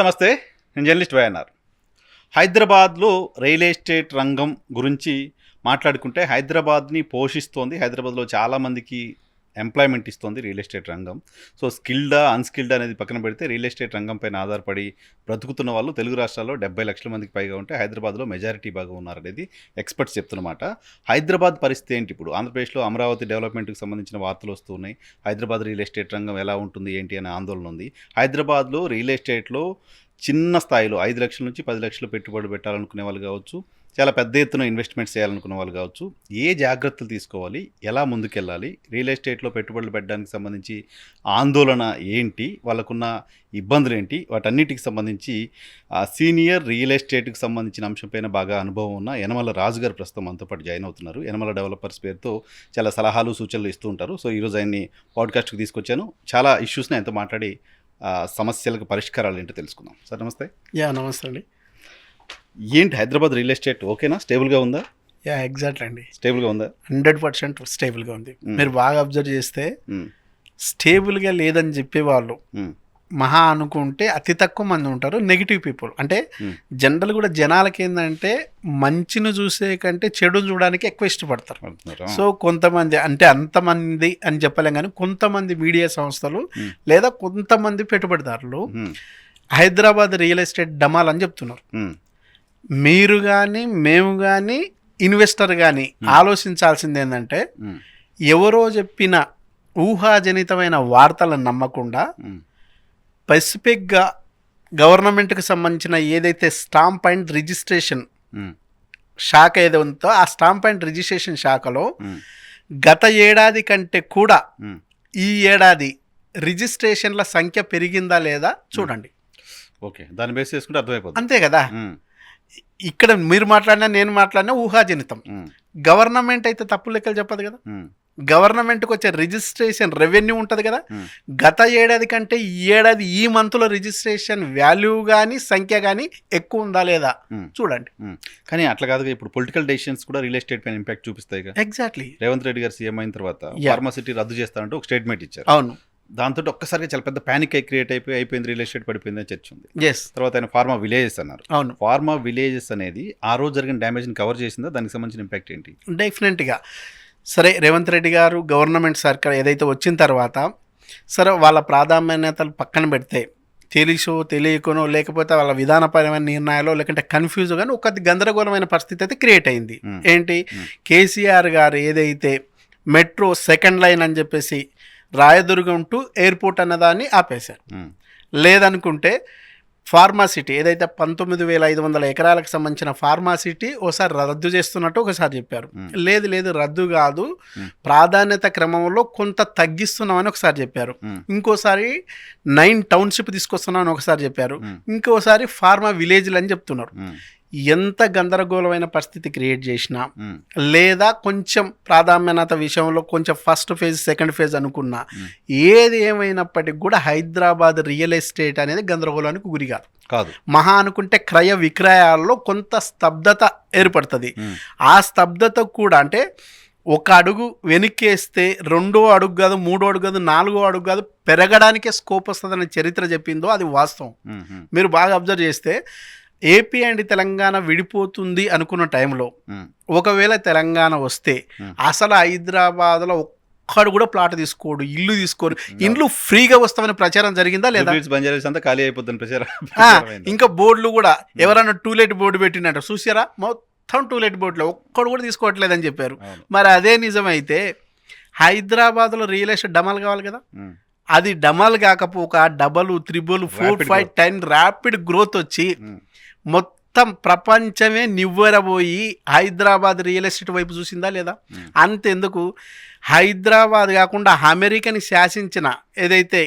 నమస్తే, నేను journalist YNR. హైదరాబాద్లో రియల్ ఎస్టేట్ రంగం గురించి మాట్లాడుకుంటే హైదరాబాద్ని పోషిస్తోంది. హైదరాబాద్లో చాలామందికి ఎంప్లాయ్మెంట్ ఇస్తుంది రియల్ ఎస్టేట్ రంగం. సో స్కిల్డా అన్స్కిల్డా అనేది పక్కన పెడితే రియల్ ఎస్టేట్ రంగం పైన ఆధారపడి బ్రతుకుతున్న వాళ్ళు తెలుగు రాష్ట్రాల్లో 70 లక్షల మందికి పైగా ఉంటే హైదరాబాద్లో మెజారిటీ బాగా ఉన్నారనేది ఎక్స్పర్ట్స్ చెప్తున్నమాట. హైదరాబాద్ పరిస్థితి ఏంటి ఇప్పుడు? ఆంధ్రప్రదేశ్లో అమరావతి డెవలప్మెంట్కి సంబంధించిన వార్తలు వస్తున్నాయి. హైదరాబాద్ రియల్ ఎస్టేట్ రంగం ఎలా ఉంటుంది ఏంటి అనే ఆందోళన ఉంది. హైదరాబాద్లో రియల్ ఎస్టేట్లో చిన్న స్థాయిలో 5 లక్షల నుంచి 10 లక్షలు పెట్టుబడి పెట్టాలనుకునే వాళ్ళు కావచ్చు, చాలా పెద్ద ఎత్తున ఇన్వెస్ట్మెంట్స్ చేయాలనుకున్న వాళ్ళు కావచ్చు, ఏ జాగ్రత్తలు తీసుకోవాలి, ఎలా ముందుకెళ్ళాలి, రియల్ ఎస్టేట్లో పెట్టుబడులు పెట్టడానికి సంబంధించి ఆందోళన ఏంటి, వాళ్ళకున్న ఇబ్బందులు ఏంటి, వాటన్నిటికి సంబంధించి సీనియర్ రియల్ ఎస్టేట్కి సంబంధించిన అంశంపైన బాగా అనుభవం ఉన్న యనమల రాజు గారు ప్రస్తుతం మనతో పాటు జాయిన్ అవుతున్నారు. యనమల డెవలపర్స్ పేరుతో చాలా సలహాలు సూచనలు ఇస్తూ ఉంటారు. సో ఈరోజు ఆయన్ని పాడ్కాస్ట్కి తీసుకొచ్చాను. చాలా ఇష్యూస్ని ఆయనతో మాట్లాడి సమస్యలకు పరిష్కారాలు ఏంటో తెలుసుకుందాం. సార్ నమస్తే. నమస్తే అండి. ఏంటి హైదరాబాద్ రియల్ ఎస్టేట్ ఓకేనా, స్టేబుల్గా ఉందా? ఎగ్జాక్ట్లీ అండి, స్టేబుల్గా ఉందా? 100% స్టేబుల్గా ఉంది. మీరు బాగా అబ్జర్వ్ చేస్తే స్టేబుల్గా లేదని చెప్పేవాళ్ళు మహా అనుకుంటే అతి తక్కువ మంది ఉంటారు. నెగిటివ్ పీపుల్ అంటే జనరల్ కూడా జనాలకి ఏంటంటే మంచిని చూసే కంటే చెడుని చూడడానికి ఎక్కువ ఇష్టపడతారు. సో కొంతమంది అంటే అంతమంది అని చెప్పలేం కానీ కొంతమంది మీడియా సంస్థలు లేదా కొంతమంది పెట్టుబడిదారులు హైదరాబాద్ రియల్ ఎస్టేట్ డమాల్ అని చెప్తున్నారు. మీరు కానీ మేము కానీ ఇన్వెస్టర్ కానీ ఆలోచించాల్సింది ఏంటంటే ఎవరో చెప్పిన ఊహాజనితమైన వార్తలను నమ్మకుండా స్పెసిఫిక్గా గవర్నమెంట్కి సంబంధించిన ఏదైతే స్టాంప్ అండ్ రిజిస్ట్రేషన్ శాఖ ఏదో ఉందో ఆ స్టాంప్ అండ్ రిజిస్ట్రేషన్ శాఖలో గత ఏడాది కంటే కూడా ఈ ఏడాది రిజిస్ట్రేషన్ల సంఖ్య పెరిగిందా లేదా చూడండి. ఓకే, దాన్ని బేస్ చేసుకుంటే అర్థమైపోతుంది. అంతే కదా. ఇక్కడ మీరు మాట్లాడినా నేను మాట్లాడినా ఊహాజనితం. గవర్నమెంట్ అయితే తప్పు లెక్కలు చెప్పదు కదా. గవర్నమెంట్కి వచ్చే రిజిస్ట్రేషన్ రెవెన్యూ ఉంటుంది కదా. గత ఏడాది కంటే ఈ ఏడాది ఈ మంత్లో రిజిస్ట్రేషన్ వాల్యూ కానీ సంఖ్య కానీ ఎక్కువ ఉందా లేదా చూడండి. కానీ అట్లా కాదు, ఇప్పుడు పొలిటికల్ డెసిషన్స్ కూడా రియల్ ఎస్టేట్ పైన ఇంపాక్ట్ చూపిస్తాయి. ఎగ్జాక్ట్లీ. రేవంత్ రెడ్డి గారు సీఎం అయిన తర్వాత ఫార్మాసిటీ రద్దు చేస్తారంటూ ఒక స్టేట్మెంట్ ఇచ్చారు. అవును. దాంతో ఒక్కసారిగా చాలా పెద్ద ప్యానిక్ క్రియేట్ అయిపోయింది, రియల్ ఎస్టేట్ పడిపోయిందని చర్చ ఉంది. తర్వాత ఆయన ఫార్మా విలేజెస్ అన్నారు. అవును. ఫార్మా విలేజెస్ అనేది ఆ రోజు జరిగిన డ్యామేజ్ని కవర్ చేసిందా? దానికి సంబంధించిన ఇంపాక్ట్ ఏంటి? డెఫినెట్గా సరే, రేవంత్ రెడ్డి గారు గవర్నమెంట్ సర్కార్ ఏదైతే వచ్చిన తర్వాత సరే వాళ్ళ ప్రాధాన్యతలు పక్కన పెడితే తెలుసో తెలియకనో లేకపోతే వాళ్ళ విధానపరమైన నిర్ణయాలు లేకుంటే కన్ఫ్యూజ్ కానీ ఒక గందరగోళమైన పరిస్థితి అయితే క్రియేట్ అయింది. ఏంటి, కేసీఆర్ గారు ఏదైతే మెట్రో సెకండ్ లైన్ అని చెప్పేసి రాయదుర్గం టు ఎయిర్పోర్ట్ అన్నదాన్ని ఆపేశారు. లేదనుకుంటే ఫార్మాసిటీ ఏదైతే 19,500 ఎకరాలకు సంబంధించిన ఫార్మాసిటీ ఒకసారి రద్దు చేస్తున్నట్టు ఒకసారి చెప్పారు. లేదు రద్దు కాదు, ప్రాధాన్యత క్రమంలో కొంత తగ్గిస్తున్నామని ఒకసారి చెప్పారు. ఇంకోసారి 9 టౌన్షిప్ తీసుకొస్తున్నామని ఒకసారి చెప్పారు. ఇంకోసారి ఫార్మా విలేజ్లు అని చెప్తున్నారు. ఎంత గందరగోళమైన పరిస్థితి క్రియేట్ చేసినా లేదా కొంచెం ప్రాధాన్యత విషయంలో కొంచెం ఫస్ట్ ఫేజ్ సెకండ్ ఫేజ్ అనుకున్నా ఏది ఏమైనప్పటికీ కూడా హైదరాబాద్ రియల్ ఎస్టేట్ అనేది గందరగోళానికి గురి కాదు. మహా అనుకుంటే క్రయ విక్రయాల్లో కొంత స్తబ్దత ఏర్పడుతుంది. ఆ స్తబ్దత కూడా అంటే ఒక అడుగు వెనక్కేస్తే 2వ అడుగు కాదు, 3వ అడుగు కాదు, 4వ అడుగు కాదు, పెరగడానికే స్కోప్ వస్తుందని చరిత్ర చెప్పిందో అది వాస్తవం. మీరు బాగా అబ్జర్వ్ చేస్తే ఏపీ అండ్ తెలంగాణ విడిపోతుంది అనుకున్న టైంలో ఒకవేళ తెలంగాణ వస్తే అసలు హైదరాబాద్లో ఒక్కడు కూడా ప్లాట్ తీసుకోడు, ఇల్లు తీసుకోడు, ఇండ్లు ఫ్రీగా వస్తామని ప్రచారం జరిగిందా లేదా? ఖాళీ అయిపోతుంది ప్రచారం. ఇంకా బోర్డులు కూడా ఎవరైనా టూలెట్ బోర్డు పెట్టినట్టు చూసారా, మొత్తం టూలెట్ బోర్డులో ఒక్కడు కూడా తీసుకోవట్లేదని చెప్పారు. మరి అదే నిజమైతే హైదరాబాద్లో రియల్ ఎస్టేట్ డమాల్ కావాలి కదా. అది డమాల్ కాకపోక డబల్, 3, 4, 5, 10 ర్యాపిడ్ గ్రోత్ వచ్చి మొత్తం ప్రపంచమే నివ్వెరబోయి హైదరాబాద్ రియల్ ఎస్టేట్ వైపు చూసిందా లేదా? అంతెందుకు, హైదరాబాద్ కాకుండా అమెరికాని శాసించిన ఏదైతే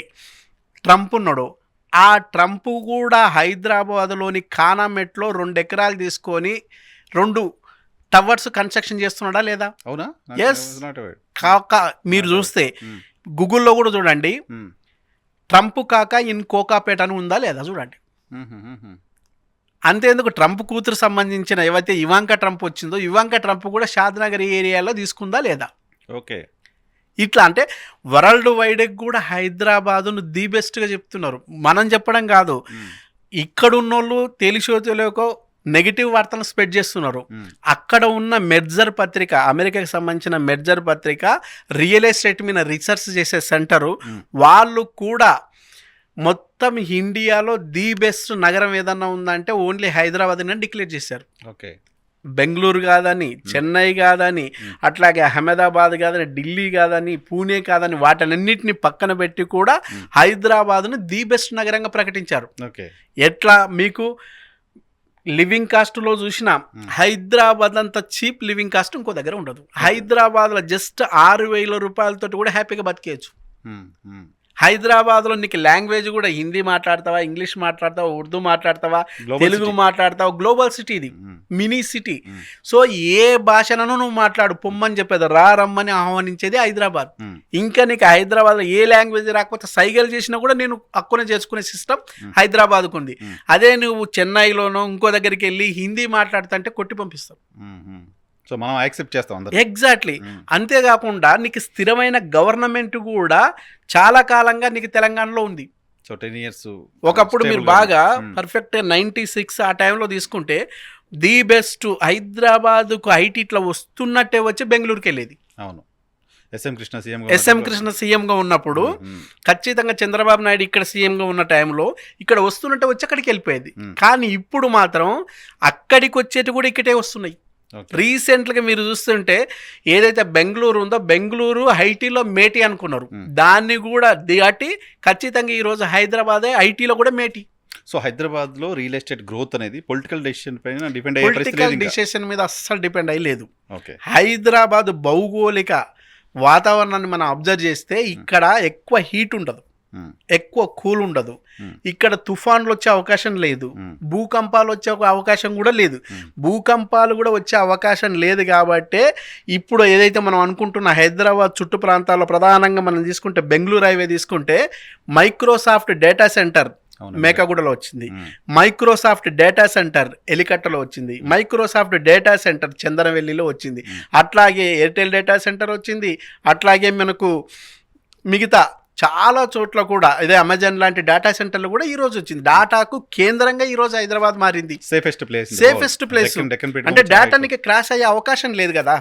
ట్రంప్ ఉన్నాడో ఆ ట్రంప్ కూడా హైదరాబాద్లోని ఖానామెట్లో 2 ఎకరాలు తీసుకొని 2 టవర్స్ కన్స్ట్రక్షన్ చేస్తున్నాడా లేదా? అవునా? ఎస్. మీరు చూస్తే గూగుల్లో కూడా చూడండి, ట్రంప్ కాక ఇన్ కోకాపేట అని ఉందా లేదా చూడండి. అంతేందుకు ట్రంప్ కూతురు సంబంధించిన ఏవైతే ఇవాంకా ట్రంప్ వచ్చిందో ఇవాంకా ట్రంప్ కూడా షాద్నగర్ ఏరియాలో తీసుకుందా లేదా? ఓకే. ఇట్లా అంటే వరల్డ్ వైడ్ కూడా హైదరాబాదును ది బెస్ట్గా చెప్తున్నారు. మనం చెప్పడం కాదు, ఇక్కడున్నోళ్ళు తెలిసో తెలియకో నెగిటివ్ వార్తలను స్ప్రెడ్ చేస్తున్నారు. అక్కడ ఉన్న మెర్జర్ పత్రిక, అమెరికాకి సంబంధించిన మెర్జర్ పత్రిక, రియల్ ఎస్టేట్ మీద రీసెర్చ్ చేసే సెంటరు, వాళ్ళు కూడా మొత్తం ఇండియాలో ది బెస్ట్ నగరం ఏదన్నా ఉందంటే ఓన్లీ హైదరాబాద్ అని డిక్లేర్ చేశారు. ఓకే, బెంగళూరు కాదని, చెన్నై కాదని, అట్లాగే అహ్మదాబాద్ కాదని, ఢిల్లీ కాదని, పూణే కాదని, వాటన్నింటిని పక్కన పెట్టి కూడా హైదరాబాద్ను ది బెస్ట్ నగరంగా ప్రకటించారు. ఓకే, ఎట్లా మీకు లివింగ్ కాస్ట్లో చూసినా హైదరాబాద్ అంత చీప్ లివింగ్ కాస్ట్ ఇంకో దగ్గర ఉండదు. హైదరాబాద్లో జస్ట్ 6,000 రూపాయలతో కూడా హ్యాపీగా బతికేయచ్చు. హైదరాబాద్లో నీకు లాంగ్వేజ్ కూడా హిందీ మాట్లాడతావా, ఇంగ్లీష్ మాట్లాడతావా, ఉర్దూ మాట్లాడతావా, తెలుగు మాట్లాడతావా, గ్లోబల్ సిటీ ఇది, మినీ సిటీ. సో ఏ భాషనను నువ్వు మాట్లాడు, పొమ్మని చెప్పేది, రమ్మని ఆహ్వానించేది హైదరాబాద్. ఇంకా నీకు హైదరాబాద్లో ఏ లాంగ్వేజ్ రాకపోతే సైగలు చేసినా కూడా నేను హక్కునే చేసుకునే సిస్టమ్ హైదరాబాద్కు ఉంది. అదే నువ్వు చెన్నైలోనో ఇంకో దగ్గరికి వెళ్ళి హిందీ మాట్లాడుతుంటే కొట్టి పంపిస్తావు. సో మనం యాక్సెప్ట్ చేస్తాం. ఎగ్జాక్ట్లీ. అంతేకాకుండా నీకు స్థిరమైన గవర్నమెంట్ కూడా చాలా కాలంగా నీకు తెలంగాణలో ఉంది. సో 10 years ఒకప్పుడు మీరు బాగా పర్ఫెక్ట్ 96 ఆ టైంలో తీసుకుంటే ది బెస్ట్ హైదరాబాద్కు ఐటీ ఇట్లా వస్తున్నట్టే వచ్చి బెంగళూరుకి వెళ్ళేది. అవును, ఎస్ఎం కృష్ణ సీఎంగా ఉన్నప్పుడు ఖచ్చితంగా చంద్రబాబు నాయుడు ఇక్కడ సీఎంగా ఉన్న టైంలో ఇక్కడ వస్తున్నట్టే వచ్చి అక్కడికి వెళ్ళిపోయేది. కానీ ఇప్పుడు మాత్రం అక్కడికి వచ్చేటి కూడా ఇక్కడే వస్తున్నాయి. రీసెంట్గా మీరు చూస్తుంటే ఏదైతే బెంగళూరు ఉందో, బెంగళూరు ఐటీలో మేటి అనుకున్నారు, దాన్ని కూడా దాటి ఖచ్చితంగా ఈరోజు హైదరాబాదే ఐటీలో కూడా మేటి. సో హైదరాబాద్లో రియల్ ఎస్టేట్ గ్రోత్ అనేది పొలిటికల్ డెసిషన్ పైన డిపెండ్ పొలిటికల్ డెసిషన్ మీద అస్సలు డిపెండ్ అయ్యలేదు. హైదరాబాద్ భౌగోళిక వాతావరణాన్ని మనం అబ్జర్వ్ చేస్తే ఇక్కడ ఎక్కువ హీట్ ఉండదు, ఎక్కువ కూల్ ఉండదు, ఇక్కడ తుఫాన్లు వచ్చే అవకాశం లేదు, భూకంపాలు వచ్చే అవకాశం కూడా లేదు. భూకంపాలు కూడా వచ్చే అవకాశం లేదు కాబట్టే ఇప్పుడు ఏదైతే మనం అనుకుంటున్న హైదరాబాద్ చుట్టూ ప్రాంతాల్లో ప్రధానంగా మనం తీసుకుంటే బెంగళూరు హైవే తీసుకుంటే మైక్రోసాఫ్ట్ డేటా సెంటర్ మేకగూడలో వచ్చింది, మైక్రోసాఫ్ట్ డేటా సెంటర్ ఎలికట్టలో వచ్చింది, మైక్రోసాఫ్ట్ డేటా సెంటర్ చందనవెల్లిలో వచ్చింది, అట్లాగే ఎయిర్టెల్ డేటా సెంటర్ వచ్చింది, అట్లాగే మనకు మిగతా చాలా చోట్ల కూడా ఇదే అమెజాన్ లాంటి డేటా సెంటర్లు కూడా ఈ రోజు వచ్చింది. డాటాకు కేంద్రంగా ఈ రోజు హైదరాబాద్ మారింది. సేఫెస్ట్ ప్లేస్ అంటే డేటా నీకు క్రాష్ అయ్యే అవకాశం లేదు కదా.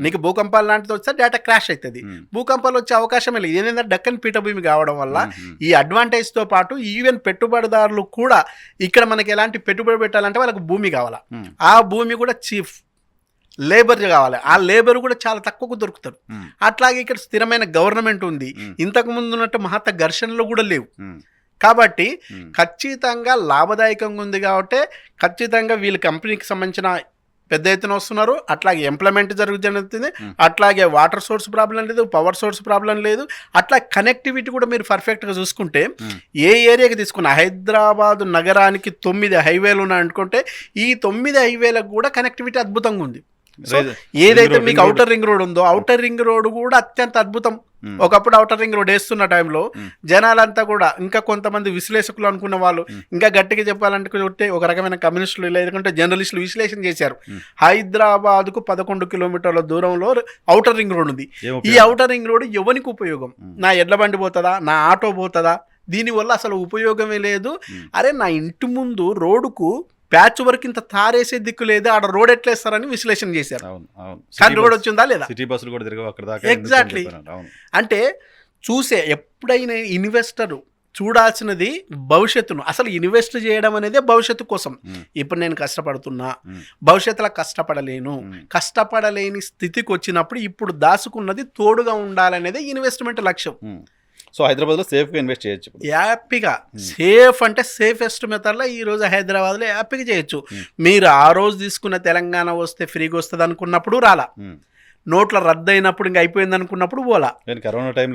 నీకు భూకంపాలు లాంటిది వస్తే డేటా క్రాష్ అవుతుంది, భూకంపాలు వచ్చే అవకాశం లేదు. ఏదైనా డక్కన్ పీఠభూమి కావడం వల్ల ఈ అడ్వాంటేజ్ తో పాటు ఈవెన్ పెట్టుబడిదారులు కూడా ఇక్కడ మనకి ఎలాంటి పెట్టుబడి పెట్టాలంటే వాళ్ళకి భూమి కావాలా, ఆ భూమి కూడా చీఫ్ లేబర్ కావాలి, ఆ లేబర్ కూడా చాలా తక్కువకు దొరుకుతారు. అట్లాగే ఇక్కడ స్థిరమైన గవర్నమెంట్ ఉంది, ఇంతకు ముందు ఉన్నట్టు మహత్త ఘర్షణలు కూడా లేవు. కాబట్టి ఖచ్చితంగా లాభదాయకంగా ఉంది కాబట్టి ఖచ్చితంగా వీళ్ళ కంపెనీకి సంబంధించిన పెద్ద ఎత్తున వస్తున్నారు. అట్లాగే ఎంప్లాయ్మెంట్ జరుగుతుంది, అట్లాగే వాటర్ సోర్స్ ప్రాబ్లం లేదు, పవర్ సోర్స్ ప్రాబ్లం లేదు, అట్లా కనెక్టివిటీ కూడా మీరు పర్ఫెక్ట్గా చూసుకుంటే ఏ ఏరియాకి తీసుకున్న హైదరాబాద్ నగరానికి 9 హైవేలు ఉన్నాయి అనుకుంటే ఈ 9 హైవేలకు కూడా కనెక్టివిటీ అద్భుతంగా ఉంది. ఏదైతే మీకు ఔటర్ రింగ్ రోడ్ ఉందో ఔటర్ రింగ్ రోడ్ కూడా అత్యంత అద్భుతం. ఒకప్పుడు ఔటర్ రింగ్ రోడ్ వేస్తున్న టైంలో జనాలంతా కూడా, ఇంకా కొంతమంది విశ్లేషకులు అనుకున్న వాళ్ళు, ఇంకా గట్టిగా చెప్పాలంటే ఒక రకమైన కమ్యూనిస్టులు లేదంటే జర్నలిస్టులు విశ్లేషణ చేశారు. హైదరాబాద్ కు 11 కిలోమీటర్ల దూరంలో ఔటర్ రింగ్ రోడ్ ఉంది. ఈ ఔటర్ రింగ్ రోడ్ ఎవరికి ఉపయోగం? నా ఎడ్ల బండి పోతుందా, నా ఆటో పోతుందా? దీనివల్ల అసలు ఉపయోగమే లేదు. అరే నా ఇంటి ముందు రోడ్డుకు ప్యాచ్ వర్క్ ఇంత తారేసే దిక్కు లేదు, ఆడ రోడ్ ఎట్లా వేస్తారని విశ్లేషణ చేశారు. కానీ రోడ్ వచ్చిందా లేదా? ఎగ్జాక్ట్లీ. అంటే చూసే ఎప్పుడైనా ఇన్వెస్టర్ చూడాల్సినది భవిష్యత్తును. అసలు ఇన్వెస్ట్ చేయడం అనేది భవిష్యత్తు కోసం. ఇప్పుడు నేను కష్టపడుతున్నా, భవిష్యత్తులో కష్టపడలేని స్థితికి వచ్చినప్పుడు ఇప్పుడు దాచుకున్నది తోడుగా ఉండాలనేది ఇన్వెస్ట్మెంట్ లక్ష్యం. సో హైదరాబాద్లో సేఫ్గా ఇన్వెస్ట్ చేయొచ్చు, హ్యాపీగా. సేఫ్ అంటే సేఫెస్ట్ మెథడ్లో ఈరోజు హైదరాబాద్లో హ్యాపీగా చేయొచ్చు. మీరు ఆ రోజు తీసుకున్న తెలంగాణ వస్తే ఫ్రీగా వస్తుంది అనుకున్నప్పుడు రాలా, నోట్ల రద్దు అయినప్పుడు ఇంకా అయిపోయింది అనుకున్నప్పుడు పోలా.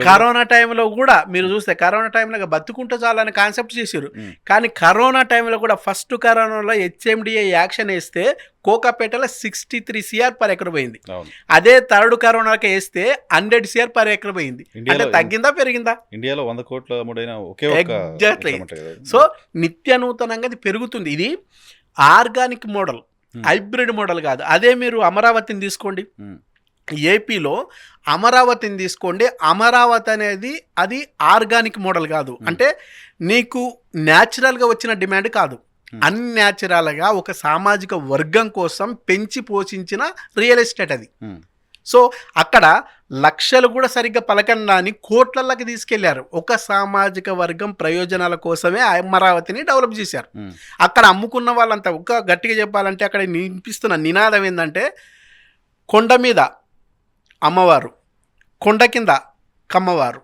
కరోనా టైంలో కూడా మీరు చూస్తే కరోనా టైంలో బతుకుంటే చాలని కాన్సెప్ట్ చేశారు. కానీ కరోనా టైంలో కూడా ఫస్ట్ కరోనాలో హెచ్ఎండిఏ యాక్షన్ వేస్తే కోకాపేటలో 63 CR పర్ ఎకర్ పోయింది. అదే థర్డ్ కరోనాకి వేస్తే 100 CR పర్ ఎకర్ పోయింది. అంటే తగ్గిందా పెరిగిందా? ఇండియాలో 100 కోట్ల ఎగ్జాక్ట్లీ. సో నిత్యనూతనంగా ఇది పెరుగుతుంది. ఇది ఆర్గానిక్ మోడల్, హైబ్రిడ్ మోడల్ కాదు. అదే మీరు అమరావతిని తీసుకోండి, ఏపీలో అమరావతిని తీసుకోండి. అమరావతి అనేది అది ఆర్గానిక్ మోడల్ కాదు, అంటే నీకు న్యాచురల్గా వచ్చిన డిమాండ్ కాదు, అన్యాచురల్గా ఒక సామాజిక వర్గం కోసం పెంచి పోషించిన రియల్ ఎస్టేట్ అది. సో అక్కడ లక్షలు కూడా సరిగ్గా పలకండాని కోట్లకి తీసుకెళ్లారు. ఒక సామాజిక వర్గం ప్రయోజనాల కోసమే అమరావతిని డెవలప్ చేశారు. అక్కడ అమ్ముకున్న వాళ్ళంతా ఒక గట్టిగా చెప్పాలంటే అక్కడ వినిపిస్తున్న నినాదం ఏంటంటే కొండ మీద అమ్మవారు, కొండ కింద కమ్మవారు.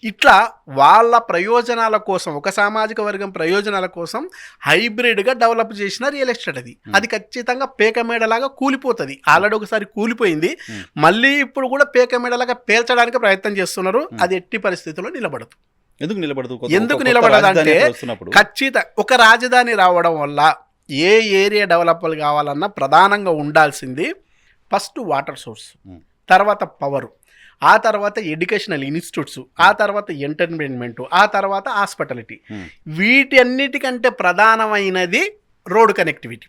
ఇట్లా వాళ్ళ ప్రయోజనాల కోసం, ఒక సామాజిక వర్గం ప్రయోజనాల కోసం హైబ్రిడ్గా డెవలప్ చేసిన రియల్ ఎస్టేట్ అది. అది ఖచ్చితంగా పేకమేడలాగా కూలిపోతుంది. ఆల్రెడీ ఒకసారి కూలిపోయింది, మళ్ళీ ఇప్పుడు కూడా పేకమేడలాగా పేల్చడానికి ప్రయత్నం చేస్తున్నారు. అది ఎట్టి పరిస్థితుల్లో నిలబడదు. ఎందుకు నిలబడదంటే ఖచ్చితంగా ఒక రాజధాని రావడం వల్ల ఏ ఏరియా డెవలప్ కావాలన్నా ప్రధానంగా ఉండాల్సింది ఫస్ట్ వాటర్ సోర్స్, తర్వాత పవరు, ఆ తర్వాత ఎడ్యుకేషనల్ ఇన్స్టిట్యూట్స్, ఆ తర్వాత ఎంటర్టైన్మెంట్, ఆ తర్వాత హాస్పిటాలిటీ. వీటి అన్నిటికంటే ప్రధానమైనది రోడ్ కనెక్టివిటీ.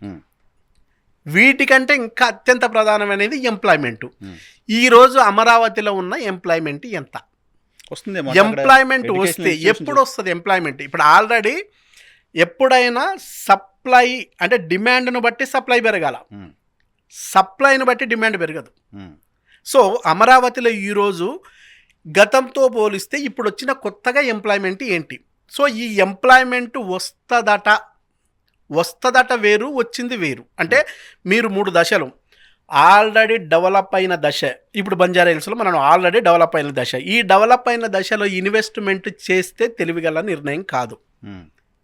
వీటికంటే ఇంకా అత్యంత ప్రధానమైనది ఎంప్లాయ్మెంట్. ఈరోజు అమరావతిలో ఉన్న ఎంప్లాయ్మెంట్ ఎంత వస్తుంది? ఎంప్లాయ్మెంట్ వస్తే ఎప్పుడు వస్తుంది ఎంప్లాయ్మెంట్? ఇప్పుడు ఆల్రెడీ ఎప్పుడైనా సప్లై అంటే డిమాండ్ను బట్టి సప్లై పెరగాల, సప్లైని బట్టి డిమాండ్ పెరగదు. సో అమరావతిలో ఈరోజు గతంతో పోలిస్తే ఇప్పుడు వచ్చిన కొత్తగా ఎంప్లాయ్మెంట్ ఏంటి? సో ఈ ఎంప్లాయ్మెంట్ వస్తుందట వేరు, వచ్చింది వేరు. అంటే మీరు 3 దశలు ఆల్రెడీ డెవలప్ అయిన దశ, ఇప్పుడు బంజారా హిల్స్లో మనం ఆల్రెడీ డెవలప్ అయిన దశ. ఈ డెవలప్ అయిన దశలో ఇన్వెస్ట్మెంట్ చేస్తే తెలివిగల నిర్ణయం కాదు.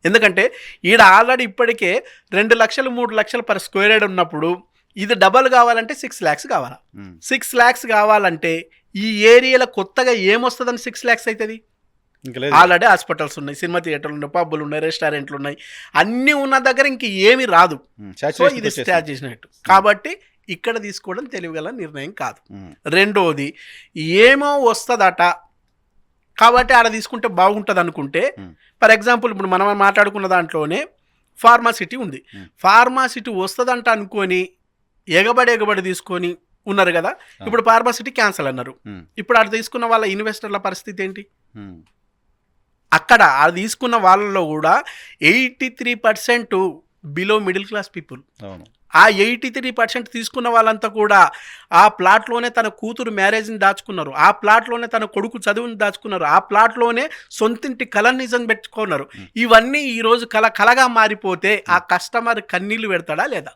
ఎందుకంటే ఈడ ఆల్రెడీ ఇప్పటికే 2 లక్షలు 3 లక్షలు పర్ స్క్వేర్ యార్డ్ ఉన్నప్పుడు ఇది డబల్ కావాలంటే 6 lakhs కావాలా? 6 lakhs కావాలంటే ఈ ఏరియాలో కొత్తగా ఏమొస్తుందని 6 lakhs అవుతుంది? ఆల్రెడీ హాస్పిటల్స్ ఉన్నాయి, సినిమా థియేటర్లు ఉన్నాయి, పబ్బులు ఉన్నాయి, రెస్టారెంట్లు ఉన్నాయి, అన్నీ ఉన్న దగ్గర ఇంక ఏమీ రాదు. సో ఇది స్టార్ట్ చేసినట్టు. కాబట్టి ఇక్కడ తీసుకోవడం తెలివిగల నిర్ణయం కాదు. రెండోది ఏమో వస్తుందట కాబట్టి ఆడ తీసుకుంటే బాగుంటుంది అనుకుంటే, ఫర్ ఎగ్జాంపుల్ ఇప్పుడు మనం మాట్లాడుకున్న దాంట్లోనే ఫార్మాసిటీ ఉంది. ఫార్మాసిటీ వస్తుందంట అనుకొని ఎగబడి తీసుకొని ఉన్నారు కదా. ఇప్పుడు ఫార్మాసిటీ క్యాన్సల్ అన్నారు. ఇప్పుడు ఆడ తీసుకున్న వాళ్ళ ఇన్వెస్టర్ల పరిస్థితి ఏంటి? అక్కడ ఆడ తీసుకున్న వాళ్ళలో కూడా 83% బిలో మిడిల్ క్లాస్ పీపుల్. ఆ 83% తీసుకున్న వాళ్ళంతా కూడా ఆ ప్లాట్లోనే తన కూతురు మ్యారేజ్ని దాచుకున్నారు, ఆ ప్లాట్లోనే తన కొడుకు చదువుని దాచుకున్నారు, ఆ ప్లాట్లోనే సొంతింటి కళ నిజం పెట్టుకున్నారు. ఇవన్నీ ఈరోజు కళగా మారిపోతే ఆ కస్టమర్ కన్నీళ్లు పెడతాడా లేదా?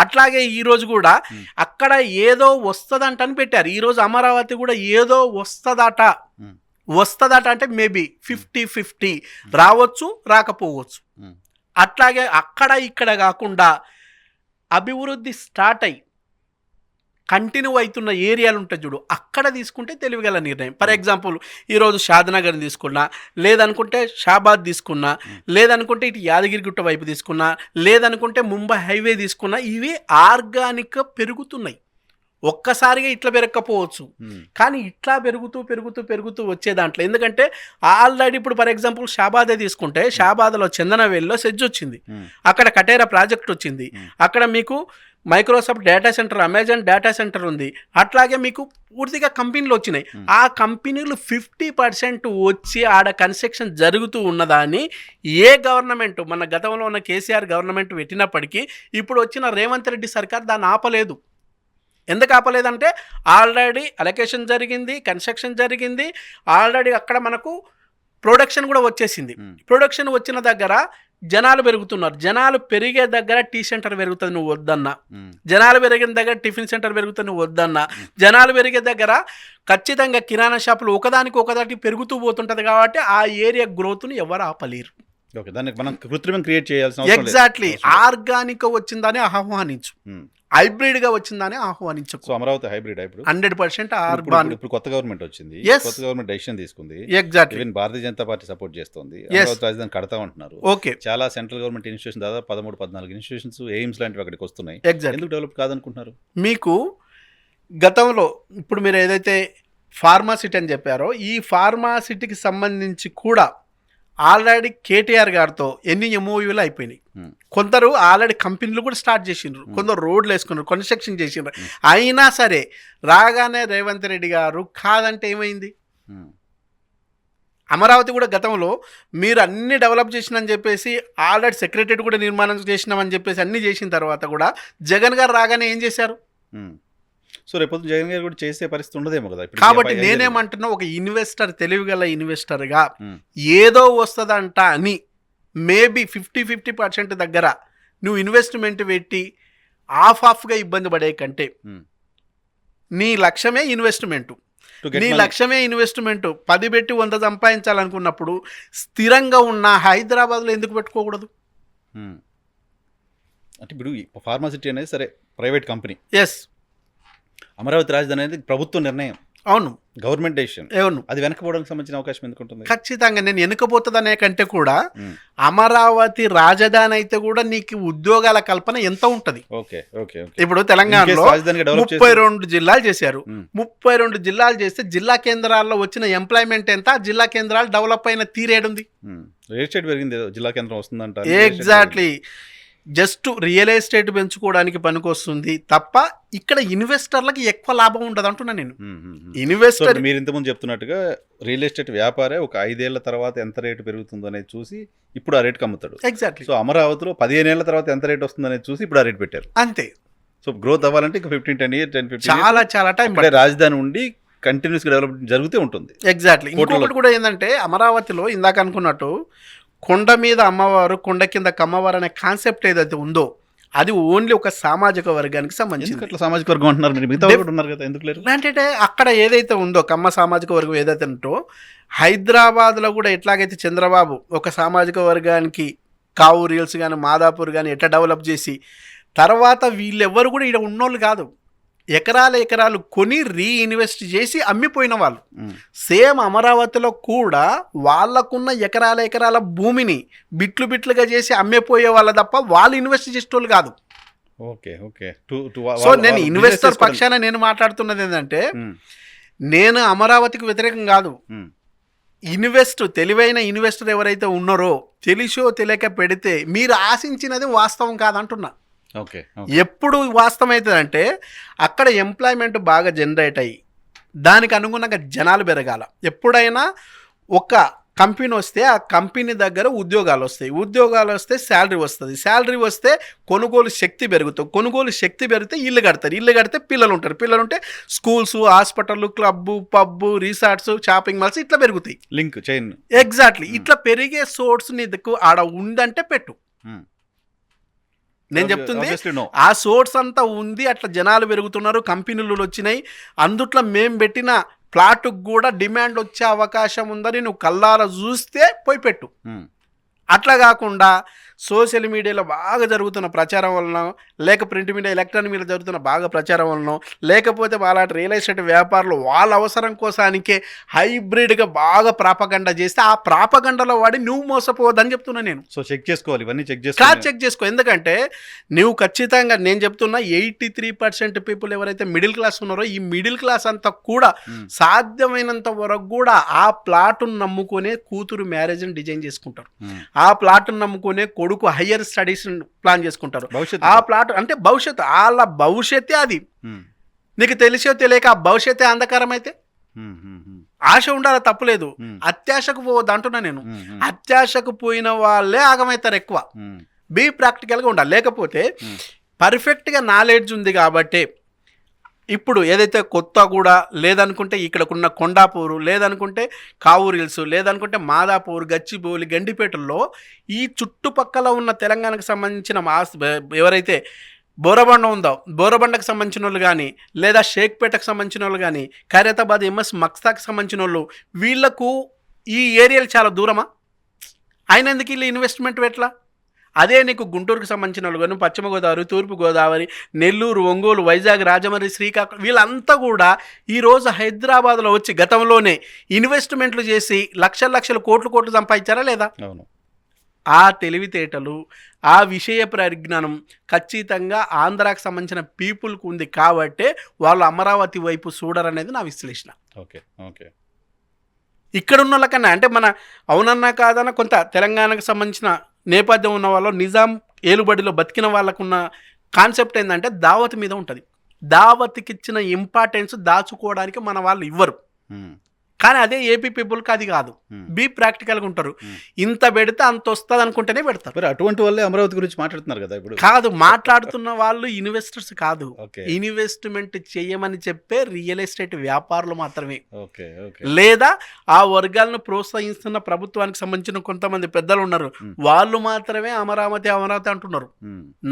అట్లాగే ఈరోజు కూడా అక్కడ ఏదో వస్తుందంట అని పెట్టారు. ఈరోజు అమరావతి కూడా ఏదో వస్తుందట అంటే మేబీ 50-50 రావచ్చు, రాకపోవచ్చు. అట్లాగే అక్కడ ఇక్కడ కాకుండా అభివృద్ధి స్టార్ట్ అయ్యి కంటిన్యూ అవుతున్న ఏరియాలు ఉంటాయి చూడు, అక్కడ తీసుకుంటే తెలివిగల నిర్ణయం. ఫర్ ఎగ్జాంపుల్ ఈరోజు షాద్నగర్ తీసుకున్నా, లేదనుకుంటే షాబాద్ తీసుకున్నా, లేదనుకుంటే ఇటు యాదగిరిగుట్ట వైపు తీసుకున్నా, లేదనుకుంటే ముంబై హైవే తీసుకున్నా, ఇవి ఆర్గానిక్గా పెరుగుతున్నాయి. ఒక్కసారిగా ఇట్లా పెరగకపోవచ్చు, కానీ ఇట్లా పెరుగుతూ వచ్చే దాంట్లో. ఎందుకంటే ఆల్రెడీ ఇప్పుడు ఫర్ ఎగ్జాంపుల్ షాబాదే తీసుకుంటే, షాబాద్లో చందనవేల్లో సెజ్ వచ్చింది, అక్కడ కటేరా ప్రాజెక్ట్ వచ్చింది, అక్కడ మీకు Microsoft data centre, Amazon data centre ఉంది, అట్లాగే మీకు పూర్తిగా కంపెనీలు వచ్చినాయి. ఆ కంపెనీలు 50% వచ్చి ఆడ కన్స్ట్రక్షన్ జరుగుతూ ఉన్నదాన్ని ఏ గవర్నమెంట్, మన గతంలో ఉన్న కేసీఆర్ గవర్నమెంట్ పెట్టినప్పటికీ ఇప్పుడు వచ్చిన రేవంత్ రెడ్డి సర్కార్ దాన్ని ఆపలేదు. ఎందుకు ఆపలేదంటే ఆల్రెడీ అలొకేషన్ జరిగింది, కన్స్ట్రక్షన్ జరిగింది, ఆల్రెడీ అక్కడ మనకు ప్రొడక్షన్ కూడా వచ్చేసింది. ప్రొడక్షన్ వచ్చిన దగ్గర జనాలు పెరుగుతున్నారు, జనాలు పెరిగే దగ్గర టీ సెంటర్ పెరుగుతుంది నువ్వు వద్దన్నా, జనాలు పెరిగిన దగ్గర టిఫిన్ సెంటర్ పెరుగుతుంది నువ్వు వద్దన్నా, జనాలు పెరిగే దగ్గర ఖచ్చితంగా కిరాణా షాపులు ఒకదానికి ఒకదాటి పెరుగుతూ పోతుంటుంది. కాబట్టి ఆ ఏరియా గ్రోత్ను ఎవరు ఆపలేరు. ఎగ్జాక్ట్లీ. ఆర్గానిక్ వచ్చిందని ఆహ్వానించు, హైబ్రిడ్గా వచ్చిందని ఆహ్వానించు. So Amaravati hybrid 100% urban. ఇప్పుడు కొత్త గవర్నమెంట్ వచ్చింది, కొత్త గవర్నమెంట్ డెసిషన్ తీసుకుంది. Exactly. Even Bharatiya Janata Party support చేస్తుంది, అమరావతి రాజధాని కడతా ఉంటున్నారు. ఓకే. చాలా సెంట్రల్ గవర్నమెంట్ ఇన్స్టిట్యూషన్ దాదాపు 13-14 ఇన్స్టిట్యూషన్స్, ఎయిమ్స్ లాంటివి అక్కడికి వస్తున్నాయి. ఎందుకు డెవలప్ కాదనుకుంటున్నారు? మీకు గతంలో ఇప్పుడు మీరు ఏదైతే ఫార్మాసిటీ అని చెప్పారో, ఈ ఫార్మాసిటీకి సంబంధించి కూడా ఆల్రెడీ కేటీఆర్ గారితో ఎన్ని ఎంఓయూలు అయిపోయినాయి. కొందరు ఆల్రెడీ కంపెనీలు కూడా స్టార్ట్ చేసిండ్రు, కొందరు రోడ్లు వేసుకున్నారు, కన్స్ట్రక్షన్ చేసిండ్రు. అయినా సరే రాగానే రేవంత్ రెడ్డి గారు కాదంటే ఏమైంది? అమరావతి కూడా గతంలో మీరు అన్ని డెవలప్ చేసినని చెప్పేసి ఆల్రెడీ సెక్రటరీ కూడా నిర్మాణం చేసినామని చెప్పేసి అన్ని చేసిన తర్వాత కూడా జగన్ గారు రాగానే ఏం చేశారు? సో రేపు జగన్ గారు కూడా చేసే పరిస్థితి ఉండదేమో కదా. కాబట్టి నేనేమంటున్నా, ఒక ఇన్వెస్టర్, తెలివిగల ఇన్వెస్టర్గా ఏదో వస్తుందంట అని మేబీ 50% దగ్గర నువ్వు ఇన్వెస్ట్మెంట్ పెట్టి ఆఫ్గా ఇబ్బంది పడే కంటే నీ లక్ష్యమే ఇన్వెస్ట్మెంట్, నీ లక్ష్యమే ఇన్వెస్ట్మెంట్ 10 పెట్టి 100 సంపాదించాలనుకున్నప్పుడు స్థిరంగా ఉన్న హైదరాబాద్లో ఎందుకు పెట్టుకోకూడదు? అంటే ఇప్పుడు ఫార్మాసిటీ అనేది సరే ప్రైవేట్ కంపెనీ, ఎస్, అమరావతి రాజధాని అనేది ప్రభుత్వ నిర్ణయం, అవును, గవర్నమెంట్ డెసిషన్, అవును. అది వెనకపోవడానికి సంబంధించిన అవకాశం ఎందుకు ఉంటుంది? ఖచ్చితంగా నేను వెనుకపోతుందనే కంటే కూడా అమరావతి రాజధాని అయితే కూడా నీకు ఉద్యోగాల కల్పన ఎంత ఉంటుంది? Okay okay. ఇప్పుడు తెలంగాణలో 32 జిల్లాలు చేశారు. 32 జిల్లాలు చేస్తే జిల్లా కేంద్రాల్లో వచ్చిన ఎంప్లాయ్మెంట్ ఎంత? జిల్లా కేంద్రాలు డెవలప్ అయిన తీరేడుంది. రియల్ ఎస్టేట్ పెరిగింది, జిల్లా కేంద్రం వస్తుందంట. ఎగ్జాక్ట్లీ, జస్ట్ రియల్ ఎస్టేట్ పెంచుకోవడానికి పనికొస్తుంది తప్ప ఇక్కడ ఇన్వెస్టర్లకి ఎక్కువ లాభం ఉండదు అంటున్నా నేను. ఇన్వెస్టర్ మీరు ఇంతకుముందు చెప్తున్నట్టుగా రియల్ ఎస్టేట్ వ్యాపారే ఒక 5 ఏళ్ల తర్వాత ఎంత రేటు పెరుగుతుందో అనేది చూసి ఇప్పుడు ఆ రేటుకి అమ్ముతాడు. ఎగ్జాక్ట్లీ. సో అమరావతిలో 15 ఏళ్ల తర్వాత ఎంత రేట్ వస్తుంది అనేది చూసి ఇప్పుడు ఆ రేట్ పెట్టారు. అంతే. సో గ్రోత్ అవ్వాలంటే ఇంకా 10 years చాలా టైం రాజధాని ఉండి కంటిన్యూస్గా డెవలప్మెంట్ జరుగుతూ ఉంటుంది. ఎగ్జాక్ట్లీ. ఇంకొకటి కూడా ఏంటంటే అమరావతిలో ఇందాక అనుకున్నట్టు కొండ మీద అమ్మవారు, కొండ కింద కమ్మవారు అనే కాన్సెప్ట్ ఏదైతే ఉందో అది ఓన్లీ ఒక సామాజిక వర్గానికి సంబంధించి. అట్లా సామాజిక వర్గం అంటున్నారు, మిగతా కూడా ఉన్నారు కదా, ఎందుకు లేరు? అంటే అక్కడ ఏదైతే ఉందో కమ్మ సామాజిక వర్గం ఏదైతే ఉంటో హైదరాబాద్లో కూడా ఎట్లాగైతే చంద్రబాబు ఒక సామాజిక వర్గానికి కావు రీల్స్ కానీ మాదాపూర్ కానీ ఎట్లా డెవలప్ చేసి తర్వాత వీళ్ళెవ్వరు కూడా ఇక్కడ ఉన్నోళ్ళు కాదు, ఎకరాలు కొని రీఇన్వెస్ట్ చేసి అమ్మిపోయిన వాళ్ళు. సేమ్ అమరావతిలో కూడా వాళ్ళకున్న ఎకరాల భూమిని బిట్లుగా చేసి అమ్మిపోయే వాళ్ళ తప్ప వాళ్ళు ఇన్వెస్ట్ చేసేటోళ్ళు కాదు. Okay okay. సో నేను ఇన్వెస్టర్ పక్షాన నేను మాట్లాడుతున్నది ఏంటంటే, నేను అమరావతికి వ్యతిరేకం కాదు. తెలివైన ఇన్వెస్టర్ ఎవరైతే ఉన్నారో తెలిసో తెలియక పెడితే మీరు ఆశించినది వాస్తవం కాదంటున్నా. ఎప్పుడు వాస్తవం అవుతుందంటే అక్కడ ఎంప్లాయ్మెంట్ బాగా జనరేట్ అయ్యి దానికి అనుగుణంగా జనాలు పెరగాల. ఎప్పుడైనా ఒక కంపెనీ వస్తే ఆ కంపెనీ దగ్గర ఉద్యోగాలు వస్తే శాలరీ వస్తుంది, శాలరీ వస్తే కొనుగోలు శక్తి పెరుగుతుంది, కొనుగోలు శక్తి పెరిగితే ఇల్లు కడితే పిల్లలు ఉంటే schools, hospital, club, pub, resorts, shopping malls ఇట్లా పెరుగుతాయి. Link chain. ఎగ్జాక్ట్లీ. ఇట్లా పెరిగే సోర్స్ నీకు ఆడ ఉందంటే పెట్టు. నేను చెప్తుంది ఆ సోర్స్ అంతా ఉంది, అట్లా జనాలు పెరుగుతున్నారు, కంపెనీలు వచ్చినాయి, అందుట్లో మేము పెట్టిన ప్లాట్కు కూడా డిమాండ్ వచ్చే అవకాశం ఉందని నువ్వు కల్లారా చూస్తే పోయి పెట్టు. అట్లా కాకుండా సోషల్ మీడియాలో బాగా జరుగుతున్న ప్రచారం వలన, లేక ప్రింట్ మీడియా, ఎలక్ట్రానిక్ మీడియా జరుగుతున్న బాగా ప్రచారం వలన, లేకపోతే వాళ్ళ రియల్ ఎస్టేట్ వ్యాపారులు వాళ్ళ అవసరం కోసానికే హైబ్రిడ్గా బాగా ప్రాపగండ చేస్తే ఆ ప్రాపగండలో వాడి నువ్వు మోసపోవద్దని చెప్తున్నా నేను. సో చెక్ చేసుకోవాలి, ఇవన్నీ చెక్ చేసుకో. ఎందుకంటే నువ్వు ఖచ్చితంగా నేను చెప్తున్నా 83% పీపుల్ ఎవరైతే మిడిల్ క్లాస్ ఉన్నారో ఈ మిడిల్ క్లాస్ అంతా కూడా సాధ్యమైనంత వరకు కూడా ఆ ప్లాట్ను నమ్ముకునే కూతురు మ్యారేజ్ని డిజైన్ చేసుకుంటారు, ఆ ప్లాట్ను నమ్ముకునే కొడుకు హయ్యర్ స్టడీస్ ప్లాన్ చేసుకుంటారు. ఆ ప్లాట్ అంటే భవిష్యత్తు, వాళ్ళ భవిష్యత్తే అది. నీకు తెలిసో తెలియక ఆ భవిష్యత్తే అంధకారం అయితే ఆశ ఉండాలి, తప్పులేదు. అత్యాశకు పోవద్దు అంటున్నా నేను. అత్యాశకు పోయిన వాళ్ళే ఆగమవుతారు ఎక్కువ. బీ ప్రాక్టికల్గా ఉండాలి. లేకపోతే పర్ఫెక్ట్గా నాలెడ్జ్ ఉంది కాబట్టి ఇప్పుడు ఏదైతే కొత్తగూడ, లేదనుకుంటే ఇక్కడకున్న కొండాపూరు, లేదనుకుంటే కావురిల్స్, లేదనుకుంటే మాదాపూర్, గచ్చిబౌలి, గండిపేటల్లో ఈ చుట్టుపక్కల ఉన్న తెలంగాణకు సంబంధించిన ఎవరైతే బోరబండ ఉందో బోరబండకు సంబంధించిన వాళ్ళు కానీ, లేదా షేక్పేటకు సంబంధించిన వాళ్ళు కానీ, ఖైరతాబాద్ ఎంఎస్ మక్తాకి సంబంధించిన వాళ్ళు, వీళ్లకు ఈ ఏరియాలు చాలా దూరమా? అయిన ఎందుకు వీళ్ళు ఇన్వెస్ట్మెంట్ ఎట్లా? అదే నీకు గుంటూరుకు సంబంధించిన వాళ్ళు కానీ, పశ్చిమ గోదావరి, తూర్పు గోదావరి, నెల్లూరు, ఒంగోలు, వైజాగ్, రాజమండ్రి, శ్రీకాకుళం వీళ్ళంతా కూడా ఈరోజు హైదరాబాద్లో వచ్చి గతంలోనే ఇన్వెస్ట్మెంట్లు చేసి లక్షల కోట్లు సంపాదించారా లేదా? ఆ తెలివితేటలు, ఆ విషయ పరిజ్ఞానం ఖచ్చితంగా ఆంధ్రాకి సంబంధించిన పీపుల్కి ఉంది కాబట్టే వాళ్ళు అమరావతి వైపు చూడరనేది నా విశ్లేషణ. Okay okay. ఇక్కడ ఉన్న వాళ్ళకన్నా అంటే మన అవునన్నా కాదన్నా కొంత తెలంగాణకు సంబంధించిన నేపథ్యం ఉన్న వాళ్ళు నిజాం ఏలుబడిలో బతికిన వాళ్ళకున్న కాన్సెప్ట్ ఏంటంటే దావత్ మీద ఉంటుంది. దావత్కి ఇచ్చిన ఇంపార్టెన్స్ దాచుకోవడానికి మన వాళ్ళు ఇవ్వరు. కానీ అదే ఏపీ పీపుల్కి అది కాదు. బీ ప్రాక్టికల్గా ఉంటారు. ఇంత పెడితే అంత వస్తుంది అనుకుంటేనే పెడతారు. మరి అటువంటి వాళ్ళే అమరావతి గురించి మాట్లాడుతున్నారు కదా ఇప్పుడు. కాదు, మాట్లాడుతున్న వాళ్ళు ఇన్వెస్టర్స్ కాదు, ఇన్వెస్ట్మెంట్ చేయమని చెప్పే రియల్ ఎస్టేట్ వ్యాపారులు మాత్రమే. లేదా ఆ వర్గాలను ప్రోత్సహిస్తున్న ప్రభుత్వానికి సంబంధించిన కొంతమంది పెద్దలు ఉన్నారు, వాళ్ళు మాత్రమే అమరావతి అమరావతి అంటున్నారు.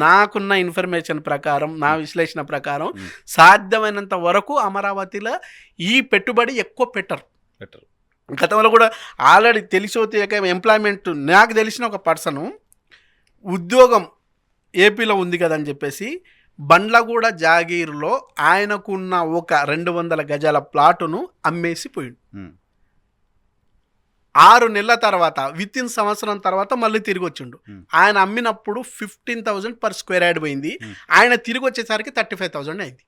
నాకున్న ఇన్ఫర్మేషన్ ప్రకారం, నా విశ్లేషణ ప్రకారం సాధ్యమైనంత వరకు అమరావతిలో ఈ పెట్టుబడి ఎక్కువ పెట్టరు. గతంలో కూడా ఆల్రెడీ తెలిసో తెలియక ఎంప్లాయ్మెంట్, నాకు తెలిసిన ఒక పర్సను ఉద్యోగం ఏపీలో ఉంది కదని చెప్పేసి బండ్లగూడ జాగీర్లో ఆయనకున్న ఒక 200 గజాల ప్లాటును అమ్మేసి పోయిండు. 6 నెలల తర్వాత విత్ ఇన్ సంవత్సరం తర్వాత మళ్ళీ తిరిగి వచ్చిండు. ఆయన అమ్మినప్పుడు 15,000 పర్ స్క్వేర్ యార్డ్ పోయింది. ఆయన తిరిగి వచ్చేసరికి 35,000 అయింది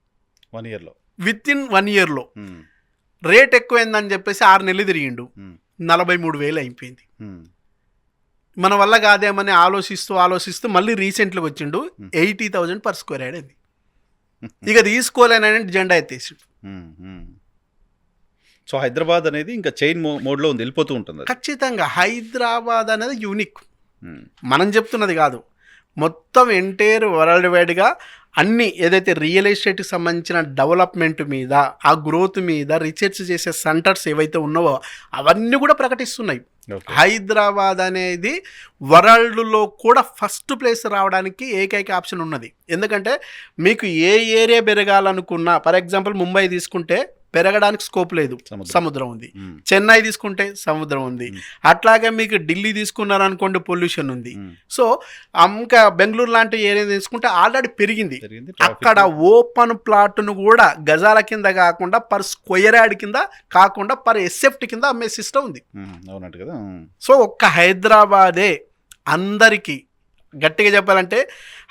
1 ఇయర్లో. విత్ ఇన్ 1 ఇయర్లో రేట్ ఎక్కువైందని చెప్పేసి 6 నెలలు తిరిగిండు, 43,000 అయిపోయింది. మన వల్ల కాదేమని ఆలోచిస్తూ మళ్ళీ రీసెంట్గా వచ్చిండు, 80,000 పర్ స్క్వేర్ యార్డ్ అయింది. ఇక తీసుకోలేనని జెండా ఎత్తేసిండు. సో హైదరాబాద్ అనేది ఇంకా చైన్ మోడ్లో ఉంది, వెళ్ళిపోతూ ఉంటుంది. ఖచ్చితంగా హైదరాబాద్ అనేది యూనిక్, మనం చెప్తున్నది కాదు. మొత్తం ఎంటైర్ వరల్డ్ వైడ్గా అన్ని ఏదైతే రియల్ ఎస్టేట్కి సంబంధించిన డెవలప్మెంట్ మీద, ఆ గ్రోత్ మీద రీసెర్చ్ చేసే సెంటర్స్ ఏవైతే ఉన్నావో అవన్నీ కూడా ప్రకటిస్తున్నాయి. హైదరాబాద్ అనేది వరల్డ్లో కూడా ఫస్ట్ ప్లేస్ రావడానికి ఏకైక ఆప్షన్ ఉన్నది. ఎందుకంటే మీకు ఏ ఏరియా పెరగాలనుకున్నా, ఫర్ ఎగ్జాంపుల్ ముంబై తీసుకుంటే పెరగడానికి స్కోప్ లేదు, సముద్రం ఉంది. చెన్నై తీసుకుంటే సముద్రం ఉంది. అట్లాగే మీకు ఢిల్లీ తీసుకున్నారనుకోండి పొల్యూషన్ ఉంది. సో ఇంకా బెంగళూరు లాంటి ఏరియా తీసుకుంటే ఆల్రెడీ పెరిగింది. అక్కడ ఓపెన్ ప్లాట్ను కూడా గజాల కింద కాకుండా పర్ స్క్వేర్ యార్డ్ కింద కాకుండా పర్ ఎస్ఎఫ్టీ కింద అమ్మే సిస్టమ్ ఉంది. సో ఒక్క హైదరాబాదే అందరికీ గట్టిగా చెప్పాలంటే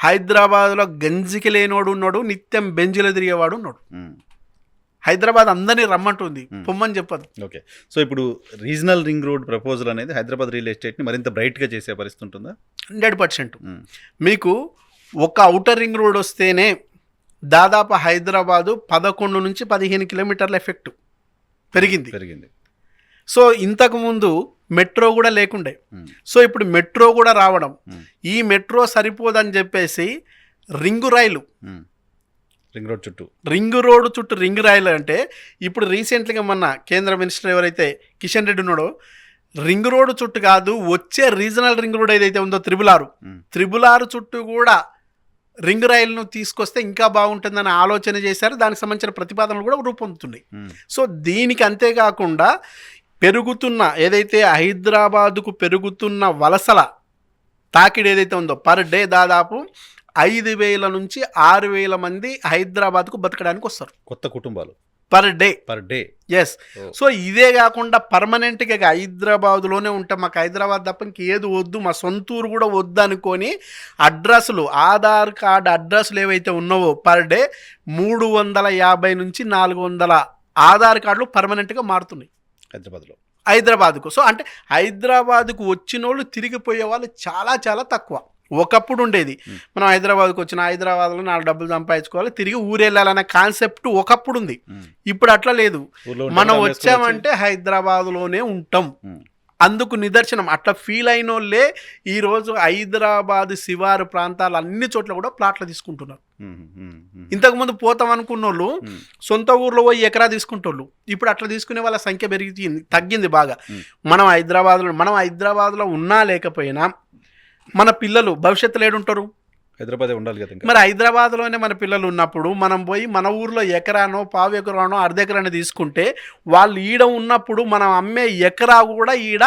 హైదరాబాద్లో గంజికి లేనివాడు ఉన్నాడు, నిత్యం బెంజీలో తిరిగేవాడు ఉన్నాడు. హైదరాబాద్ అందరినీ రమ్మంటుంది, పొమ్మని చెప్పదు. ఓకే, సో ఇప్పుడు రీజనల్ రింగ్ రోడ్ ప్రపోజల్ అనేది హైదరాబాద్ రియల్ ఎస్టేట్ని మరింత బ్రైట్గా చేసే పరిస్థితి ఉంటుందా? 100%. మీకు ఒక ఔటర్ రింగ్ రోడ్ వస్తేనే దాదాపు హైదరాబాదు 11 నుంచి 15 కిలోమీటర్ల ఎఫెక్ట్ పెరిగింది. సో ఇంతకుముందు మెట్రో కూడా లేకుండే. సో ఇప్పుడు మెట్రో కూడా రావడం, ఈ మెట్రో సరిపోదని చెప్పేసి రింగ్ రోడ్ చుట్టూ రింగ్ రైలు అంటే ఇప్పుడు రీసెంట్గా మొన్న కేంద్ర మినిస్టర్ ఎవరైతే కిషన్ రెడ్డి ఉన్నాడో, రింగ్ రోడ్ చుట్టూ కాదు, వచ్చే రీజనల్ రింగ్ రోడ్ ఏదైతే ఉందో త్రిబుల్ ఆర్ చుట్టూ కూడా రింగ్ రైలును తీసుకొస్తే ఇంకా బాగుంటుందని ఆలోచన చేశారు. దానికి సంబంధించిన ప్రతిపాదనలు కూడా రూపొందుతున్నాయి. సో దీనికి అంతేకాకుండా పెరుగుతున్న ఏదైతే హైదరాబాదుకు పెరుగుతున్న వలసల తాకిడి ఏదైతే ఉందో, పర్ డే దాదాపు 5,000 నుంచి 6,000 మంది హైదరాబాద్కు బతకడానికి వస్తారు, కొత్త కుటుంబాలు పర్ డే. ఎస్. సో ఇదే కాకుండా పర్మనెంట్గా హైదరాబాద్లోనే ఉంటాం, మాకు హైదరాబాద్ తప్ప ఇంకేది వద్దు, మా సొంతూరు కూడా వద్దు అనుకొని అడ్రస్లు, ఆధార్ కార్డు అడ్రస్లు ఏవైతే ఉన్నావో పర్ డే 350 నుంచి 400 ఆధార్ కార్డులు పర్మనెంట్గా మారుతున్నాయి హైదరాబాద్కు. సో అంటే హైదరాబాద్కు వచ్చిన వాళ్ళు తిరిగిపోయే వాళ్ళు చాలా చాలా తక్కువ. ఒకప్పుడు ఉండేది, మనం హైదరాబాద్కి వచ్చిన హైదరాబాద్లో 4 డబ్బులు సంపాదించుకోవాలి, తిరిగి ఊరెళ్ళాలనే కాన్సెప్ట్ ఒకప్పుడు ఉంది. ఇప్పుడు అట్లా లేదు, మనం వచ్చామంటే హైదరాబాద్లోనే ఉంటాం. అందుకు నిదర్శనం అట్లా ఫీల్ అయిన వాళ్ళే ఈరోజు హైదరాబాద్ శివారు ప్రాంతాలు అన్ని చోట్ల కూడా ప్లాట్లు తీసుకుంటున్నారు. ఇంతకుముందు పోతాం అనుకున్న వాళ్ళు సొంత ఊర్లో పోయి ఎకరా తీసుకుంటోళ్ళు, ఇప్పుడు అట్లా తీసుకునే వాళ్ళ సంఖ్య తగ్గింది బాగా. మనం హైదరాబాద్లో ఉన్నా లేకపోయినా మన పిల్లలు భవిష్యత్తులో ఏడుంటారు? హైదరాబాదే ఉండాలి కదా. మరి హైదరాబాద్లోనే మన పిల్లలు ఉన్నప్పుడు మనం పోయి మన ఊర్లో ఎకరానో, పావు ఎకరానో, అర్ధ ఎకరానో తీసుకుంటే వాళ్ళు ఈడ ఉన్నప్పుడు మనం అమ్మే ఎకరా కూడా ఈడ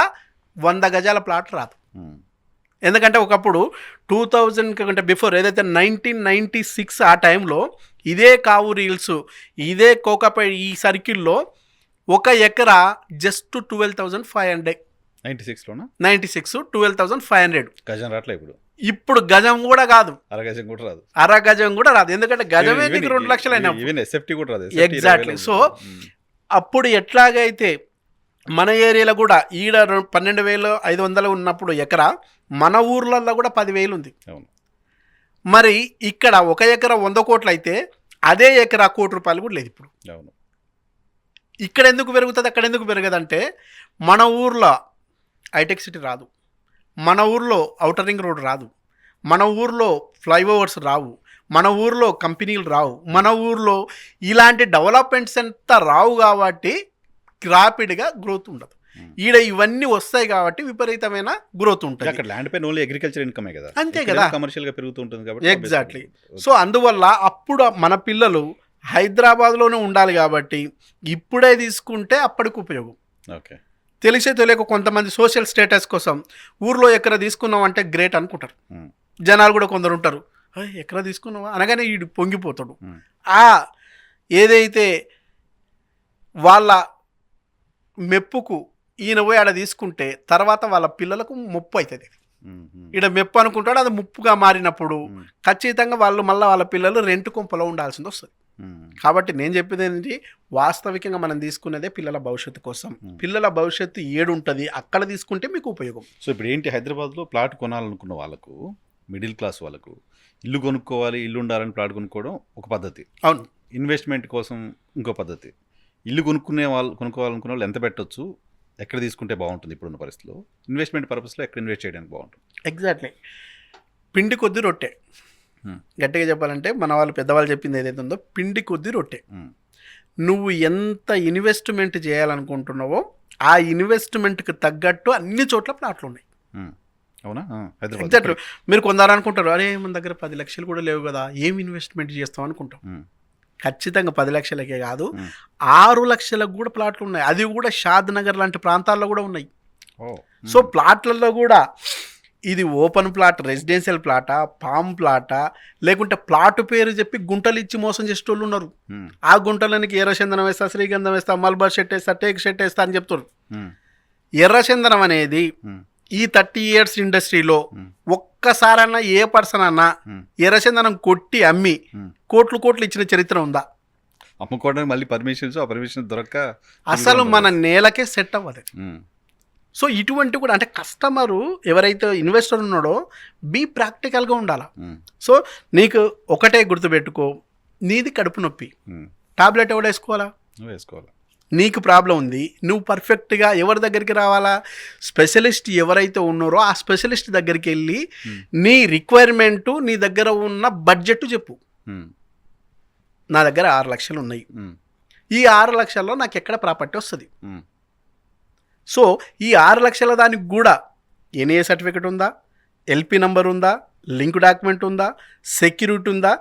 100 గజాల ప్లాట్ రాదు. ఎందుకంటే ఒకప్పుడు 2000 కంటే బిఫోర్ ఏదైతే 1996 ఆ టైంలో ఇదే కావూరు హిల్స్, ఇదే కోకాపై ఈ సర్కిల్లో ఒక ఎకరా జస్ట్ 12,500. 96 12,500 గజం రాట్లే. ఇప్పుడు గజం కూడా కాదు, అరగజం కూడా రాదు. ఎందుకంటే గజమే మీకు 2 లక్షలు అయినా. ఎగ్జాక్ట్లీ. సో అప్పుడు ఎట్లాగైతే మన ఏరియాలో కూడా ఈడ 12,500 ఉన్నప్పుడు ఎకరా, మన ఊర్లలో కూడా 10,000 ఉంది. అవును. మరి ఇక్కడ 1 ఎకరా 100 కోట్లు అయితే అదే ఎకరా ₹1,00,00,000 కూడా లేదు ఇప్పుడు. అవును. ఇక్కడ ఎందుకు పెరుగుతుంది, అక్కడ ఎందుకు పెరగదంటే మన ఊర్లో హైటెక్ సిటీ రాదు, మన ఊర్లో ఔటర్ రింగ్ రోడ్ రాదు, మన ఊర్లో ఫ్లైఓవర్స్ రావు, మన ఊర్లో కంపెనీలు రావు, మన ఊర్లో ఇలాంటి డెవలప్మెంట్స్ అంతా రావు కాబట్టి ర్యాపిడ్గా గ్రోత్ ఉండదు. ఈడ ఇవన్నీ వస్తాయి కాబట్టి విపరీతమైన గ్రోత్ ఉంటుంది. అక్కడ ల్యాండ్ పైన ఓన్లీ అగ్రికల్చర్ ఇన్కమే కదా, అంతే కదా, కమర్షియల్ గా పెరుగుతూ ఉంటుంది కాబట్టి. ఎగ్జాక్ట్లీ. సో అందువల్ల అప్పుడు మన పిల్లలు హైదరాబాద్లోనే ఉండాలి కాబట్టి ఇప్పుడే తీసుకుంటే అప్పటికి ఉపయోగం. ఓకే. తెలియక కొంతమంది సోషల్ స్టేటస్ కోసం ఊర్లో ఎక్కడ తీసుకున్నాం అంటే గ్రేట్ అనుకుంటారు. జనాలు కూడా కొందరు ఉంటారు, ఎక్కడ తీసుకున్నావా అనగానే వీడు పొంగిపోతాడు. ఆ ఏదైతే వాళ్ళ మెప్పుకు ఈయన పోయి ఆడ తీసుకుంటే తర్వాత వాళ్ళ పిల్లలకు ముప్పు అవుతుంది. ఈడ మెప్పు అనుకుంటాడు, అది ముప్పుగా మారినప్పుడు ఖచ్చితంగా వాళ్ళు మళ్ళీ వాళ్ళ పిల్లలు రెంట్ కొంపలో ఉండాల్సింది వస్తుంది. కాబట్టి నేను చెప్పేది ఏంటి, వాస్తవికంగా మనం తీసుకునేదే పిల్లల భవిష్యత్తు కోసం. పిల్లల భవిష్యత్తు ఏడుంటుంది అక్కడ తీసుకుంటే మీకు ఉపయోగం. సో ఇప్పుడు ఏంటి, హైదరాబాద్లో ప్లాట్ కొనాలనుకున్న వాళ్ళకు, మిడిల్ క్లాస్ వాళ్ళకు ఇల్లు కొనుక్కోవాలి, ఇల్లు ఉండాలని ప్లాట్ కొనుక్కోవడం ఒక పద్ధతి. అవును. ఇన్వెస్ట్మెంట్ కోసం ఇంకో పద్ధతి. ఇల్లు కొనుక్కోవాలనుకున్న వాళ్ళు ఎంత పెట్టొచ్చు, ఎక్కడ తీసుకుంటే బాగుంటుంది ఇప్పుడున్న పరిస్థితిలో, ఇన్వెస్ట్మెంట్ పర్పస్లో ఎక్కడ ఇన్వెస్ట్ చేయడానికి బాగుంటుంది. ఎగ్జాక్ట్లీ. పిండి కొద్ది రొట్టె, గట్టిగా చెప్పాలంటే మన వాళ్ళు పెద్దవాళ్ళు చెప్పింది ఏదైతే ఉందో పిండి కొద్ది రొట్టె. నువ్వు ఎంత ఇన్వెస్ట్మెంట్ చేయాలనుకుంటున్నావో ఆ ఇన్వెస్ట్మెంట్కి తగ్గట్టు అన్ని చోట్ల ప్లాట్లు ఉన్నాయి. అవునా? ఎగ్జాక్ట్లీ. మీరు కొందరు అనుకుంటారు, అరే మన దగ్గర 10 లక్షలు కూడా లేవు కదా, ఏం ఇన్వెస్ట్మెంట్ చేస్తాం అనుకుంటాం. ఖచ్చితంగా 10 లక్షలకే కాదు, 6 లక్షలకు కూడా ప్లాట్లు ఉన్నాయి. అది కూడా షాద్ నగర్ లాంటి ప్రాంతాల్లో కూడా ఉన్నాయి. సో ప్లాట్లలో కూడా ఇది ఓపెన్ ప్లాట్, రెసిడెన్షియల్ ప్లాటా, పామ్ ప్లాటా, లేకుంటే ప్లాట్ పేరు చెప్పి గుంటలు ఇచ్చి మోసం చేసేటోళ్ళు ఉన్నారు. ఆ గుంటలనికి ఎర్రచందనం వేస్తా, శ్రీగంధం వేస్తా, మల్బర్ షెట్ వేస్తా, టేక్ షెట్ వేస్తా అని చెప్తారు. ఎర్రచందనం అనేది ఈ 30 years ఇండస్ట్రీలో ఒక్కసారన్నా ఏ పర్సన్ అన్నా ఎర్రచందనం కొట్టి అమ్మి కోట్లు ఇచ్చిన చరిత్ర ఉందా? అమ్ముకోవడానికి మళ్ళీ పర్మిషన్స్, ఆ పర్మిషన్ దొరక్క అసలు మన నేలకే సెట్ అవ్వదు. సో ఇటువంటి కూడా అంటే కస్టమరు ఎవరైతే ఇన్వెస్టర్ ఉన్నాడో బీ ప్రాక్టికల్గా ఉండాలి. సో నీకు ఒకటే గుర్తుపెట్టుకో, నీది కడుపు నొప్పి, టాబ్లెట్ ఎవడు వేసుకోవాలా? నీకు ప్రాబ్లం ఉంది, నువ్వు పర్ఫెక్ట్గా ఎవరి దగ్గరికి రావాలా? స్పెషలిస్ట్ ఎవరైతే ఉన్నారో ఆ స్పెషలిస్ట్ దగ్గరికి వెళ్ళి నీ రిక్వైర్మెంటు, నీ దగ్గర ఉన్న బడ్జెట్ చెప్పు. నా దగ్గర 6 లక్షలు ఉన్నాయి, ఈ 6 లక్షల్లో నాకు ఎక్కడ ప్రాపర్టీ వస్తుంది? సో ఈ 6 లక్షల దానికి కూడా ఎన్ఏ సర్టిఫికెట్ ఉందా, ఎల్పి నంబర్ ఉందా, లింక్ డాక్యుమెంట్ ఉందా, సెక్యూరిటీ ఉందా,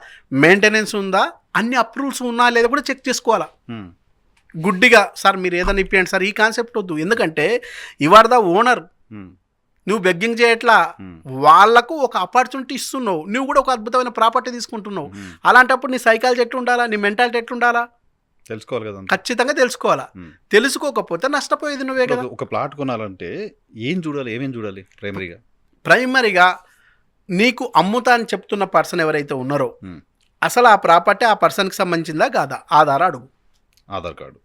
మెయింటెనెన్స్ ఉందా, అన్ని అప్రూవల్స్ ఉన్నా లేదా కూడా చెక్ చేసుకోవాలా. గుడ్డిగా సార్ మీరు ఏదైనా ఇప్పియండి సార్, ఈ కాన్సెప్ట్ వద్దు. ఎందుకంటే ఇవాళ ద ఓనర్, నువ్వు బెగ్గింగ్ చేయట్లా, వాళ్లకు ఒక ఆపర్చునిటీ ఇస్తున్నావు, నువ్వు కూడా ఒక అద్భుతమైన ప్రాపర్టీ తీసుకుంటున్నావు. అలాంటప్పుడు నీ సైకాలజీ ఎట్లుండాలా, నీ మెంటాలిటీ ఎట్లుండాలా తెలుసుకోవాలి కదా, ఖచ్చితంగా తెలుసుకోవాలా. తెలుసుకోకపోతే నష్టపోయేది నువ్వే కదా. ఒక ప్లాట్ కొనాలంటే ఏం చూడాలి, ఏమేం చూడాలి? ప్రైమరీగా నీకు అమ్ముతా అని చెప్తున్న పర్సన్ ఎవరైతే ఉన్నారో అసలు ఆ ప్రాపర్టీ ఆ పర్సన్కి సంబంధించిందా కాదా, ఆధార్ కార్డు,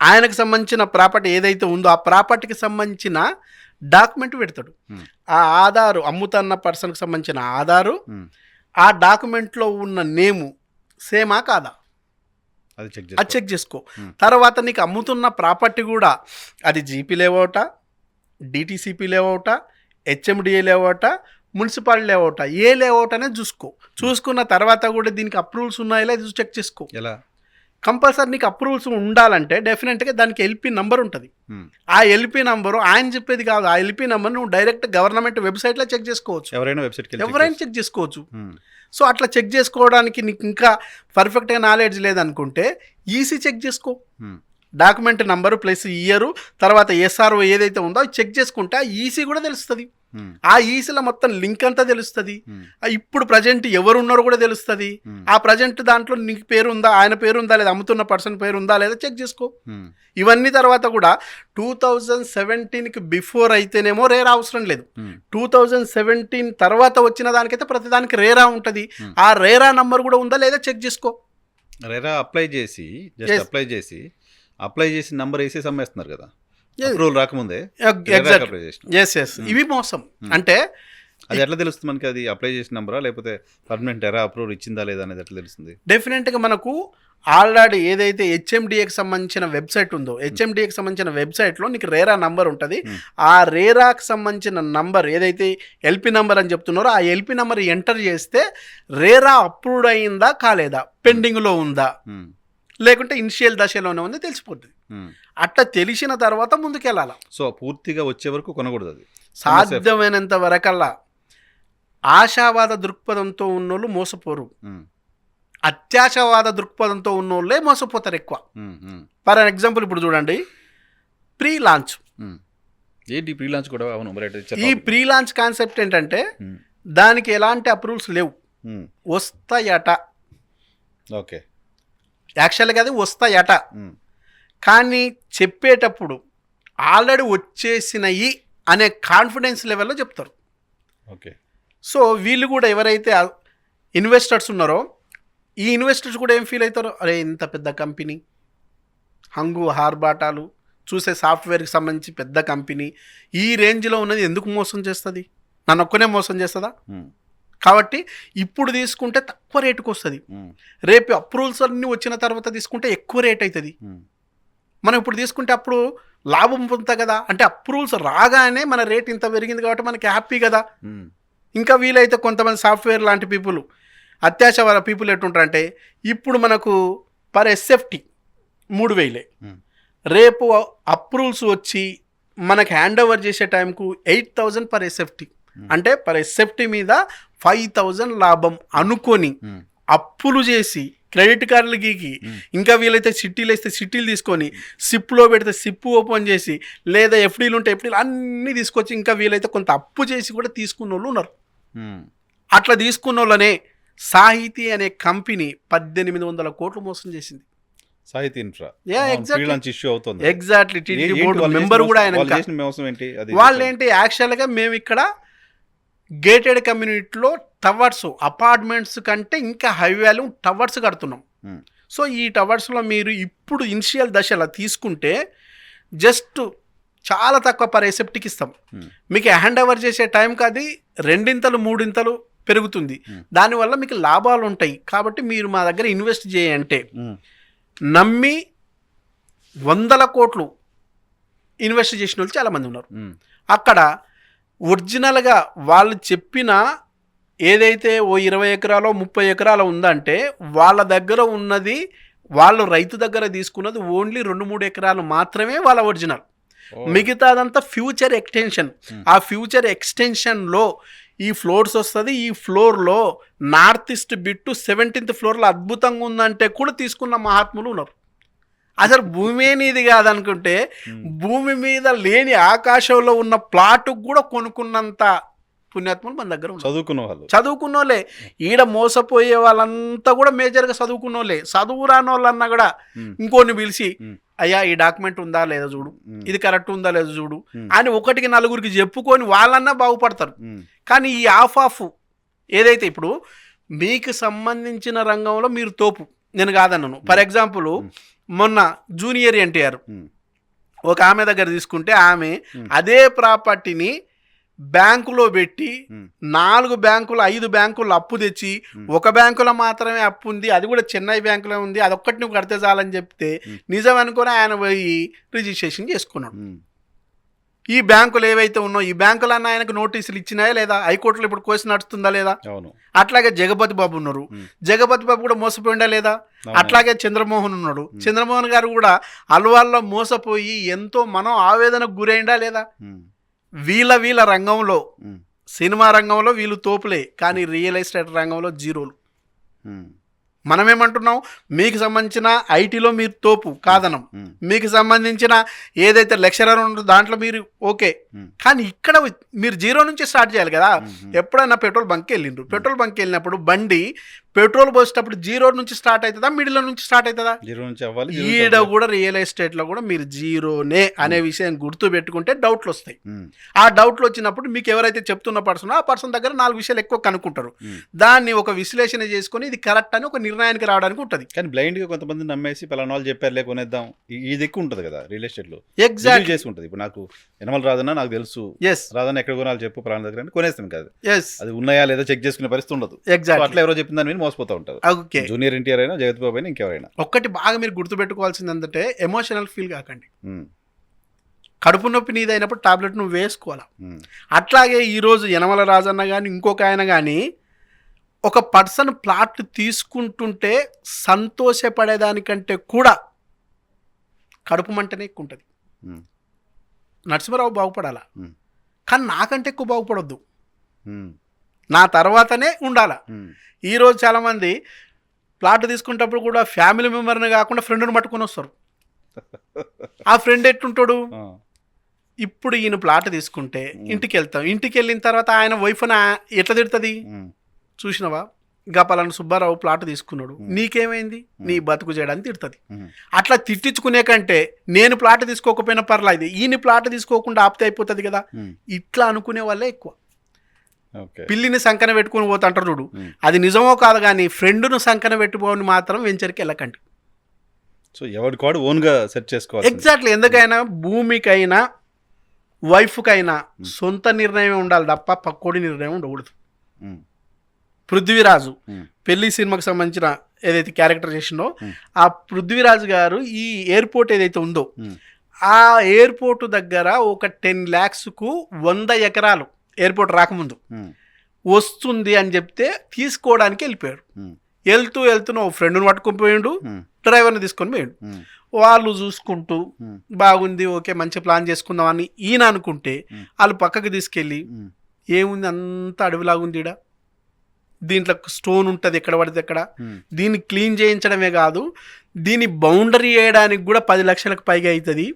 ఆయనకు సంబంధించిన ప్రాపర్టీ ఏదైతే ఉందో ఆ ప్రాపర్టీకి సంబంధించిన డాక్యుమెంట్ పెడతాడు. ఆ ఆధారు, అమ్ముతున్న పర్సన్కి సంబంధించిన ఆధారు, ఆ డాక్యుమెంట్లో ఉన్న నేము సేమా కాదా అది చెక్ చేసుకో. తర్వాత నీకు అమ్ముతున్న ప్రాపర్టీ కూడా అది జీపీ లేఅవుటా, డిటీసీపీ లేఅవుటా, హెచ్ఎండిఏ లేఅవుటా, మున్సిపాలిటీ లేఅవుటా, ఏ లేఅవుట్ అనేది చూసుకున్న తర్వాత కూడా దీనికి అప్రూవల్స్ ఉన్నాయో లేదో చెక్ చేసుకో. ఎలా? కంపల్సరీ నీకు అప్రూవల్స్ ఉండాలంటే డెఫినెట్గా దానికి ఎల్పి నంబర్ ఉంటుంది. ఆ ఎల్పి నంబరు ఆయన చెప్పేది కాదు, ఆ ఎల్పి నంబర్ నువ్వు డైరెక్ట్ గవర్నమెంట్ వెబ్సైట్లో చెక్ చేసుకోవచ్చు, ఎవరైనా చెక్ చేసుకోవచ్చు. సో అట్లా చెక్ చేసుకోవడానికి నీకు ఇంకా పర్ఫెక్ట్గా నాలెడ్జ్ లేదనుకుంటే ఈసీ చెక్ చేసుకో. డాక్యుమెంట్ నంబరు ప్లస్ ఇయరు తర్వాత ఎస్ఆర్ఓ ఏదైతే ఉందో అది చెక్ చేసుకుంటే ఆ ఈసీ కూడా తెలుస్తుంది. ఆ ఈసీలో మొత్తం లింక్ అంతా తెలుస్తుంది. ఇప్పుడు ప్రజెంట్ ఎవరు ఉన్నారో కూడా తెలుస్తుంది. ఆ ప్రజెంట్ దాంట్లో నీకు పేరు ఉందా, ఆయన పేరు ఉందా లేదా, అమ్ముతున్న పర్సన్ పేరు ఉందా లేదా చెక్ చేసుకో. ఇవన్నీ తర్వాత కూడా 2017కి బిఫోర్ అయితేనేమో రేరా అవసరం లేదు. 2017 తర్వాత వచ్చిన దానికైతే ప్రతిదానికి రేరా ఉంటుంది. ఆ రేరా నంబర్ కూడా ఉందా లేదా చెక్ చేసుకో. రేరా అప్లై చేసి నంబర్ వేసేసి అమ్మేస్తున్నారు కదా. అప్రూవల్ రాకముందే ఎగ్జాక్ట్ అప్లై చేసిన ఎస్ ఇవి మోసం. అంటే అది ఎట్లా తెలుస్తుంది మనకి? అది అప్లై చేసిన నెంబరా లేకపోతే పర్మనెంట్ ఎరా అప్రూవల్ ఇచ్చిందా లేదా అనేది ఎట్లా తెలుస్తుంది? డెఫినెట్గా మనకు ఆల్రెడీ ఏదైతే హెచ్ఎండిఏకి సంబంధించిన వెబ్సైట్ ఉందో, హెచ్ఎండిఏకి సంబంధించిన వెబ్సైట్లో నీకు రేరా నంబర్ ఉంటుంది. ఆ రేరాకి సంబంధించిన నంబర్ ఏదైతే ఎల్పి నంబర్ అని చెప్తున్నారో ఆ ఎల్పి నంబర్ ఎంటర్ చేస్తే రేరా అప్రూవ్డ్ అయిందా కాలేదా, పెండింగ్లో ఉందా, లేకుంటే ఇనిషియల్ దశలోనే ఉంది తెలిసిపోతుంది. అట్లా తెలిసిన తర్వాత ముందుకెళ్ళాలి. సో పూర్తిగా వచ్చే వరకు కొనకూడదు. అది సాధ్యమైనంత వరకల్లా ఆశావాద దృక్పథంతో ఉన్నోళ్ళు మోసపోరు, అత్యాశావాద దృక్పథంతో ఉన్నోళ్ళే మోసపోతారు ఎక్కువ. ఫర్ ఎగ్జాంపుల్ ఇప్పుడు చూడండి, ప్రీ లాంచ్. ఏంటి ప్రీ లాంచ్ కూడా? అవును, ఈ ప్రీ లాంచ్ కాన్సెప్ట్ ఏంటంటే దానికి ఎలాంటి అప్రూవల్స్ లేవు, వస్తాయట. ఓకే, యాక్చువల్గా అది వస్తాయట, కానీ చెప్పేటప్పుడు ఆల్రెడీ వచ్చేసినవి అనే కాన్ఫిడెన్స్ లెవెల్లో చెప్తారు. ఓకే. సో వీళ్ళు కూడా ఎవరైతే ఇన్వెస్టర్స్ ఉన్నారో ఈ ఇన్వెస్టర్స్ కూడా ఏం ఫీల్ అవుతారో, అరే ఇంత పెద్ద కంపెనీ, హంగు హార్బాటాలు చూసే సాఫ్ట్వేర్కి సంబంధించి పెద్ద కంపెనీ ఈ రేంజ్లో ఉన్నది ఎందుకు మోసం చేస్తుంది, నన్ను ఒక్కనే మోసం చేస్తుందా? కాబట్టి ఇప్పుడు తీసుకుంటే తక్కువ రేటుకు వస్తుంది, రేపు అప్రూవల్స్ అన్నీ వచ్చిన తర్వాత తీసుకుంటే ఎక్కువ రేట్ అవుతుంది. మనం ఇప్పుడు తీసుకుంటే అప్పుడు లాభం పొందుతా కదా, అంటే అప్రూవల్స్ రాగానే మన రేట్ ఇంత పెరిగింది కాబట్టి మనకి హ్యాపీ కదా. ఇంకా వీలైతే కొంతమంది సాఫ్ట్వేర్ లాంటి పీపుల్, అత్యాశ పీపుల్ ఎట్టుంటారంటే ఇప్పుడు మనకు పర్ ఎస్ఎఫ్టీ 3,000, రేపు అప్రూవల్స్ వచ్చి మనకి హ్యాండ్ ఓవర్ చేసే టైంకు 8,000 పర్ ఎస్ఎఫ్టీ, అంటే పర్ ఎస్ఎఫ్టీ మీద 5,000 లాభం అనుకొని అప్పులు చేసి క్రెడిట్ కార్డులు గీకి, ఇంకా వీలైతే సిట్టీలు వేస్తే సిట్టీలు తీసుకొని సిప్లో పెడితే సిప్ ఓపెన్ చేసి, లేదా ఎఫ్డీలు ఉంటే ఎఫ్డీలు అన్నీ తీసుకొచ్చి ఇంకా వీలైతే కొంత అప్పు చేసి కూడా తీసుకున్న వాళ్ళు ఉన్నారు. అట్లా తీసుకున్న వాళ్ళనే సాహితీ అనే కంపెనీ 1,800 కోట్లు మోసం చేసింది. సాహితీ infra exactly TTD board member కూడా ఆయన. వాళ్ళు ఏంటి యాక్చువల్గా మేము ఇక్కడ గేటెడ్ కమ్యూనిటీలో టవర్స్, అపార్ట్మెంట్స్ కంటే ఇంకా హై వాల్యూ టవర్స్ కడుతున్నాం. సో ఈ టవర్స్లో మీరు ఇప్పుడు ఇనిషియల్ దశలో తీసుకుంటే జస్ట్ చాలా తక్కువ పర్ ఎసెప్ట్కి ఇస్తాం. మీకు హ్యాండ్ ఓవర్ చేసే టైంకి అది 2 3 పెరుగుతుంది. దానివల్ల మీకు లాభాలు ఉంటాయి. కాబట్టి మీరు మా దగ్గర ఇన్వెస్ట్ చేయంటే నమ్మి 100 కోట్లు ఇన్వెస్ట్ చేసిన వాళ్ళు చాలామంది ఉన్నారు. అక్కడ ఒరిజినల్గా వాళ్ళు చెప్పిన ఏదైతే ఓ 20 ఎకరాలో 30 ఎకరాలు ఉందంటే వాళ్ళ దగ్గర ఉన్నది, వాళ్ళు రైతు దగ్గర తీసుకున్నది ఓన్లీ 2-3 ఎకరాలు మాత్రమే వాళ్ళ ఒరిజినల్. మిగతాదంతా ఫ్యూచర్ ఎక్స్టెన్షన్. ఆ ఫ్యూచర్ ఎక్స్టెన్షన్లో ఈ ఫ్లోర్స్ వస్తుంది. ఈ ఫ్లోర్లో నార్త్ ఈస్ట్ బిట్టు 17th ఫ్లోర్లో అద్భుతంగా ఉందంటే కూడా తీసుకున్న మహాత్ములు ఉన్నారు. అసలు భూమి నీది కాదనుకుంటే భూమి మీద లేని ఆకాశంలో ఉన్న ప్లాటుకు కూడా కొనుక్కున్నంత పుణ్యాత్ములు మన దగ్గర ఉన్నారు. చదువుకున్న వాళ్ళే. ఈడ మోసపోయే వాళ్ళంతా కూడా మేజర్గా చదువుకున్న వాళ్ళే. చదువు రాని వాళ్ళన్నా కూడా ఇంకోని పిలిచి, అయ్యా ఈ డాక్యుమెంట్ ఉందా లేదా చూడు, ఇది కరెక్ట్ ఉందా లేదా చూడు అని 1-4 చెప్పుకొని వాళ్ళన్నా బాగుపడతారు. కానీ ఈ ఆఫ్ ఏదైతే ఇప్పుడు మీకు సంబంధించిన రంగంలో మీరు తోపు, నేను కాదన్నాను. ఫర్ ఎగ్జాంపుల్ మొన్న జూనియర్ ఎన్టీఆర్ ఒక ఆమె దగ్గర తీసుకుంటే ఆమె అదే ప్రాపర్టీని బ్యాంకులో పెట్టి 4 బ్యాంకులు 5 బ్యాంకులు అప్పు తెచ్చి ఒక బ్యాంకులో మాత్రమే అప్పు ఉంది, అది కూడా చెన్నై బ్యాంకులో ఉంది, అదొక్కటి నువ్వు కడితే చాలని చెప్తే నిజం అనుకుని ఆయన పోయి రిజిస్ట్రేషన్ చేసుకున్నాడు. ఈ బ్యాంకులు ఏవైతే ఉన్నాయో ఈ బ్యాంకులన్నా ఆయనకు నోటీసులు ఇచ్చినాయా లేదా, హైకోర్టులో ఇప్పుడు కేసు నడుస్తుందా లేదా. అట్లాగే జగపతి బాబు ఉన్నారు, జగపతి బాబు కూడా మోసపోయిందా లేదా. అట్లాగే చంద్రమోహన్ ఉన్నాడు, చంద్రమోహన్ గారు కూడా అల్వాల్లో మోసపోయి ఎంతో మనం ఆవేదనకు గురైందా లేదా. వీళ్ళ రంగంలో, సినిమా రంగంలో వీళ్ళు తోపులే, కానీ రియల్ ఎస్టేట్ రంగంలో జీరోలు. మనమేమంటున్నాం, మీకు సంబంధించిన ఐటీలో మీరు తోపు కాదనం, మీకు సంబంధించిన ఏదైతే లెక్చరర్ ఉంటుందో దాంట్లో మీరు ఓకే, కానీ ఇక్కడ మీరు జీరో నుంచి స్టార్ట్ చేయాలి కదా. ఎప్పుడైనా పెట్రోల్ బంక్కి వెళ్ళిండ్రు, పెట్రోల్ బంక్కి వెళ్ళినప్పుడు బండి పెట్రోల్ పోసేటప్పుడు జీరో నుంచి స్టార్ట్ అవుతుందా, మిడిల్ నుంచి స్టార్ట్ అవుతుందా? జీరో నుంచి అవ్వాలి. ఈడ కూడా రియల్ ఎస్టేట్లో కూడా మీరు జీరోనే అనే విషయం గుర్తు పెట్టుకుంటే డౌట్లు వస్తాయి. ఆ డౌట్లు వచ్చినప్పుడు మీకు ఎవరైతే చెప్తున్న పర్సన్ ఆ పర్సన్ దగ్గర 4 విషయాలు ఎక్కువ కనుక్కుంటారు. దాన్ని ఒక విశ్లేషణ చేసుకొని ఇది కరెక్ట్ అని ఒక నిర్ణయానికి రావడానికి ఉంటుంది. కానీ బ్లైండ్గా కొంతమంది నమ్మేసి పలానా వాళ్ళు చెప్పారులే కొనేద్దాం, ఇది ఎక్కువ ఉంటుంది కదా రియల్ ఎస్టేట్లో. ఎగ్జాక్ట్ చేసి ఉంటుంది. ఇప్పుడు నాకు యనమల రాదన్నా నాకు తెలుసు, రాదన్న ఎక్కడ కొనాలి చెప్పు పలానా దగ్గర కొనేస్తాం కదా, అది ఉన్నాయా లేదా చెక్ చేసుకునే పరిస్థితి ఉండదు. ఎగ్జాక్ట్ అట్లా ఎవరో చెప్పిన దాని మీద మోసపోతూ ఉంటారు. జూనియర్ ఎన్టీఆర్ అయినా జగత్ బాబు అయినా ఇంకెవరైనా. ఒక్కటి బాగా మీరు గుర్తుపెట్టుకోవాల్సింది ఏంటంటే ఎమోషనల్ ఫీల్ కాకండి. కడుపు నొప్పి నీదైనప్పుడు టాబ్లెట్ నువ్వు వేసుకోవాలా. అట్లాగే ఈరోజు యనమల రాజన్న కానీ ఇంకొక ఆయన కానీ ఒక పర్సన్ ప్లాట్ తీసుకుంటుంటే సంతోషపడేదానికంటే కూడా కడుపు మంటనే ఎక్కువ ఉంటుంది. నరసింహారావు బాగుపడాలా, కానీ నాకంటే ఎక్కువ బాగుపడొద్దు, నా తర్వాతనే ఉండాలా. ఈరోజు చాలామంది ప్లాట్ తీసుకునేటప్పుడు కూడా ఫ్యామిలీ మెంబర్ని కాకుండా ఫ్రెండ్ని పట్టుకొని వస్తారు. ఆ ఫ్రెండ్ ఎట్టుంటాడు, ఇప్పుడు ఈయన ప్లాట్ తీసుకుంటే ఇంటికి వెళ్తాం, ఇంటికి వెళ్ళిన తర్వాత ఆయన వైఫ్ని ఎట్లా తిడుతుంది, చూసినవా గపాలను సుబ్బారావు ప్లాట్ తీసుకున్నాడు నీకేమైంది, నీ బతుకు చేయడానికి తిడుతుంది. అట్లా తిట్టించుకునే కంటే నేను ప్లాట్ తీసుకోకపోయినా పర్లేదు, ఈయన ప్లాట్ తీసుకోకుండా ఆపితే అయిపోతుంది కదా, ఇట్లా అనుకునే వాళ్ళే ఎక్కువ. పిల్లిని సంకన పెట్టుకుని పోతుంటారు చూడు, అది నిజమో కాదు కానీ ఫ్రెండ్ను సంకన పెట్టుకోని మాత్రం వెంచర్కి వెళ్ళకండి. సో ఎవరికాడు ఓన్గా సెట్ చేసుకోవాలి. ఎగ్జాక్ట్లీ. ఎందుకైనా భూమికైనా వైఫ్కైనా సొంత నిర్ణయం ఉండాలి తప్ప పక్కోడి నిర్ణయం ఉండకూడదు. పృథ్వీరాజు పెళ్లి సినిమాకి సంబంధించిన ఏదైతే క్యారెక్టర్ చేసిందో ఆ పృథ్వీరాజు గారు ఈ ఎయిర్పోర్ట్ ఏదైతే ఉందో ఆ ఎయిర్పోర్ట్ దగ్గర ఒక 10 lakhsకు 100 ఎకరాలు ఎయిర్పోర్ట్ రాకముందు వస్తుంది అని చెప్తే తీసుకోవడానికి వెళ్ళిపోయాడు. వెళ్తూ ఓ ఫ్రెండ్ని పట్టుకొని పోయిండు, డ్రైవర్ని తీసుకొని పోయిండు. వాళ్ళు చూసుకుంటూ బాగుంది ఓకే మంచి ప్లాన్ చేసుకుందాం అని ఈయన అనుకుంటే వాళ్ళు పక్కకి తీసుకెళ్ళి ఏముంది అంతా అడవిలాగుంది, ఈడ దీంట్లో స్టోన్ ఉంటుంది ఎక్కడ పడితే ఎక్కడ, దీన్ని క్లీన్ చేయించడమే కాదు దీన్ని బౌండరీ వేయడానికి కూడా 10 లక్షలకు పైగా అవుతుంది,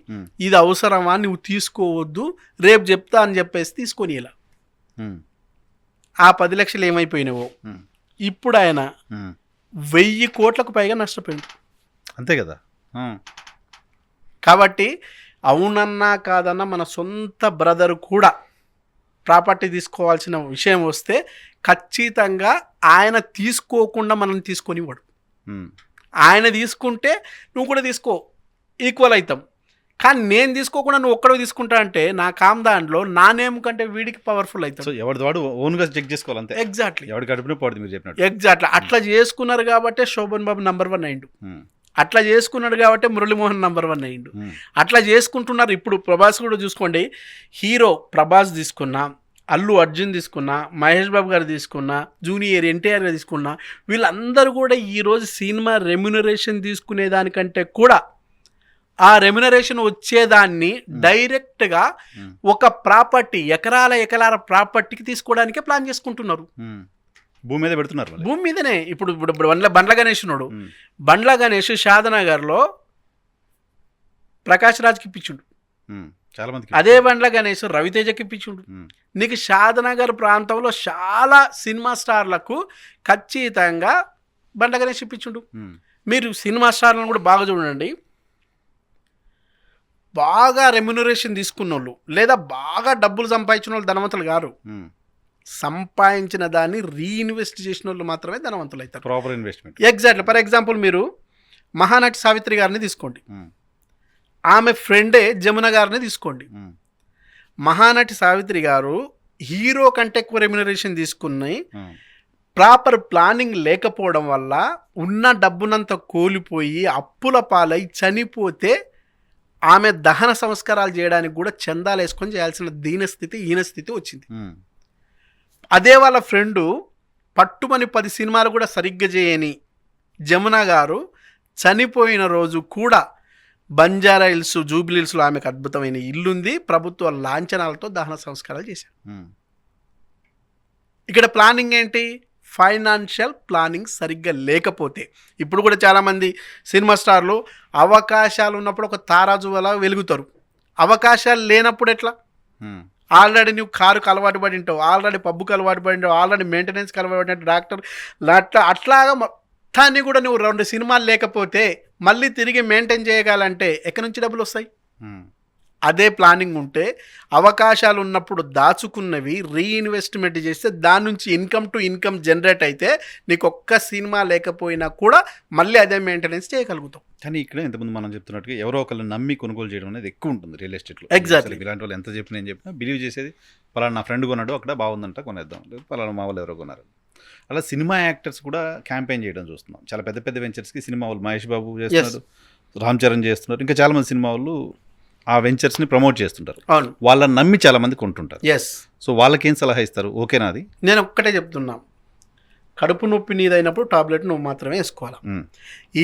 ఇది అవసరమా నువ్వు తీసుకోవద్దు రేపు చెప్తా అని చెప్పేసి తీసుకొని ఇలా ఆ 10 లక్షలు ఏమైపోయినావో ఇప్పుడు ఆయన 1000 కోట్లకు పైగా నష్టపోయింది. అంతే కదా. కాబట్టి అవునన్నా కాదన్నా మన సొంత బ్రదర్ కూడా ప్రాపర్టీ తీసుకోవాల్సిన విషయం వస్తే ఖచ్చితంగా ఆయన తీసుకోకుండా మనం తీసుకొనివ్వడు. ఆయన తీసుకుంటే నువ్వు కూడా తీసుకో, ఈక్వల్ అవుతాం. కానీ నేను తీసుకోకుండా నువ్వు ఒక్కడో తీసుకుంటా అంటే నా కామ్ దాంట్లో నా నేమ్ కంటే వీడికి పవర్ఫుల్ అవుతాడు. ఎవరిది వాడు ఓన్గా చెక్ చేసుకోవాలి అంతే. ఎగ్జాక్ట్లీ. ఎవరికి అడుపునే పోతుంది మీరు చెప్పినట్టు. ఎగ్జాక్ట్లీ. అట్లా చేసుకున్నారు కాబట్టి శోభన్ బాబు నంబర్ 1 అయిండు, అట్లా చేసుకున్నాడు కాబట్టి మురళీమోహన్ నంబర్ 1 అయిండు. అట్లా చేసుకుంటున్నారు. ఇప్పుడు ప్రభాస్ కూడా చూసుకోండి, హీరో ప్రభాస్ తీసుకున్నా, అల్లు అర్జున్ తీసుకున్నా, మహేష్ బాబు గారు తీసుకున్నా, జూనియర్ ఎన్టీఆర్ గారు తీసుకున్నా, వీళ్ళందరూ కూడా ఈరోజు సినిమా రెమ్యునరేషన్ తీసుకునే దానికంటే కూడా ఆ రెమ్యునరేషన్ వచ్చేదాన్ని డైరెక్ట్గా ఒక ప్రాపర్టీ ఎకరాల ప్రాపర్టీకి తీసుకోవడానికే ప్లాన్ చేసుకుంటున్నారు. భూమి మీద పెడుతున్నారు, భూమి మీదనే. ఇప్పుడు బండ్ల గణేష్ ఉన్నాడు, బండ్ల గణేష్ షాదనగర్లో ప్రకాష్ రాజ్కి ఇప్పించుండు, చాలా మంది అదే బండ్ల గణేష్ రవితేజకి ఇప్పించుండు. నీకు షాదనగర్ ప్రాంతంలో చాలా సినిమా స్టార్లకు ఖచ్చితంగా బండ్ల గణేష్ ఇప్పించుండు. మీరు సినిమా స్టార్లను కూడా బాగా చూడండి, బాగా రెమ్యునరేషన్ తీసుకున్న వాళ్ళు లేదా బాగా డబ్బులు సంపాదించిన వాళ్ళు ధనవంతులు గారు, సంపాదించిన దాన్ని రీఇన్వెస్ట్ చేసిన వాళ్ళు మాత్రమే ధనవంతులు అవుతారు. Proper investment. Exactly. For example మీరు మహానటి సావిత్రి గారిని తీసుకోండి, ఆమె ఫ్రెండే జమున గారిని తీసుకోండి. మహానటి సావిత్రి గారు హీరో కంటే ఎక్కువ రెమ్యునరేషన్ తీసుకుని ప్రాపర్ ప్లానింగ్ లేకపోవడం వల్ల ఉన్న డబ్బునంతా కోల్పోయి అప్పుల పాలై చనిపోతే ఆమె దహన సంస్కారాలు చేయడానికి కూడా చందాలు వేసుకొని చేయాల్సిన దీనస్థితి ఈనస్థితి వచ్చింది. అదే వాళ్ళ ఫ్రెండు పట్టుమని 10 సినిమాలు కూడా సరిగ్గా చేయని జమున గారు చనిపోయిన రోజు కూడా బంజారా హిల్స్ జూబ్లీ హిల్స్లో ఆమెకు అద్భుతమైన ఇల్లుంది, ప్రభుత్వ లాంఛనాలతో దహన సంస్కారాలు చేశారు. ఇక్కడ ప్లానింగ్ ఏంటి, ఫైనాన్షియల్ ప్లానింగ్ సరిగ్గా లేకపోతే. ఇప్పుడు కూడా చాలామంది సినిమా స్టార్లు అవకాశాలు ఉన్నప్పుడు ఒక తారాజు అలా వెలుగుతారు, అవకాశాలు లేనప్పుడు ఎట్లా, ఆల్రెడీ నువ్వు కారుకు అలవాటు పడి ఉంటావు, ఆల్రెడీ పబ్బుకు అలవాటు పడి ఉంటావు, ఆల్రెడీ మెయింటెనెన్స్కి అలవాటు పడి డాక్టర్ అట్లాగా మొత్తాన్ని కూడా నువ్వు 2 సినిమాలు లేకపోతే మళ్ళీ తిరిగి మెయింటైన్ చేయగలంటే ఎక్కడి నుంచి డబ్బులు వస్తాయి? అదే ప్లానింగ్ ఉంటే అవకాశాలు ఉన్నప్పుడు దాచుకున్నవి రీఇన్వెస్ట్మెంట్ చేస్తే దాని నుంచి ఇన్కమ్ టు ఇన్కమ్ జనరేట్ అయితే నీకు ఒక్క సినిమా లేకపోయినా కూడా మళ్ళీ అదే మెయింటెనెన్స్ చేయగలుగుతాం. కానీ ఇక్కడ ఇంతకుముందు మనం చెప్తున్నట్టుగా ఎవరో ఒకళ్ళు నమ్మి కొనుగోలు చేయడం అనేది ఎక్కువ ఉంటుంది రియల్ ఎస్టేట్లో. ఎగ్జాక్ట్లీ. ఇలాంటి వాళ్ళు ఎంత చెప్పినా ఏం చెప్పినా బిలీవ్ చేసేది పలానా నా ఫ్రెండ్ కొన్నాడు అక్కడ బాగుందంట కొనేద్దాం, లేదు పలానా మా వాళ్ళు ఎవరో కొన్నారు. అలా సినిమా యాక్టర్స్ కూడా క్యాంపెయిన్ చేయడం చూస్తున్నాం. చాలా పెద్ద పెద్ద వెంచర్స్కి సినిమా వాళ్ళు మహేష్ బాబు చేస్తున్నారు, రామ్ చరణ్ చేస్తున్నారు, ఇంకా చాలామంది సినిమా వాళ్ళు ఆ వెంచర్స్ని ప్రమోట్ చేస్తుంటారు. అవును, వాళ్ళని నమ్మి చాలా మంది కొంటుంటారు. ఎస్. సో వాళ్ళకేం సలహా ఇస్తారు? ఓకేనా? అది నేను ఒక్కటే చెప్తున్నా, కడుపు నొప్పి నీదైనప్పుడు టాబ్లెట్ నువ్వు మాత్రమే వేసుకోవాలి.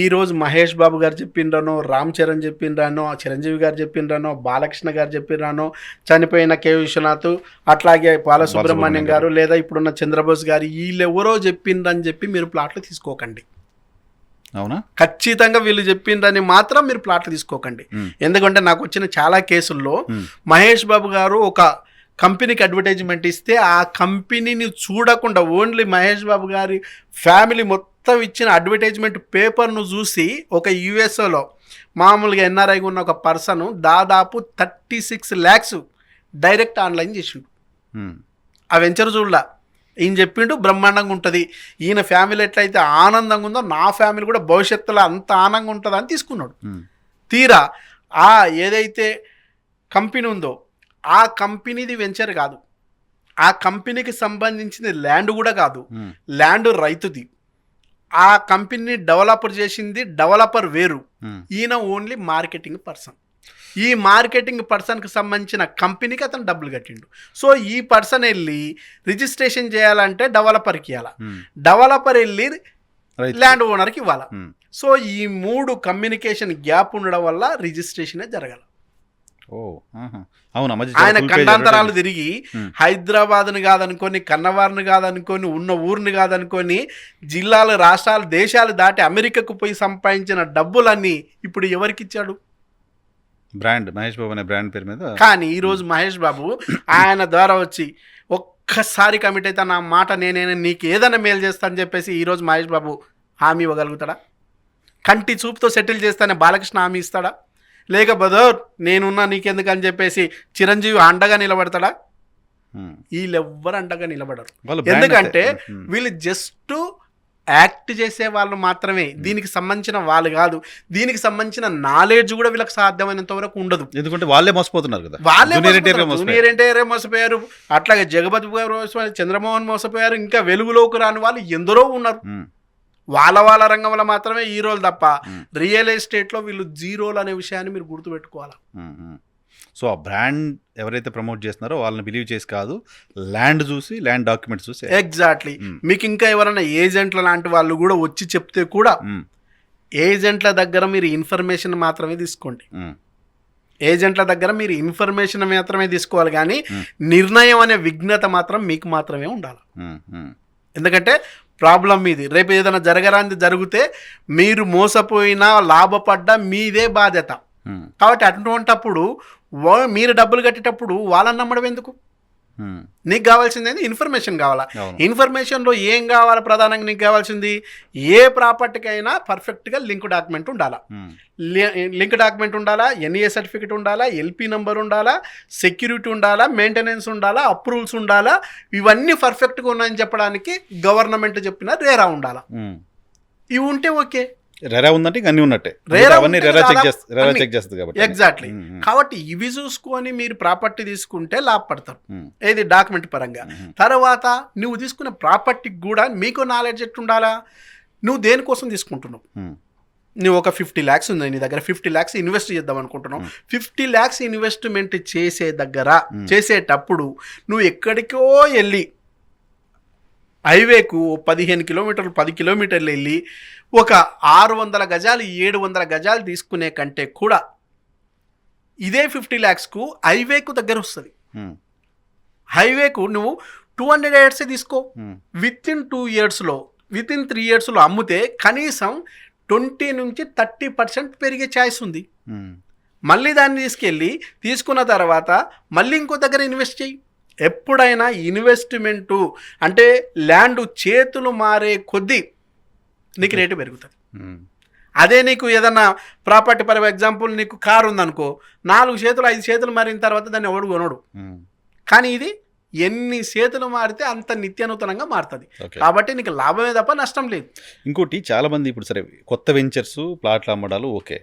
ఈరోజు మహేష్ బాబు గారు చెప్పిండ్రానో, రామ్ చరణ్ చెప్పిండ్రానో, చిరంజీవి గారు చెప్పిండ్రానో, బాలకృష్ణ గారు చెప్పిండ్రానో, చనిపోయిన కె విశ్వనాథ్, అట్లాగే బాలసుబ్రహ్మణ్యం గారు, లేదా ఇప్పుడున్న చంద్రబోస్ గారు, వీళ్ళెవరో చెప్పిండ్రని చెప్పి మీరు ప్లాట్లు తీసుకోకండి. అవునా? ఖచ్చితంగా వీళ్ళు చెప్పిండ్రని మాత్రం మీరు ప్లాట్లు తీసుకోకండి. ఎందుకంటే నాకు వచ్చిన చాలా కేసుల్లో మహేష్ బాబు గారు ఒక కంపెనీకి అడ్వర్టైజ్మెంట్ ఇస్తే ఆ కంపెనీని చూడకుండా ఓన్లీ మహేష్ బాబు గారి ఫ్యామిలీ మొత్తం ఇచ్చిన అడ్వర్టైజ్మెంట్ పేపర్ను చూసి ఒక యుఎస్ఏలో మామూలుగా ఎన్ఆర్ఐగా ఉన్న ఒక పర్సన్ దాదాపు 36 lakhs డైరెక్ట్ ఆన్లైన్ చేసిండు. ఆ వెంచర్ చూడలా, ఈయన చెప్పిండు బ్రహ్మాండంగా ఉంటుంది, ఈయన ఫ్యామిలీ ఎట్లయితే ఆనందంగా ఉందో నా ఫ్యామిలీ కూడా భవిష్యత్తులో అంత ఆనందంగా ఉంటుంది అని తీసుకున్నాడు. తీరా ఆ ఏదైతే కంపెనీ ఉందో ఆ కంపెనీది వెంచర్ కాదు, ఆ కంపెనీకి సంబంధించిన ల్యాండ్ కూడా కాదు, ల్యాండ్ రైతుది. ఆ కంపెనీని డెవలపర్ చేసింది డెవలపర్ వేరు, ఈయన ఓన్లీ మార్కెటింగ్ పర్సన్. ఈ మార్కెటింగ్ పర్సన్కి సంబంధించిన కంపెనీకి అతను డబ్బులు కట్టిండు. సో ఈ పర్సన్ వెళ్ళి రిజిస్ట్రేషన్ చేయాలంటే డెవలపర్కి ఇవ్వాలి, డెవలపర్ వెళ్ళి ల్యాండ్ ఓనర్కి ఇవ్వాలి. సో ఈ 3 కమ్యూనికేషన్ గ్యాప్ ఉండడం వల్ల రిజిస్ట్రేషనే జరగాలి. ఆయన ఖండాంతరాలు తిరిగి హైదరాబాద్ని కాదనుకొని, కన్నవారిని కాదనుకొని, ఉన్న ఊరిని కాదనుకొని, జిల్లాలు, రాష్ట్రాలు, దేశాలు దాటి అమెరికాకు పోయి సంపాదించిన డబ్బులన్నీ ఇప్పుడు ఎవరికి ఇచ్చాడు? బ్రాండ్ మహేష్ బాబు అనే బ్రాండ్ పేరు మీద. కానీ ఈరోజు మహేష్ బాబు ఆయన ద్వారా వచ్చి ఒక్కసారి కమిట్ అయితే నా మాట నేనే నీకు ఏదైనా మేలు చేస్తా అని చెప్పేసి ఈరోజు మహేష్ బాబు హామీ ఇవ్వగలుగుతాడా? కంటి చూపుతో సెటిల్ చేస్తానే బాలకృష్ణ హామీ ఇస్తాడా? లేకపోతే నేనున్నా నీకెందుకు అని చెప్పేసి చిరంజీవి అండగా నిలబడతాడా? వీళ్ళెవ్వరు అండగా నిలబడరు. ఎందుకంటే వీళ్ళు జస్ట్ యాక్ట్ చేసే వాళ్ళు మాత్రమే, దీనికి సంబంధించిన వాళ్ళు కాదు. దీనికి సంబంధించిన నాలెడ్జ్ కూడా వీళ్ళకి సాధ్యమైనంత వరకు ఉండదు. ఎందుకంటే వాళ్ళే మోసపోతున్నారు కదా, జూనియర్ ఎన్టీఆర్ మోసపోయారు, అట్లాగే జగపతి గారు, చంద్రమోహన్ మోసపోయారు, ఇంకా వెలుగులోకి రాని వాళ్ళు ఎందరో ఉన్నారు. వాళ్ళ రంగంలో మాత్రమే హీరోలు తప్ప రియల్ ఎస్టేట్లో వీళ్ళు జీరోలు అనే విషయాన్ని మీరు గుర్తుపెట్టుకోవాలి. సో ఆ బ్రాండ్ ఎవరైతే ప్రమోట్ చేస్తున్నారో వాళ్ళని బిలీవ్ చేసి కాదు, ల్యాండ్ చూసి, ల్యాండ్ డాక్యుమెంట్స్ చూసి. ఎగ్జాక్ట్లీ. మీకు ఇంకా ఎవరైనా ఏజెంట్ల లాంటి వాళ్ళు కూడా వచ్చి చెప్తే కూడా ఏజెంట్ల దగ్గర మీరు ఇన్ఫర్మేషన్ మాత్రమే తీసుకోండి. ఏజెంట్ల దగ్గర మీరు ఇన్ఫర్మేషన్ మాత్రమే తీసుకోవాలి, కానీ నిర్ణయం అనే విఘ్నత మాత్రం మీకు మాత్రమే ఉండాలి. ఎందుకంటే ప్రాబ్లం మీది. రేపు ఏదైనా జరగరాంది జరిగితే మీరు మోసపోయినా లాభపడ్డా మీదే బాధ్యత. కాబట్టి అటువంటప్పుడు మీరు డబ్బులు కట్టేటప్పుడు వాళ్ళని నమ్మడం ఎందుకు? నీకు కావాల్సింది ఇన్ఫర్మేషన్ కావాలా. ఇన్ఫర్మేషన్లో ఏం కావాలా? ప్రధానంగా నీకు కావాల్సింది ఏ ప్రాపర్టీకైనా పర్ఫెక్ట్గా లింక్ డాక్యుమెంట్ ఉండాలా. లింక్ డాక్యుమెంట్ ఉండాలా, ఎన్ఏ సర్టిఫికేట్ ఉండాలా, ఎల్పి నెంబర్ ఉండాలా, సెక్యూరిటీ ఉండాలా, మెయింటెనెన్స్ ఉండాలా, అప్రూవల్స్ ఉండాలా. ఇవన్నీ పర్ఫెక్ట్గా ఉన్నాయని చెప్పడానికి గవర్నమెంట్ చెప్పిన రేరా ఉండాలా. ఇవి ఉంటే ఓకే. రెరా ఉందంటే అన్నీ ఉన్నట్టే. ఎగ్జాక్ట్లీ. కాబట్టి ఇవి చూసుకొని మీరు ప్రాపర్టీ తీసుకుంటే లాభపడతారు, ఏది డాక్యుమెంట్ పరంగా. తర్వాత నువ్వు తీసుకున్న ప్రాపర్టీకి కూడా మీకు నాలెడ్జ్ ఎట్టుండాలా, నువ్వు దేనికోసం తీసుకుంటున్నావు. నువ్వు ఒక 50 lakhs ఉంది నీ దగ్గర, 50 lakhs ఇన్వెస్ట్ చేద్దాం అనుకుంటున్నావు. 50 lakhs ఇన్వెస్ట్మెంట్ చేసేటప్పుడు నువ్వు ఎక్కడికో వెళ్ళి హైవేకు 15 కిలోమీటర్లు 10 కిలోమీటర్లు వెళ్ళి ఒక 600 గజాలు 700 గజాలు తీసుకునే కంటే కూడా ఇదే 50 lakhsకు హైవేకు దగ్గర వస్తుంది. హైవేకు నువ్వు 200 acres తీసుకో. వితిన్ 2 yearsలో, వితిన్ 3 yearsలో అమ్మితే కనీసం 20 నుంచి 30% పెరిగే ఛాయిస్ ఉంది. మళ్ళీ దాన్ని తీసుకున్న తర్వాత మళ్ళీ ఇంకో దగ్గర ఇన్వెస్ట్ చేయి. ఎప్పుడైనా ఇన్వెస్ట్మెంటు అంటే ల్యాండ్ చేతులు మారే కొద్దీ నీకు రేటు పెరుగుతుంది. అదే నీకు ఏదన్నా ప్రాపర్టీ ఫర్ ఎగ్జాంపుల్ నీకు కారు ఉందనుకో, 4 చేతులు 5 చేతులు మారిన తర్వాత దాన్ని ఎవడు కొనడు. కానీ ఇది ఎన్ని చేతులు మారితే అంత నిత్యనూతనంగా మారుతుంది. కాబట్టి నీకు లాభమే తప్ప నష్టం లేదు. ఇంకోటి చాలామంది ఇప్పుడు సరే కొత్త వెంచర్స్ ప్లాట్లు అమ్మడాలు ఓకే,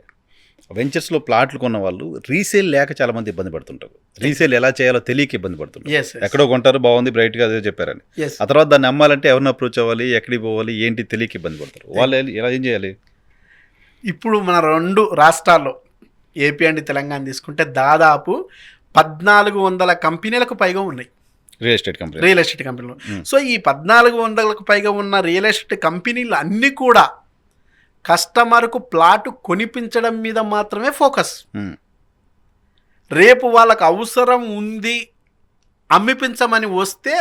వెంచర్స్లో ప్లాట్లు కొన్న వాళ్ళు రీసేల్ లేక చాలామంది ఇబ్బంది పడుతుంటారు. రీసేల్ ఎలా చేయాలో తెలియక ఇబ్బంది పడుతుంటారు. ఎక్కడో కొంటారు బాగుంది బ్రైట్గా అదే చెప్పారని, ఆ తర్వాత దాన్ని అమ్మాలంటే ఎవరిని అప్రోచ్ అవ్వాలి, ఎక్కడికి పోవాలి, ఏంటి తెలియక ఇబ్బంది పడతారు. వాళ్ళు ఎలా ఏం చేయాలి? ఇప్పుడు మన 2 రాష్ట్రాల్లో ఏపీ అండ్ తెలంగాణ తీసుకుంటే దాదాపు 1400 కంపెనీలకు పైగా ఉన్నాయి రియల్ ఎస్టేట్ కంపెనీలు. సో ఈ 1400లకు పైగా ఉన్న రియల్ ఎస్టేట్ కంపెనీలు అన్నీ కూడా కస్టమర్కు ప్లాట్ కొనిపించడం మీద మాత్రమే ఫోకస్. రేపు వాళ్ళకు అవసరం ఉంది అమ్మిపించమని వస్తే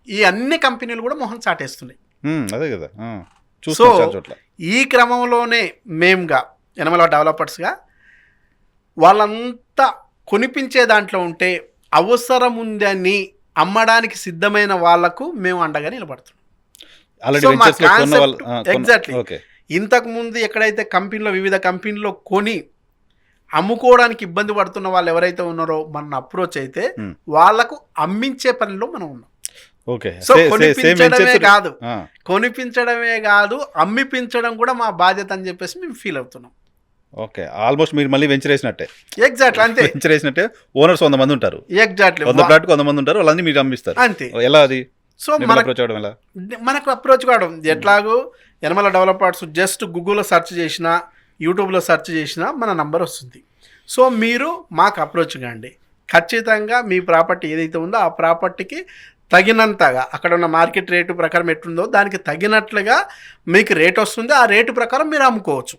ఈ అన్ని కంపెనీలు కూడా మొహం చాటేస్తున్నాయి. అదే కదా. సో ఈ క్రమంలోనే మేముగా యనమల డెవలపర్స్గా వాళ్ళంతా కొనిపించే దాంట్లో ఉంటే అవసరం ఉందని అమ్మడానికి సిద్ధమైన వాళ్లకు మేము అండగా నిలబడుతున్నాం. ఎగ్జాక్ట్లీ ఇంతకుముందు ఎక్కడైతే కంపెనీలో వివిధ కంపెనీలో కొని అమ్ముకోవడానికి ఇబ్బంది పడుతున్న వాళ్ళు ఎవరైతే ఉన్నారో మన అప్రోచ్ అయితే వాళ్లకు అమ్మించే పనిలో మనం ఉన్నాం. సో కొనిపించడమే కాదు అమ్మిపించడం కూడా మా బాధ్యత అని చెప్పేసి మేము ఫీల్ అవుతున్నాం. ఓకే, ఆల్మోస్ట్ మీరు మళ్ళీ వెంచర్ వేసినట్టే. ఎగ్జాక్ట్లీ అంతే. వెంచర్ వేసినట్టే. ఓనర్స్ 100 మంది ఉంటారు. ఎగ్జాక్ట్లీ 100 ప్లాట్ 100 మంది ఉంటారు, వాళ్ళని మీరు అమ్మిస్తారు. అంతే. ఎలా అది? సో మనకు అప్రోచ్ కావడం ఎట్లాగో యనమల డెవలపర్స్ జస్ట్ గూగుల్లో సెర్చ్ చేసినా యూట్యూబ్లో సెర్చ్ చేసినా మన నంబర్ వస్తుంది. సో మీరు మాకు అప్రోచ్ కాండి. ఖచ్చితంగా మీ ప్రాపర్టీ ఏదైతే ఉందో ఆ ప్రాపర్టీకి తగినంతగా అక్కడ ఉన్న మార్కెట్ రేటు ప్రకారం ఎట్లుందో దానికి తగినట్లుగా మీకు రేట్ వస్తుంది. ఆ రేటు ప్రకారం మీరు అమ్ముకోవచ్చు.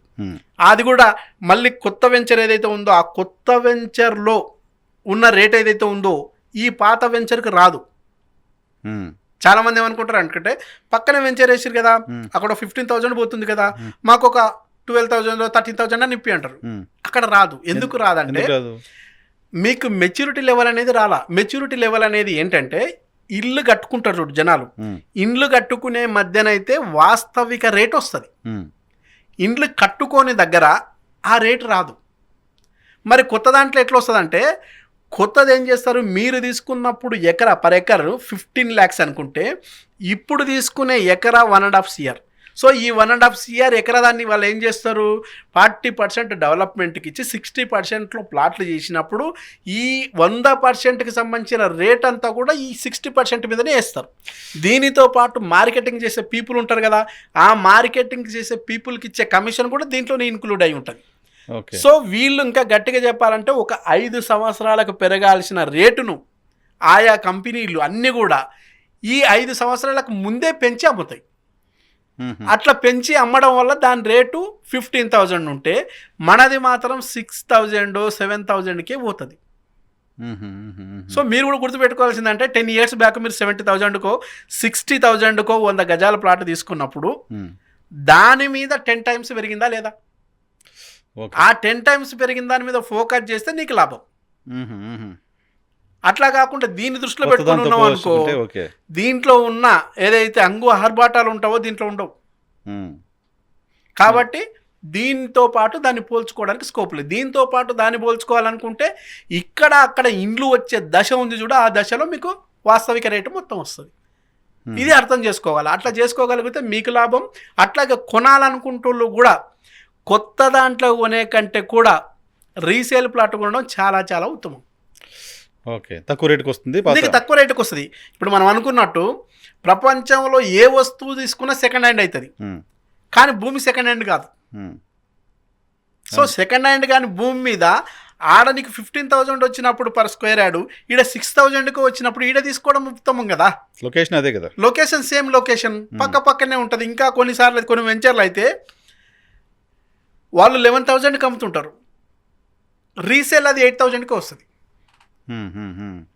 అది కూడా మళ్ళీ కొత్త వెంచర్ ఏదైతే ఉందో ఆ కొత్త వెంచర్లో ఉన్న రేట్ ఏదైతే ఉందో ఈ పాత వెంచర్కి రాదు. చాలా మంది ఏమనుకుంటారు అనుకుంటే పక్కన వెంచర్ వేసారు కదా, అక్కడ 15,000 పోతుంది కదా, మాకు ఒక 12,000 13,000 అని నిప్పి అంటారు. అక్కడ రాదు. ఎందుకు రాదంటే మీకు మెచ్యూరిటీ లెవెల్ అనేది రాలా. మెచ్యూరిటీ లెవెల్ అనేది ఏంటంటే ఇల్లు కట్టుకుంటారు చూడు జనాలు, ఇండ్లు కట్టుకునే మధ్యనైతే వాస్తవిక రేట్ వస్తుంది. ఇండ్లు కట్టుకోని దగ్గర ఆ రేటు రాదు. మరి కొత్త దాంట్లో ఎట్లా వస్తుంది అంటే కొత్తది ఏం చేస్తారు, మీరు తీసుకున్నప్పుడు ఎకరా పర్ ఎకర్ 15 lakhs అనుకుంటే ఇప్పుడు తీసుకునే ఎకరా 1.5 CR. సో ఈ 1.5 CR ఎకరా దాన్ని వాళ్ళు ఏం చేస్తారు 40% డెవలప్మెంట్కి ఇచ్చి 60%లో ప్లాట్లు చేసినప్పుడు ఈ 100%కి సంబంధించిన రేట్ అంతా కూడా ఈ 60% మీదనే వేస్తారు. దీనితో పాటు మార్కెటింగ్ చేసే పీపుల్ ఉంటారు కదా, ఆ మార్కెటింగ్ చేసే పీపుల్కి ఇచ్చే కమిషన్ కూడా దీంట్లోనే ఇన్క్లూడ్ అయి ఉంటుంది. సో వీళ్ళు ఇంకా గట్టిగా చెప్పాలంటే ఒక 5 సంవత్సరాలకు పెరగాల్సిన రేటును ఆయా కంపెనీలు అన్నీ కూడా ఈ 5 సంవత్సరాలకు ముందే పెంచి అమ్ముతాయి. అట్లా పెంచి అమ్మడం వల్ల దాని రేటు 15,000 ఉంటే మనది మాత్రం 6,000 7,000కే పోతుంది. సో మీరు కూడా గుర్తుపెట్టుకోవాల్సిందంటే 10 years బ్యాక్ మీరు 70,000కో 60,000కో 100 గజాల ప్లాట్ తీసుకున్నప్పుడు దాని మీద 10 times పెరిగిందా లేదా? ఆ 10 times పెరిగిన దాని మీద ఫోకస్ చేస్తే నీకు లాభం. అట్లా కాకుండా దీన్ని దృష్టిలో పెట్టుకుని ఉన్నాం అనుకో, దీంట్లో ఉన్న ఏదైతే అంగు ఆర్భాటాలు ఉంటావో దీంట్లో ఉండవు. కాబట్టి దీంతో పాటు దాన్ని పోల్చుకోవడానికి స్కోప్ లేదు. దీంతో పాటు దాన్ని పోల్చుకోవాలనుకుంటే ఇక్కడ అక్కడ ఇండ్లు వచ్చే దశ ఉంది చూడ, ఆ దశలో మీకు వాస్తవిక రేటు మొత్తం వస్తుంది. ఇది అర్థం చేసుకోవాలి. అట్లా చేసుకోగలిగితే మీకు లాభం. అట్లాగే కొనాలనుకుంటూ కూడా కొత్త దాంట్లో కొనే కంటే కూడా రీసేల్ ప్లాట్ కొనడం చాలా చాలా ఉత్తమం. ఓకే, తక్కువ రేటుకి వస్తుంది. తక్కువ రేటుకి వస్తుంది. ఇప్పుడు మనం అనుకున్నట్టు ప్రపంచంలో ఏ వస్తువు తీసుకున్నా సెకండ్ హ్యాండ్ అవుతుంది, కానీ భూమి సెకండ్ హ్యాండ్ కాదు. సో సెకండ్ హ్యాండ్ కానీ భూమి మీద ఆడ నీకు 15,000 వచ్చినప్పుడు పర్ స్క్వేర్ యార్డు, ఈడ 6,000కు వచ్చినప్పుడు ఈడ తీసుకోవడం ఉత్తమం కదా. లొకేషన్ అదే కదా, లొకేషన్ సేమ్ లొకేషన్ పక్క పక్కనే ఉంటుంది. ఇంకా కొన్నిసార్లు కొన్ని వెంచర్లు అయితే వాళ్ళు 11,000కి అమ్ముతుంటారు, రీసేల్ అది 8,000కి వస్తుంది.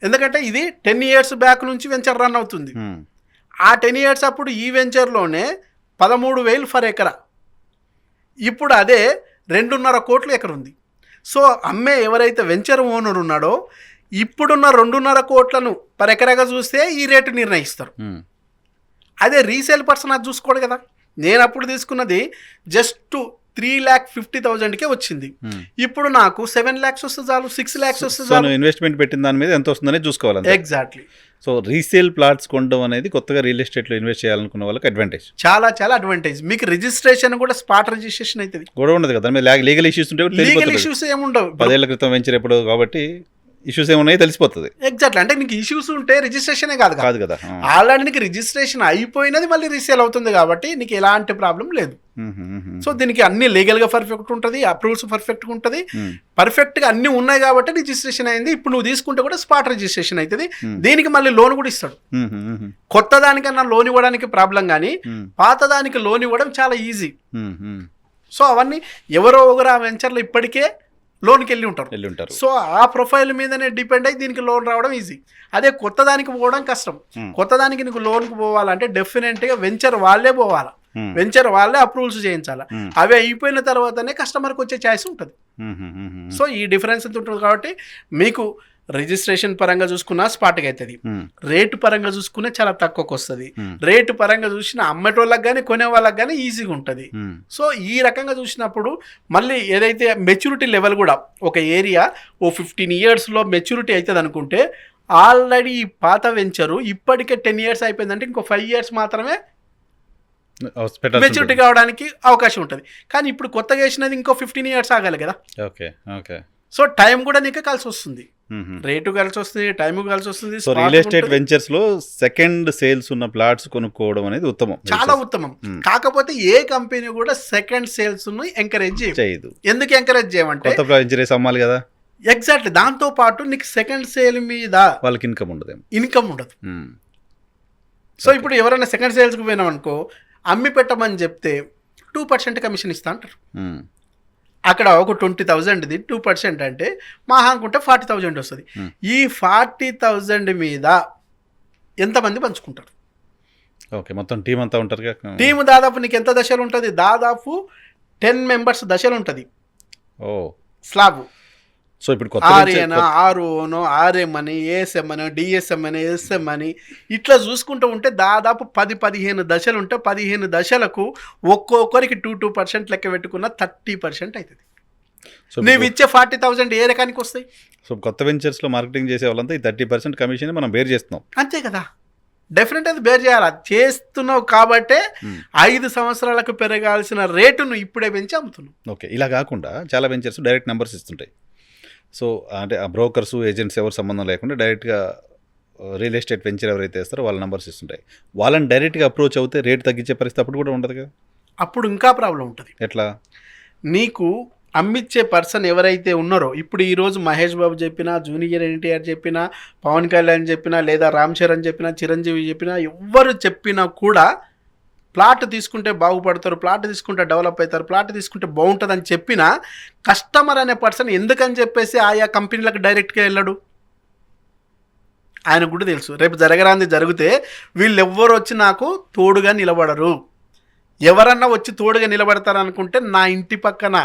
ఎందుకంటే ఇది 10 years బ్యాక్ నుంచి వెంచర్ రన్ అవుతుంది. ఆ 10 years అప్పుడు ఈ వెంచర్లోనే 13,000 ఫర్ ఎకరా. ఇప్పుడు అదే 2.5 కోట్లు ఎకర ఉంది. సో అమ్మే ఎవరైతే వెంచర్ ఓనర్ ఉన్నాడో ఇప్పుడున్న 2.5 కోట్లను పర్ ఎకరాగా చూస్తే ఈ రేటు నిర్ణయిస్తారు. అదే రీసేల్ పర్సన్ అది చూసుకోడు కదా. నేను అప్పుడు తీసుకున్నది జస్ట్ 3,50,000కే వచ్చింది. ఇప్పుడు నాకు 7 lakhs వస్తే చాలు, 6 lakhs వస్తే చాలు. ఇన్వెస్ట్మెంట్ పెట్టిన దాని మీద ఎంత వస్తుందనే చూసుకోవాలి. ఎగ్జాక్ట్లీ. సో రీసేల్ ప్లాట్స్ కొనడం అనేది కొత్తగా రియల్ ఎస్టేట్లో ఇన్వెస్ట్ చేయాలనుకున్న వాళ్ళకి అడ్వాంటేజ్, చాలా అడ్వాంటేజ్. మీకు రిజిస్ట్రేషన్ కూడా స్పాట్ రిజిస్ట్రేషన్ అవుతుంది, కూడా ఉండదు కదా. లీగల్ ఇష్యూస్ ఉంటే లీగల్ ఇష్యూస్ ఏముండవు. 10 ఏళ్ల క్రితం వెంచర్ ఎప్పుడు కాబట్టి ఇష్యూస్ ఏమున్నాయో తెలిసిపోతుంది. ఎగ్జాక్ట్లీ. అంటే నీకు ఇష్యూస్ ఉంటే రిజిస్ట్రేషనే కాదు కదా. ఆల్రెడీ నీకు రిజిస్ట్రేషన్ అయిపోయినది మళ్ళీ రీసేల్ అవుతుంది కాబట్టి నీకు ఎలాంటి ప్రాబ్లం లేదు. సో దీనికి అన్ని లీగల్గా పర్ఫెక్ట్ ఉంటుంది, అప్రూవల్స్ పర్ఫెక్ట్గా ఉంటుంది, పర్ఫెక్ట్గా అన్ని ఉన్నాయి కాబట్టి రిజిస్ట్రేషన్ అయింది. ఇప్పుడు నువ్వు తీసుకుంటే కూడా స్పాట్ రిజిస్ట్రేషన్ అవుతుంది. దీనికి మళ్ళీ లోన్ కూడా ఇస్తాడు. కొత్త దానికన్నా లోన్ ఇవ్వడానికి ప్రాబ్లం, కానీ పాత దానికి లోన్ ఇవ్వడం చాలా ఈజీ. సో అవన్నీ ఎవరో ఒకరు ఆ వెంచర్లో ఇప్పటికే లోన్కి వెళ్ళి ఉంటారు. సో ఆ ప్రొఫైల్ మీదనే డిపెండ్ అయ్యి దీనికి లోన్ రావడం ఈజీ. అదే కొత్త దానికి పోవడం కష్టం. కొత్త దానికి నీకు లోన్కి పోవాలంటే డెఫినెట్గా వెంచర్ వాళ్ళే పోవాలా, వెంచర్ వాళ్ళే అప్రూవల్స్ చేయించాలా. అవి అయిపోయిన తర్వాతనే కస్టమర్కి వచ్చే ఛాయిస్ ఉంటుంది. సో ఈ డిఫరెన్స్ ఎంత ఉంటుంది కాబట్టి మీకు రిజిస్ట్రేషన్ పరంగా చూసుకున్నా స్పాట్గా అవుతుంది, రేటు పరంగా చూసుకునే చాలా తక్కువకి వస్తుంది, రేటు పరంగా చూసిన అమ్మేటోళ్ళకి కానీ కొనే వాళ్ళకి కానీ ఈజీగా ఉంటుంది. సో ఈ రకంగా చూసినప్పుడు మళ్ళీ ఏదైతే మెచ్యూరిటీ లెవెల్ కూడా ఒక ఏరియా 15 yearsలో మెచ్యూరిటీ అవుతుంది అనుకుంటే, ఆల్రెడీ ఈ పాత వెంచరు ఇప్పటికే 10 years అయిపోయిందంటే ఇంకో 5 years మాత్రమే మెచ్యూరిటీ కావడానికి అవకాశం ఉంటుంది. కానీ ఇప్పుడు కొత్తగా వేసినది ఇంకో 15 years ఆగాలి కదా. సో టైం కూడా నీకు కలిసి వస్తుంది, రేటు కలిసి వస్తుంది, టైం కలిసి వస్తుంది. సో రియల్ ఎస్టేట్ వెంచర్స్ లో సెకండ్ సేల్స్ ఉన్న ప్లాట్స్ కొనుక్కోవడం అనేది ఉత్తమం, చాలా ఉత్తమం. కాకపోతే ఏ కంపెనీ కూడా సెకండ్ సేల్స్ ఎంకరేజ్ చేయదు. ఎందుకు ఎంకరేజ్ చేయమంటే అమ్మాలి కదా. ఎగ్జాక్ట్లీ. దాంతో పాటు నీకు సెకండ్ సేల్ మీద వాళ్ళకి ఇన్కమ్ ఉండదు. సో ఇప్పుడు ఎవరైనా సెకండ్ సేల్స్కి పోయినాం అనుకో, అమ్మి పెట్టమని చెప్తే 2% కమిషన్ ఇస్తా అంటారు. అక్కడ ఒక 20,000ది 2% అంటే మహా అనుకుంటే 40,000 వస్తుంది. ఈ 40,000 మీద ఎంతమంది పంచుకుంటారు? మొత్తం టీం అంతా ఉంటారు. టీము దాదాపు నీకు ఎంత దశలు ఉంటుంది? దాదాపు 10 members దశలు ఉంటుంది స్లాబ్. సో ఇప్పుడు ఆర్ఓనో, ఆర్ఎం అని, ఏఎస్ఎం అని, డిఎస్ఎం అని, ఎస్ఎం అని ఇట్లా చూసుకుంటూ ఉంటే దాదాపు 10-15 దశలు ఉంటే 15 దశలకు ఒక్కొక్కరికి 2% లెక్క పెట్టుకున్న 30% అవుతుంది. నువ్వు ఇచ్చే 40,000 ఏ రకానికి వస్తాయి? సో కొత్త వెంచర్స్లో మార్కెటింగ్ చేసే వాళ్ళంతా ఈ 30% కమిషన్ మనం బేర్ చేస్తున్నాం. అంతే కదా. డెఫినెట్ అది బేర్ చేయాలి. చేస్తున్నావు కాబట్టే 5 సంవత్సరాలకు పెరగాల్సిన రేటును ఇప్పుడే పెంచి అమ్ముతున్నావు. ఇలా కాకుండా చాలా వెంచర్స్ డైరెక్ట్ నెంబర్స్ ఇస్తుంటాయి. సో అంటే ఆ బ్రోకర్స్, ఏజెంట్స్ ఎవరు సంబంధం లేకుండా డైరెక్ట్గా రియల్ ఎస్టేట్ వెంచర్ ఎవరైతే వేస్తారో వాళ్ళ నెంబర్స్ ఇస్తుంటాయి. వాళ్ళని డైరెక్ట్గా అప్రోచ్ అవుతే రేట్ తగ్గించే పరిస్థితి అప్పుడు కూడా ఉండదు కదా. అప్పుడు ఇంకా ప్రాబ్లం ఉంటుంది. ఎట్లా? నీకు అమ్మిచ్చే పర్సన్ ఎవరైతే ఉన్నారో, ఇప్పుడు ఈరోజు మహేష్ బాబు చెప్పినా, జూనియర్ ఎన్టీఆర్ చెప్పినా, పవన్ కళ్యాణ్ చెప్పినా, లేదా రామ్ చరణ్ చెప్పినా, చిరంజీవి చెప్పినా, ఎవరు చెప్పినా కూడా ప్లాట్ తీసుకుంటే బాగుపడతారు, ప్లాట్ తీసుకుంటే డెవలప్ అవుతారు, ప్లాట్ తీసుకుంటే బాగుంటుంది అని చెప్పినా కస్టమర్ అనే పర్సన్ ఎందుకని చెప్పేసి ఆయా కంపెనీలకు డైరెక్ట్గా వెళ్ళడు. ఆయనకు కూడా తెలుసు రేపు జరగరాంది జరిగితే వీళ్ళు ఎవ్వరు వచ్చి నాకు తోడుగా నిలబడరు. ఎవరన్నా వచ్చి తోడుగా నిలబడతారు అనుకుంటే నా ఇంటి పక్కన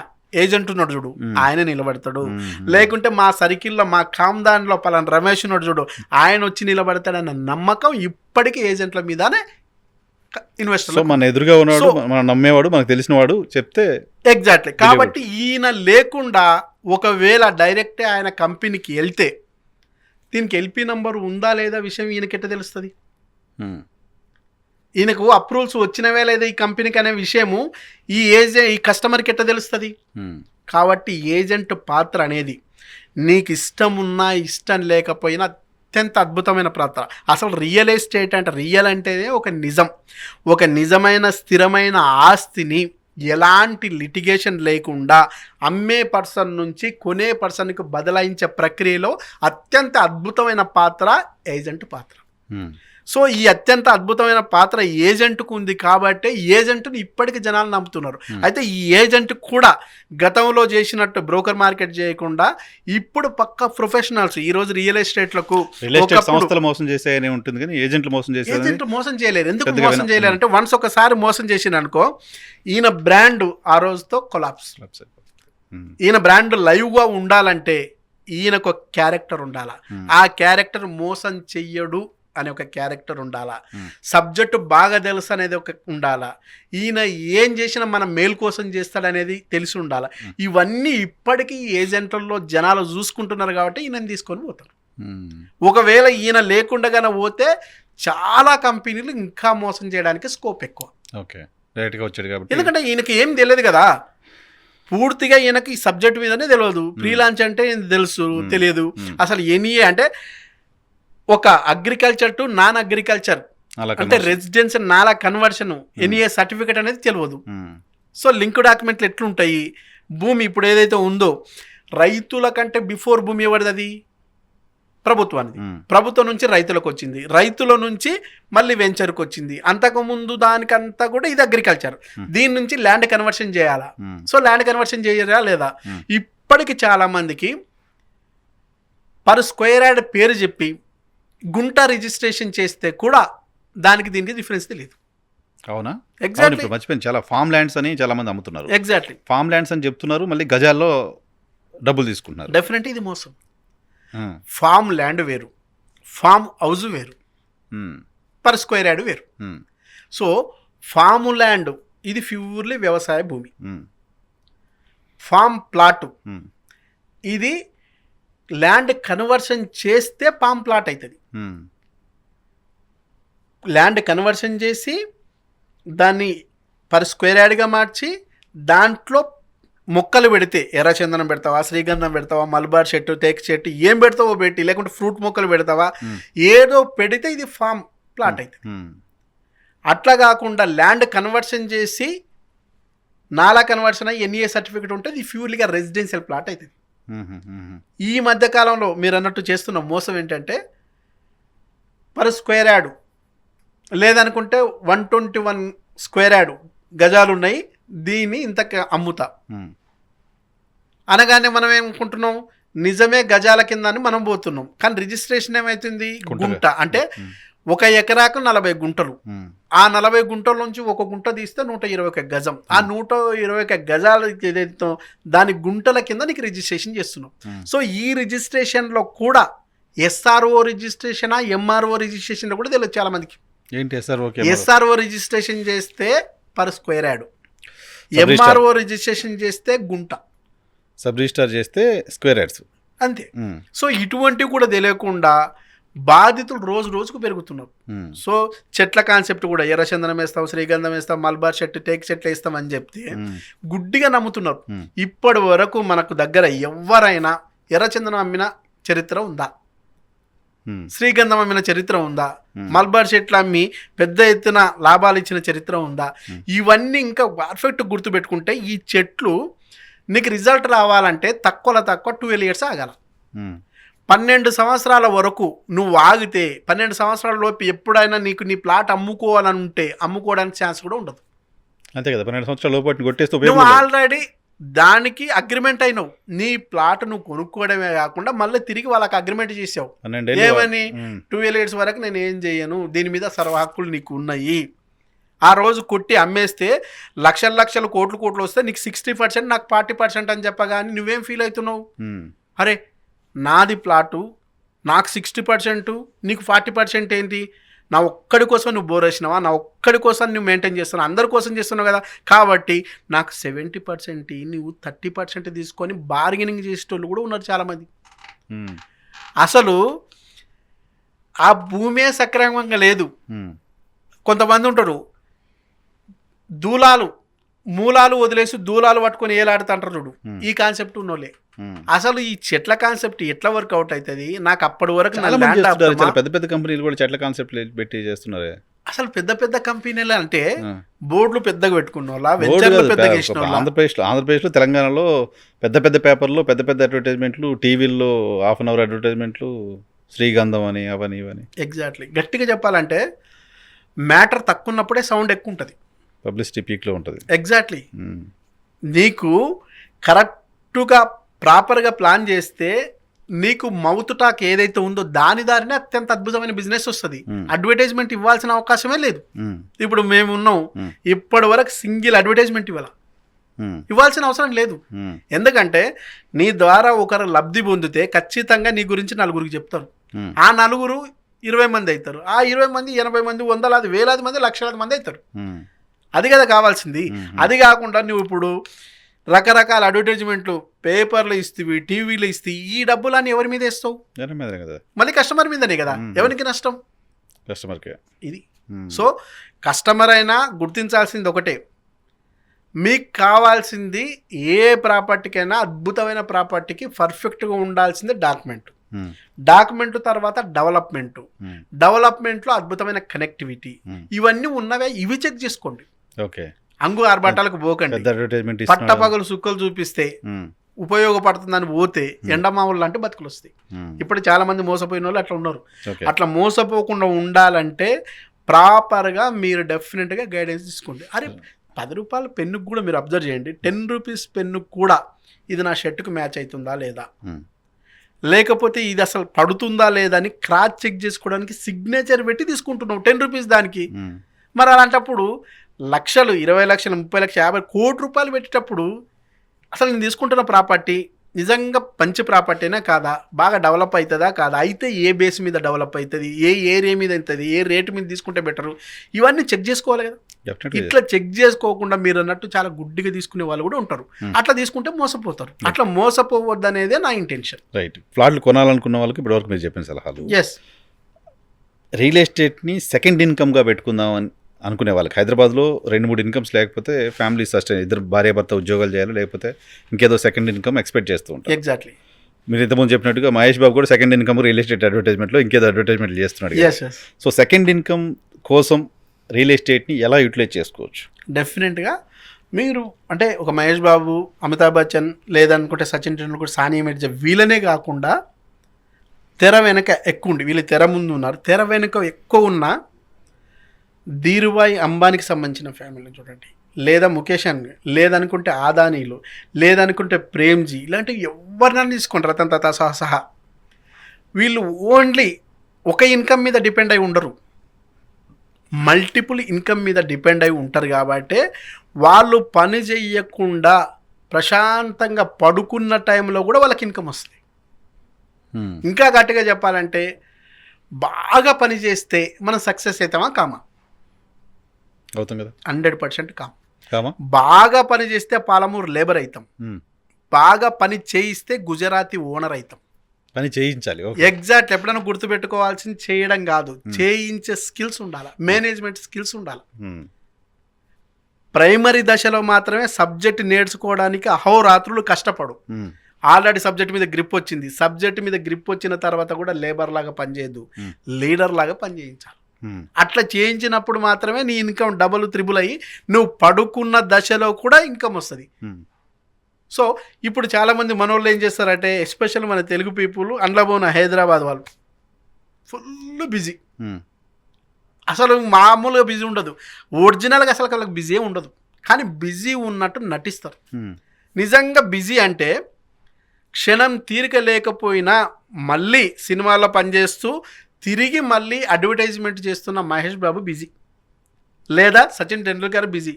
ఏజెంట్ ఉన్నాడు చూడు, ఆయన నిలబడతాడు. లేకుంటే మా సర్కిల్లో, మా కామ్దాన్లో పలానా రమేష్ ఉన్నాడు చూడు, ఆయన వచ్చి నిలబడతాడన్న నమ్మకం ఇప్పటికీ ఏజెంట్ల మీదనే ఇన్వెస్టర్. మన ఎదురుగా ఉన్నాడు, మనం నమ్మేవాడు, మనకు తెలిసినవాడు చెప్తే. ఎగ్జాక్ట్లీ. కాబట్టి ఈయన లేకుండా ఒకవేళ డైరెక్టే ఆయన కంపెనీకి వెళ్తే దీనికి ఎల్పీ నంబర్ ఉందా లేదా విషయం ఈయనకెట్ట తెలుస్తుంది? ఈయనకు అప్రూవల్స్ వచ్చినవే లేదా ఈ కంపెనీకి అనే విషయము ఈ కస్టమర్కి ఎట్ట తెలుస్తుంది? కాబట్టి ఏజెంట్ పాత్ర అనేది నీకు ఇష్టం ఉన్నా ఇష్టం లేకపోయినా అత్యంత అద్భుతమైన పాత్ర. అసలు రియల్ ఎస్టేట్ అంటే, రియల్ అంటేనే ఒక నిజం, ఒక నిజమైన స్థిరమైన ఆస్తిని ఎలాంటి లిటిగేషన్ లేకుండా అమ్మే పర్సన్ నుంచి కొనే పర్సన్కి బదలాయించే ప్రక్రియలో అత్యంత అద్భుతమైన పాత్ర ఏజెంట్ పాత్ర. సో ఈ అత్యంత అద్భుతమైన పాత్ర ఏజెంట్కు ఉంది కాబట్టి ఏజెంట్ని ఇప్పటికీ జనాలు నమ్ముతున్నారు. అయితే ఈ ఏజెంట్ కూడా గతంలో చేసినట్టు బ్రోకర్ మార్కెట్ చేయకుండా ఇప్పుడు పక్క ప్రొఫెషనల్స్ ఈరోజు రియల్ ఎస్టేట్లకు సంస్థలు మోసం చేసేనే ఉంటుంది కానీ ఏజెంట్లు మోసం చేయలేరు. ఎందుకు మోసం చేయలేరు అంటే, వన్స్ ఒకసారి మోసం చేసిన అనుకో ఈయన బ్రాండ్ ఆ రోజుతో కొలాప్స్. ఈయన బ్రాండ్ లైవ్గా ఉండాలంటే ఈయనకు ఒక క్యారెక్టర్ ఉండాలా, ఆ క్యారెక్టర్ మోసం చెయ్యడు అనే ఒక క్యారెక్టర్ ఉండాలా, సబ్జెక్టు బాగా తెలుసు అనేది ఒక ఉండాలా, ఈయన ఏం చేసినా మన మేలు కోసం చేస్తాడనేది తెలిసి ఉండాలా. ఇవన్నీ ఇప్పటికీ ఏజెంట్లలో జనాలు చూసుకుంటున్నారు కాబట్టి ఈయనని తీసుకొని పోతారు. ఒకవేళ ఈయన లేకుండా పోతే చాలా కంపెనీలు ఇంకా మోసం చేయడానికి స్కోప్ ఎక్కువ. ఓకే, డైరెక్ట్గా వచ్చాడు కాబట్టి. ఎందుకంటే ఈయనకి ఏం తెలియదు కదా, పూర్తిగా ఈయనకి ఈ సబ్జెక్ట్ మీదనే తెలియదు. ఫ్రీ లాంచ్ అంటే తెలుసు తెలియదు, అసలు ఎనీఏ అంటే ఒక అగ్రికల్చర్ టు నాన్ అగ్రికల్చర్ అంటే రెసిడెన్స్ నాలా కన్వర్షన్ ఎనీఏ సర్టిఫికేట్ అనేది తెలియదు. సో లింక్ డాక్యుమెంట్లు ఎట్లుంటాయి, భూమి ఇప్పుడు ఏదైతే ఉందో రైతుల కంటే బిఫోర్ భూమి ఎవరిది, అది ప్రభుత్వానికి, ప్రభుత్వం నుంచి రైతులకు వచ్చింది, రైతుల నుంచి మళ్ళీ వెంచర్కి వచ్చింది, అంతకుముందు దానికంతా కూడా ఇది అగ్రికల్చర్, దీని నుంచి ల్యాండ్ కన్వర్షన్ చేయాలా. సో ల్యాండ్ కన్వర్షన్ చేయాలా లేదా, ఇప్పటికి చాలా మందికి పర్ స్క్వేర్ యార్డ్ పేరు చెప్పి గుంట రిజిస్ట్రేషన్ చేస్తే కూడా దానికి దీనికి డిఫరెన్స్ తెలియదు. అవునా? ఎగ్జాక్ట్లీ, మర్చిపోయింది. చాలా ఫామ్ ల్యాండ్స్ అని చాలా మంది అమ్ముతున్నారు. ఎగ్జాక్ట్లీ, ఫామ్ ల్యాండ్స్ అని చెప్తున్నారు, మళ్ళీ గజాల్లో డబ్బులు తీసుకుంటున్నారు. డెఫినెట్ ఇది మోసం. ఫామ్ ల్యాండ్ వేరు, ఫామ్ హౌస్ వేరు, పర్ స్క్వేర్ యార్డ్ వేరు. సో ఫామ్ ల్యాండ్ ఇది ప్యూర్లీ వ్యవసాయ భూమి, ఫామ్ ప్లాట్ ఇది ల్యాండ్ కన్వర్షన్ చేస్తే ఫామ్ ప్లాట్ అవుతుంది. ల్యాండ్ కన్వర్షన్ చేసి దాన్ని పర్ స్క్వేర్ యార్డ్గా మార్చి దాంట్లో మొక్కలు పెడితే ఎర్రచందనం పెడతావా, శ్రీగంధం పెడతావా, మల్బార్ చెట్టు, తేక్ చెట్టు ఏం పెడతావో పెట్టి, లేకుంటే ఫ్రూట్ మొక్కలు పెడతావా, ఏదో పెడితే ఇది ఫామ్ ప్లాట్ అవుతుంది. అట్లా కాకుండా ల్యాండ్ కన్వర్షన్ చేసి నాలా కన్వర్షన్ అయ్యి ఎన్ఏ సర్టిఫికేట్ ఉంటే ఇది ప్యూర్లీగా రెసిడెన్షియల్ ప్లాట్ అవుతుంది. ఈ మధ్యకాలంలో మీరు అన్నట్టు చేస్తున్న మోసం ఏంటంటే పర్ స్క్వేర్ యార్డు లేదనుకుంటే 121 స్క్వేర్ యార్డు గజాలు ఉన్నాయి, దీన్ని ఇంత అమ్ముతా అనగానే మనం ఏమనుకుంటున్నాం, నిజమే గజాల కింద అని మనం పోతున్నాం, కానీ రిజిస్ట్రేషన్ ఏమవుతుంది గుంట అంటే 1 ఎకరాకు 40 గుంటలు, ఆ 40 గుంటల నుంచి 1 గుంట తీస్తే 121 గజం, ఆ 121 గజాలు ఏదైతే దాని గుంటల కింద నీకు రిజిస్ట్రేషన్ చేస్తున్నాం. సో ఈ రిజిస్ట్రేషన్లో కూడా ఎస్ఆర్ఓ రిజిస్ట్రేషనా ఎంఆర్ఓ రిజిస్ట్రేషన్లో కూడా తెలియదు చాలా మందికి. ఏంటి ఎస్ఆర్ఓ రిజిస్ట్రేషన్ చేస్తే per square yard, MRO registration చేస్తే గుంట, సబ్ రిజిస్టర్ చేస్తే స్క్వేర్ యార్డ్స్ అంతే. సో ఇటువంటివి కూడా తెలియకుండా బాధితులు రోజు రోజుకు పెరుగుతున్నారు. సో చెట్ల కాన్సెప్ట్ కూడా ఎర్రచందనం వేస్తాం, శ్రీగంధం వేస్తాం, మల్బార్ చెట్టు, టేక్ చెట్లు వేస్తాం అని చెప్తే గుడ్డిగా నమ్ముతున్నారు. ఇప్పటి వరకు మనకు దగ్గర ఎవరైనా ఎర్రచందనం అమ్మిన చరిత్ర ఉందా, శ్రీగంధం అమ్మిన చరిత్ర ఉందా, మల్బార్ చెట్లు అమ్మి పెద్ద ఎత్తున లాభాలు ఇచ్చిన చరిత్ర ఉందా? ఇవన్నీ ఇంకా పర్ఫెక్ట్ గుర్తుపెట్టుకుంటే ఈ చెట్లు నీకు రిజల్ట్ రావాలంటే తక్కువ 12 years ఆగాల. 12 సంవత్సరాల వరకు నువ్వు ఆగితే 12 సంవత్సరాల లోపు ఎప్పుడైనా నీకు నీ ప్లాట్ అమ్ముకోవాలని ఉంటే అమ్ముకోవడానికి ఛాన్స్ కూడా ఉండదు. అంతే కదా, 12 సంవత్సరాల లోపు కొట్టేస్తూ నువ్వు ఆల్రెడీ దానికి అగ్రిమెంట్ అయినావు, నీ ప్లాట్ నువ్వు కొనుక్కోవడమే కాకుండా మళ్ళీ తిరిగి వాళ్ళకి అగ్రిమెంట్ చేసావు ఏమని, 12 years వరకు నేను ఏం చేయను, దీని మీద సర్వ హక్కులు నీకు ఉన్నాయి. ఆ రోజు కొట్టి అమ్మేస్తే లక్షల కోట్లు వస్తే నీకు 60%, నాకు 40% అని చెప్పగాని నువ్వేం ఫీల్ అవుతున్నావు, అరే నాది ప్లాటు నాకు 60%, నీకు 40% ఏంటి, నా ఒక్కడి కోసం నువ్వు బోర్ వేసినావా, నా ఒక్కడి కోసం నువ్వు మెయింటైన్ చేస్తున్నావు, అందరి కోసం చేస్తున్నావు కదా, కాబట్టి నాకు 70% నువ్వు 30% తీసుకొని బార్గెనింగ్ చేసేటోళ్ళు కూడా ఉన్నారు చాలామంది. అసలు ఆ భూమే సక్రమంగా లేదు. కొంతమంది ఉంటారు మూలాలు వదిలేసి దూలాలు పట్టుకొని ఏలాడుతుంటారు చూడు, ఈ కాన్సెప్ట్ ఉన్నోళ్ళే. అసలు ఈ చెట్ల కాన్సెప్ట్ ఎట్లా వర్కౌట్ అవుతుంది నాకు అప్పటి వరకు పెద్ద పెద్ద కంపెనీలు కూడా చెట్ల కాన్సెప్ట్ పెట్టి చేస్తున్నారు. అసలు పెద్ద కంపెనీలు అంటే బోర్డులు పెద్దగా పెట్టుకున్న వాళ్ళ ఆంధ్రప్రదేశ్లో తెలంగాణలో పెద్ద పేపర్లు పెద్ద అడ్వర్టైజ్మెంట్లు, టీవీల్లో 1/2 hour అడ్వర్టైజ్మెంట్లు, శ్రీగంధం అని అవని ఇవని. ఎగ్జాక్ట్లీ, గట్టిగా చెప్పాలంటే మ్యాటర్ తక్కువ ఉన్నప్పుడే సౌండ్ ఎక్కువ ఉంటుంది, పబ్లిసిటీ పీక్లో ఉంటుంది. ఎగ్జాక్ట్లీ, నీకు కరెక్ట్గా ప్రాపర్గా ప్లాన్ చేస్తే నీకు మౌత్ టాక్ ఏదైతే ఉందో దాని దారినే అత్యంత అద్భుతమైన బిజినెస్ వస్తుంది. అడ్వర్టైజ్మెంట్ ఇవ్వాల్సిన అవకాశమే లేదు. ఇప్పుడు మేము ఉన్నాం, ఇప్పటి వరకు సింగిల్ అడ్వర్టైజ్మెంట్ ఇవ్వాల, ఇవ్వాల్సిన అవసరం లేదు. ఎందుకంటే నీ ద్వారా ఒకరు లబ్ధి పొందితే ఖచ్చితంగా నీ గురించి నలుగురికి చెప్తారు. ఆ నలుగురు 20 మంది అవుతారు. ఆ 20 మంది 80 మంది, వందలాది, వేలాది మంది, లక్షలాది మంది అవుతారు. అది కదా కావాల్సింది. అది కాకుండా నువ్వు ఇప్పుడు రకరకాల అడ్వర్టైజ్మెంట్లు పేపర్లు ఇస్తేవి, టీవీలు ఇస్తే ఈ డబ్బులన్నీ ఎవరి మీద వేస్తావు? మళ్ళీ కస్టమర్ మీదనే కదా. ఎవరికి నష్టం? కస్టమర్కే. ఇది. సో కస్టమర్ అయినా గుర్తించాల్సింది ఒకటే, మీకు కావాల్సింది ఏ ప్రాపర్టీకైనా అద్భుతమైన ప్రాపర్టీకి పర్ఫెక్ట్గా ఉండాల్సిందే డాక్యుమెంట్ తర్వాత డెవలప్మెంట్లో అద్భుతమైన కనెక్టివిటీ, ఇవన్నీ ఉన్నవే. ఇవి చెక్ చేసుకోండి. ఓకే, అంగు ఆర్భాటాలకు పోకండి. పట్టపగలు సుక్కలు చూపిస్తే ఉపయోగపడుతుందని పోతే ఎండమావులు లాంటి బతుకులు వస్తాయి. ఇప్పుడు చాలా మంది మోసపోయిన వాళ్ళు అట్లా ఉన్నారు. అట్లా మోసపోకుండా ఉండాలంటే ప్రాపర్గా మీరు డెఫినెట్గా గైడెన్స్ తీసుకోండి. అరే 10 రూపాయల పెన్నుకు కూడా మీరు అబ్జర్వ్ చేయండి. 10 రూపీస్ పెన్నుకు కూడా ఇది నా షర్టుకు మ్యాచ్ అవుతుందా లేదా, లేకపోతే ఇది అసలు పడుతుందా లేదా అని క్రాస్ చెక్ చేసుకోవడానికి సిగ్నేచర్ పెట్టి తీసుకుంటున్నావు 10 రూపీస్ దానికి. మరి అలాంటప్పుడు లక్షలు, 20 లక్షలు, 30 లక్షలు, 50 కోటి రూపాయలు పెట్టేటప్పుడు అసలు నేను తీసుకుంటున్న ప్రాపర్టీ నిజంగా మంచి ప్రాపర్టీనా కాదా, బాగా డెవలప్ అవుతుందా కాదా, అయితే ఏ బేస్ మీద డెవలప్ అవుతుంది, ఏ ఏరియా మీద అవుతుంది, ఏ రేటు మీద తీసుకుంటే బెటరు, ఇవన్నీ చెక్ చేసుకోవాలి కదా. ఇట్లా చెక్ చేసుకోకుండా మీరు అన్నట్టు చాలా గుడ్డిగా తీసుకునే వాళ్ళు కూడా ఉంటారు. అట్లా తీసుకుంటే మోసపోతారు. అట్లా మోసపోవద్దు అనేదే నా ఇంటెన్షన్. రైట్. ఫ్లాట్లు కొనాలనుకున్న వాళ్ళకి ఇప్పటివరకు మీరు చెప్పిన సలహాలు. రియల్ ఎస్టేట్ని సెకండ్ ఇన్కమ్గా పెట్టుకుందామని అనుకునే వాళ్ళకి, హైదరాబాద్లో 2-3 ఇన్కమ్స్ లేకపోతే ఫ్యామిలీ సస్టైన్, ఇద్దరు భార్యాభర్త ఉద్యోగాలు చేయాలి, లేకపోతే ఇంకేదో సెకండ్ ఇన్కమ్ ఎక్స్పెక్ట్ చేస్తూ ఉంటారు. ఎగ్జాక్ట్లీ. మీరు ఇంతకుముందు చెప్పినట్టుగా మహేష్ బాబు కూడా సెకండ్ ఇన్కమ్ రియల్ ఎస్టేట్ అడ్వర్టైజ్మెంట్లో ఇంకేదో అడ్వర్టైజ్మెంట్ చేస్తున్నాడు. సో సెకండ్ ఇన్కమ్ కోసం రియల్ ఎస్టేట్ని ఎలా యూటిలైజ్ చేసుకోవచ్చు? డెఫినెట్గా మీరు అంటే ఒక మహేష్ బాబు, అమితాబ్ బచ్చన్, లేదనుకుంటే సచిన్ టెండూల్కర్, సానియా మిర్జా, వీళ్ళనే కాకుండా తెర వెనక ఎక్కువ ఉండి, వీళ్ళు తెర ముందు ఉన్నారు, తెర వెనుక ఎక్కువ ఉన్న ధీరుభాయ్ అంబానీకి సంబంధించిన ఫ్యామిలీని చూడండి, లేదా ముఖేష్ అంబానీ, లేదనుకుంటే ఆదానీలు, లేదనుకుంటే ప్రేమ్జీ, ఇలాంటివి ఎవరినైనా తీసుకోండి, రతన్ టాటా సహా. వీళ్ళు ఓన్లీ ఒక ఇన్కమ్ మీద డిపెండ్ అయి ఉండరు, మల్టిపుల్ ఇన్కమ్ మీద డిపెండ్ అయి ఉంటారు. కాబట్టి వాళ్ళు పని చేయకుండా ప్రశాంతంగా పడుకున్న టైంలో కూడా వాళ్ళకి ఇన్కమ్ వస్తుంది. ఇంకా గట్టిగా చెప్పాలంటే బాగా పని చేస్తే మనం సక్సెస్ అవుతామా కామా? అవుతాం కదా. 100% కామా. బాగా పని చేస్తే పాలమూరు లేబర్ అవుతాం, బాగా పని చేయిస్తే గుజరాతీ ఓనర్ అవుతాం. పని చేయించాలి. ఎగ్జాక్ట్. ఎప్పుడైనా గుర్తుపెట్టుకోవాల్సింది చేయడం కాదు, చేయించే స్కిల్స్ ఉండాలి, మేనేజ్మెంట్ స్కిల్స్ ఉండాలి. ప్రైమరీ దశలో మాత్రమే సబ్జెక్ట్ నేర్చుకోవడానికి అహోరాత్రులు కష్టపడు. ఆల్రెడీ సబ్జెక్ట్ మీద గ్రిప్ వచ్చింది, సబ్జెక్ట్ మీద గ్రిప్ వచ్చిన తర్వాత కూడా లేబర్ లాగా పనిచేయద్దు, లీడర్ లాగా పనిచేయించాలి. అట్లా చేయించినప్పుడు మాత్రమే నీ ఇన్కమ్ డబుల్ త్రిబుల్ అయ్యి నువ్వు పడుకున్న దశలో కూడా ఇన్కమ్ వస్తుంది. సో ఇప్పుడు చాలామంది మనోళ్ళు ఏం చేస్తారంటే, ఎస్పెషల్ మన తెలుగు పీపుల్, అండ్లబోన హైదరాబాద్ వాళ్ళు ఫుల్ బిజీ, అసలు మామూలుగా బిజీ ఉండదు, ఒరిజినల్గా అసలు వాళ్ళకి బిజీ ఉండదు, కానీ బిజీ ఉన్నట్టు నటిస్తారు. నిజంగా బిజీ అంటే క్షణం తీరిక లేకపోయినా మళ్ళీ సినిమాల్లో పనిచేస్తూ తిరిగి మళ్ళీ అడ్వర్టైజ్మెంట్ చేస్తున్న మహేష్ బాబు బిజీ, లేదా సచిన్ టెండూల్కర్ బిజీ.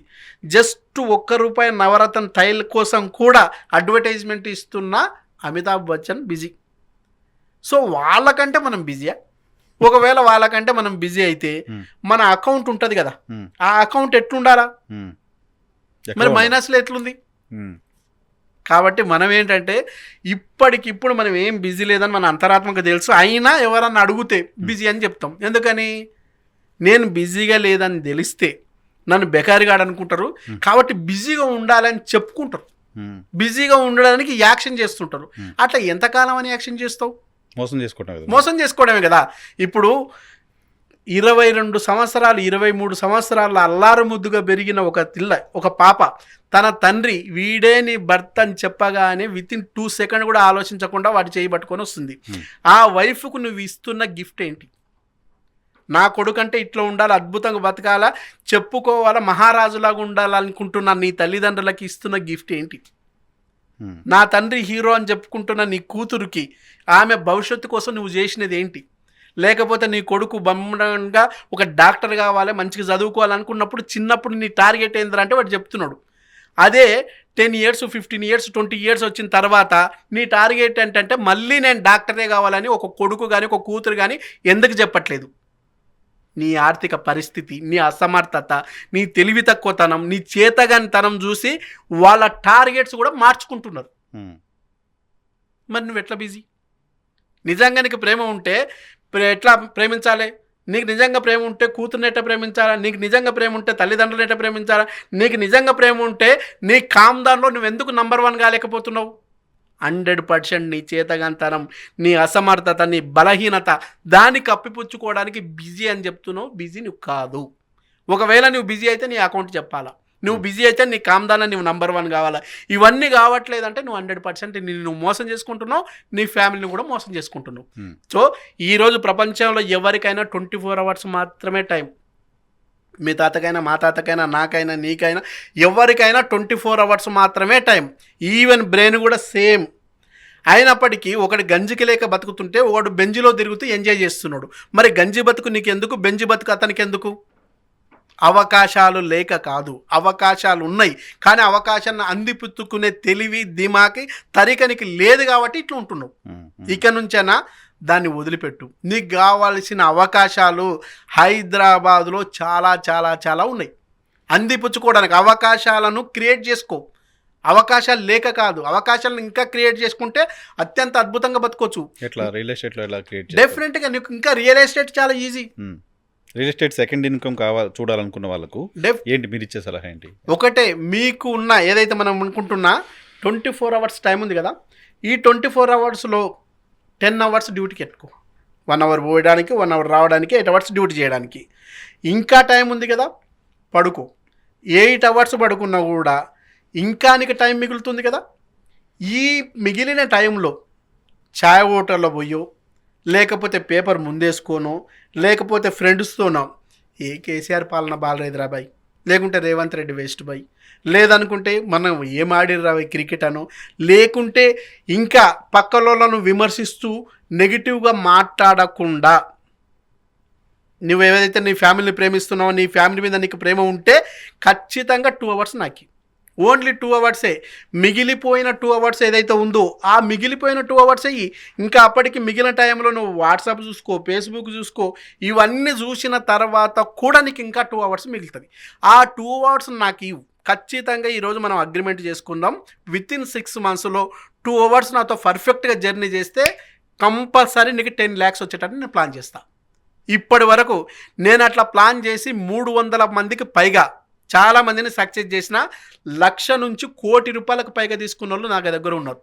జస్ట్ ₹1 నవరత్న టైల్ కోసం కూడా అడ్వర్టైజ్మెంట్ ఇస్తున్న అమితాబ్ బచ్చన్ బిజీ. సో వాళ్ళకంటే మనం బిజీయా? ఒకవేళ వాళ్ళకంటే మనం బిజీ అయితే మన అకౌంట్ ఉంటుంది కదా, ఆ అకౌంట్ ఎట్లుండాలా? మరి మైనస్లో ఎట్లుంది? కాబట్టి మనం ఏంటంటే ఇప్పటికిప్పుడు మనం ఏం బిజీ లేదని మన అంతరాత్మక తెలుసు, అయినా ఎవరన్నా అడిగితే బిజీ అని చెప్తాం. ఎందుకని? నేను బిజీగా లేదని తెలిస్తే నన్ను బెకారిగాడు అనుకుంటారు, కాబట్టి బిజీగా ఉండాలని చెప్పుకుంటారు, బిజీగా ఉండడానికి యాక్షన్ చేస్తుంటారు. అట్లా ఎంతకాలం అని యాక్షన్ చేస్తావు? మోసం చేసుకోవడమే కదా. ఇప్పుడు 22 సంవత్సరాలు 23 సంవత్సరాల అల్లారు ముద్దుగా పెరిగిన ఒక పాప తన తండ్రి వీడే నీ భర్త అని చెప్పగానే వితిన్ 2 సెకండ్ కూడా ఆలోచించకుండా వాటి చేయి పట్టుకొని వస్తుంది. ఆ వైఫ్కు నువ్వు ఇస్తున్న గిఫ్ట్ ఏంటి? నా కొడుకంటే ఇట్లా ఉండాలి, అద్భుతంగా బతకాలా, చెప్పుకోవాలా, మహారాజులాగా ఉండాలనుకుంటున్న నీ తల్లిదండ్రులకి ఇస్తున్న గిఫ్ట్ ఏంటి? నా తండ్రి హీరో అని చెప్పుకుంటున్న నీ కూతురుకి ఆమె భవిష్యత్తు కోసం నువ్వు చేసినది ఏంటి? లేకపోతే నీ కొడుకు బొమ్మగా ఒక డాక్టర్ కావాలి, మంచిగా చదువుకోవాలనుకున్నప్పుడు చిన్నప్పుడు నీ టార్గెట్ ఏంటంటే వాడు చెప్తున్నాడు. అదే 10 ఇయర్స్ 15 ఇయర్స్ 20 ఇయర్స్ వచ్చిన తర్వాత నీ టార్గెట్ ఏంటంటే మళ్ళీ నేను డాక్టరే కావాలని ఒక కొడుకు కానీ ఒక కూతురు కానీ ఎందుకు చెప్పట్లేదు? నీ ఆర్థిక పరిస్థితి, నీ అసమర్థత, నీ తెలివి తక్కువతనం, నీ చేతగానితనం చూసి వాళ్ళ టార్గెట్స్ కూడా మార్చుకుంటున్నారు. మరి నువ్వు ఎట్లా బిజీ? నిజంగా నీకు ప్రేమ ఉంటే ఎట్లా ప్రేమించాలి? నీకు నిజంగా ప్రేమ ఉంటే కూతుర్ని ఎట్లా ప్రేమించాలా? నీకు నిజంగా ప్రేమ ఉంటే తల్లిదండ్రులు ఎట్లా ప్రేమించాలా? నీకు నిజంగా ప్రేమ ఉంటే నీ కామ్దాన్లో నువ్వు ఎందుకు నంబర్ 1 కాలేకపోతున్నావు? 100% నీ చేతగాంతనం, నీ అసమర్థత, నీ బలహీనత దాన్ని కప్పిపుచ్చుకోవడానికి బిజీ అని చెప్తున్నావు. బిజీ నువ్వు కాదు. ఒకవేళ నువ్వు బిజీ అయితే నీ అకౌంట్ చెప్పాలా. నువ్వు బిజీ అయితే నీ కామ్దాన నువ్వు నంబర్ 1 కావాలా. ఇవన్నీ కావట్లేదంటే నువ్వు 100% నువ్వు మోసం చేసుకుంటున్నావు, నీ ఫ్యామిలీని కూడా మోసం చేసుకుంటున్నావు. సో ఈరోజు ప్రపంచంలో ఎవరికైనా 24 అవర్స్ మాత్రమే టైం. మీ తాతకైనా, మా తాతకైనా, నాకైనా, నీకైనా, ఎవరికైనా 24 అవర్స్ మాత్రమే టైం. ఈవెన్ బ్రెయిన్ కూడా సేమ్. అయినప్పటికీ ఒకటి గంజికి లేక బతుకుతుంటే ఒకడు బెంజిలో తిరుగుతూ ఎంజాయ్ చేస్తున్నాడు. మరి గంజి బతుకు నీకెందుకు, బెంజి బతుకు అతనికి ఎందుకు? అవకాశాలు లేక కాదు, అవకాశాలు ఉన్నాయి. కానీ అవకాశాన్ని అందిపుచ్చుకునే తెలివి, దిమాకి, తరికనికి లేదు కాబట్టి ఇట్లా ఉంటున్నావు. ఇక నుంచైనా దాన్ని వదిలిపెట్టు. నీకు కావాల్సిన అవకాశాలు హైదరాబాదులో చాలా చాలా చాలా ఉన్నాయి. అందిపుచ్చుకోవడానికి అవకాశాలను క్రియేట్ చేసుకో. అవకాశాలు లేక కాదు, అవకాశాలను ఇంకా క్రియేట్ చేసుకుంటే అత్యంత అద్భుతంగా బతుకోవచ్చు. ఎట్లా రియల్ ఎస్టేట్లో ఎలా క్రియేట్? డెఫినెట్గా నీకు ఇంకా రియల్ ఎస్టేట్ చాలా easy. Real estate second income చూడాలనుకున్న వాళ్ళకు ఏంటి మీరు ఇచ్చే సలహా ఏంటి? ఒకటే, మీకు ఉన్న ఏదైతే మనం అనుకుంటున్నా 24 అవర్స్ టైం ఉంది కదా, ఈ 24 అవర్స్లో 10 అవర్స్ డ్యూటీకి ఎట్టుకో. 1 అవర్ పోయడానికి, 1 అవర్ రావడానికి, 8 అవర్స్ డ్యూటీ చేయడానికి. ఇంకా టైం ఉంది కదా, పడుకో. 8 అవర్స్ పడుకున్నా కూడా ఇంకా నీకు టైం మిగులుతుంది కదా. ఈ మిగిలిన టైంలో ఛాయ్ హోటల్లో పోయో, లేకపోతే పేపర్ ముందేసుకోనో, లేకపోతే ఫ్రెండ్స్తోనో, ఏ కేసీఆర్ పాలన బాలరేదురా బాయ్, లేకుంటే రేవంత్ రెడ్డి వేస్ట్ బాయ్, లేదనుకుంటే మనం ఏం ఆడిర్రా బాయ్ క్రికెట్ అనో, లేకుంటే ఇంకా పక్కలోళ్ళను విమర్శిస్తూ నెగిటివ్గా మాట్లాడకుండా, నువ్వు ఏదైతే నీ ఫ్యామిలీని ప్రేమిస్తున్నావో, నీ ఫ్యామిలీ మీద నీకు ప్రేమ ఉంటే ఖచ్చితంగా 2 అవర్స్ నాకు, ఓన్లీ 2 అవర్సే. మిగిలిపోయిన 2 అవర్స్ ఏదైతే ఉందో ఆ మిగిలిపోయిన 2 అవర్స్ అయ్యి ఇంకా అప్పటికి మిగిలిన టైంలో నువ్వు వాట్సాప్ చూసుకో, ఫేస్బుక్ చూసుకో. ఇవన్నీ చూసిన తర్వాత కూడా నీకు ఇంకా 2 అవర్స్ మిగులుతుంది. ఆ 2 అవర్స్ నాకు ఇవ్వు. ఖచ్చితంగా ఈరోజు మనం అగ్రిమెంట్ చేసుకుందాం. వితిన్ 6 మంత్స్లో 2 అవర్స్ నాతో పర్ఫెక్ట్గా జర్నీ చేస్తే కంపల్సరీ నీకు 10 lakhs వచ్చేటట్టు నేను ప్లాన్ చేస్తాను. ఇప్పటి వరకు నేను అట్లా ప్లాన్ చేసి 300 మందికి పైగా చాలామందిని సక్సెస్ చేసిన, 1,00,000 నుంచి 1,00,00,000 రూపాయలకు పైగా తీసుకున్న వాళ్ళు నా దగ్గర ఉన్నారు.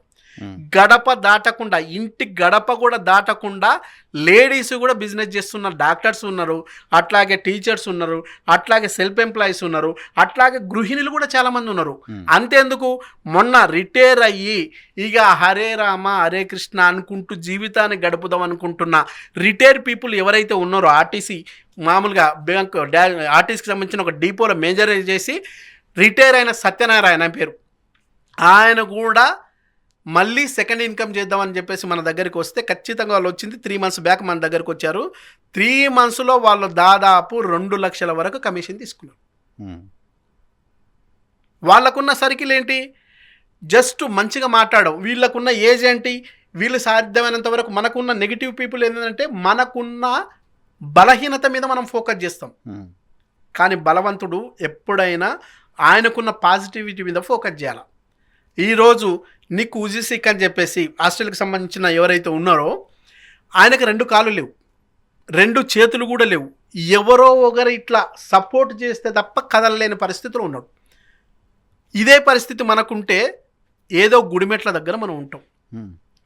గడప దాటకుండా, ఇంటి గడప కూడా దాటకుండా లేడీస్ కూడా బిజినెస్ చేస్తున్న డాక్టర్స్ ఉన్నారు, అట్లాగే టీచర్స్ ఉన్నారు, అట్లాగే సెల్ఫ్ ఎంప్లాయీస్ ఉన్నారు, అట్లాగే గృహిణులు కూడా చాలామంది ఉన్నారు. అంతేందుకు, మొన్న రిటైర్ అయ్యి ఇక హరే రామ హరే కృష్ణ అనుకుంటూ జీవితాన్ని గడుపుదాం అనుకుంటున్న రిటైర్ పీపుల్ ఎవరైతే ఉన్నారో, ఆర్టీసీ మామూలుగా బ్యాంక్ ఆర్టీసీకి సంబంధించిన ఒక డిపోలో మేనేజర్ చేసి రిటైర్ అయిన సత్యనారాయణ పేరు, ఆయన కూడా మళ్ళీ సెకండ్ ఇన్కమ్ చేద్దామని చెప్పేసి మన దగ్గరికి వస్తే ఖచ్చితంగా వాళ్ళు వచ్చింది 3 months బ్యాక్ మన దగ్గరికి వచ్చారు. 3 monthsలో వాళ్ళు దాదాపు 2 లక్షల వరకు కమిషన్ తీసుకున్నారు. వాళ్ళకున్న సర్కిల్ ఏంటి, జస్ట్ మంచిగా మాట్లాడడం. వీళ్ళకున్న ఏజ్ ఏంటి, వీళ్ళు సాధ్యమైనంత వరకు మనకున్న నెగిటివ్ పీపుల్ ఏంటంటే మనకున్న బలహీనత మీద మనం ఫోకస్ చేస్తాం. కానీ బలవంతుడు ఎప్పుడైనా ఆయనకున్న పాజిటివిటీ మీద ఫోకస్ చేయాలి. ఈరోజు నీకు ఉజిసిక్ అని చెప్పేసి హాస్టల్కి సంబంధించిన ఎవరైతే ఉన్నారో ఆయనకు 2 కాళ్ళు లేవు, 2 చేతులు కూడా లేవు. ఎవరో ఒకరు ఇట్లా సపోర్ట్ చేస్తే తప్ప కదలలేని పరిస్థితిలో ఉన్నాడు. ఇదే పరిస్థితి మనకుంటే ఏదో గుడిమెట్ల దగ్గర మనం ఉంటాం.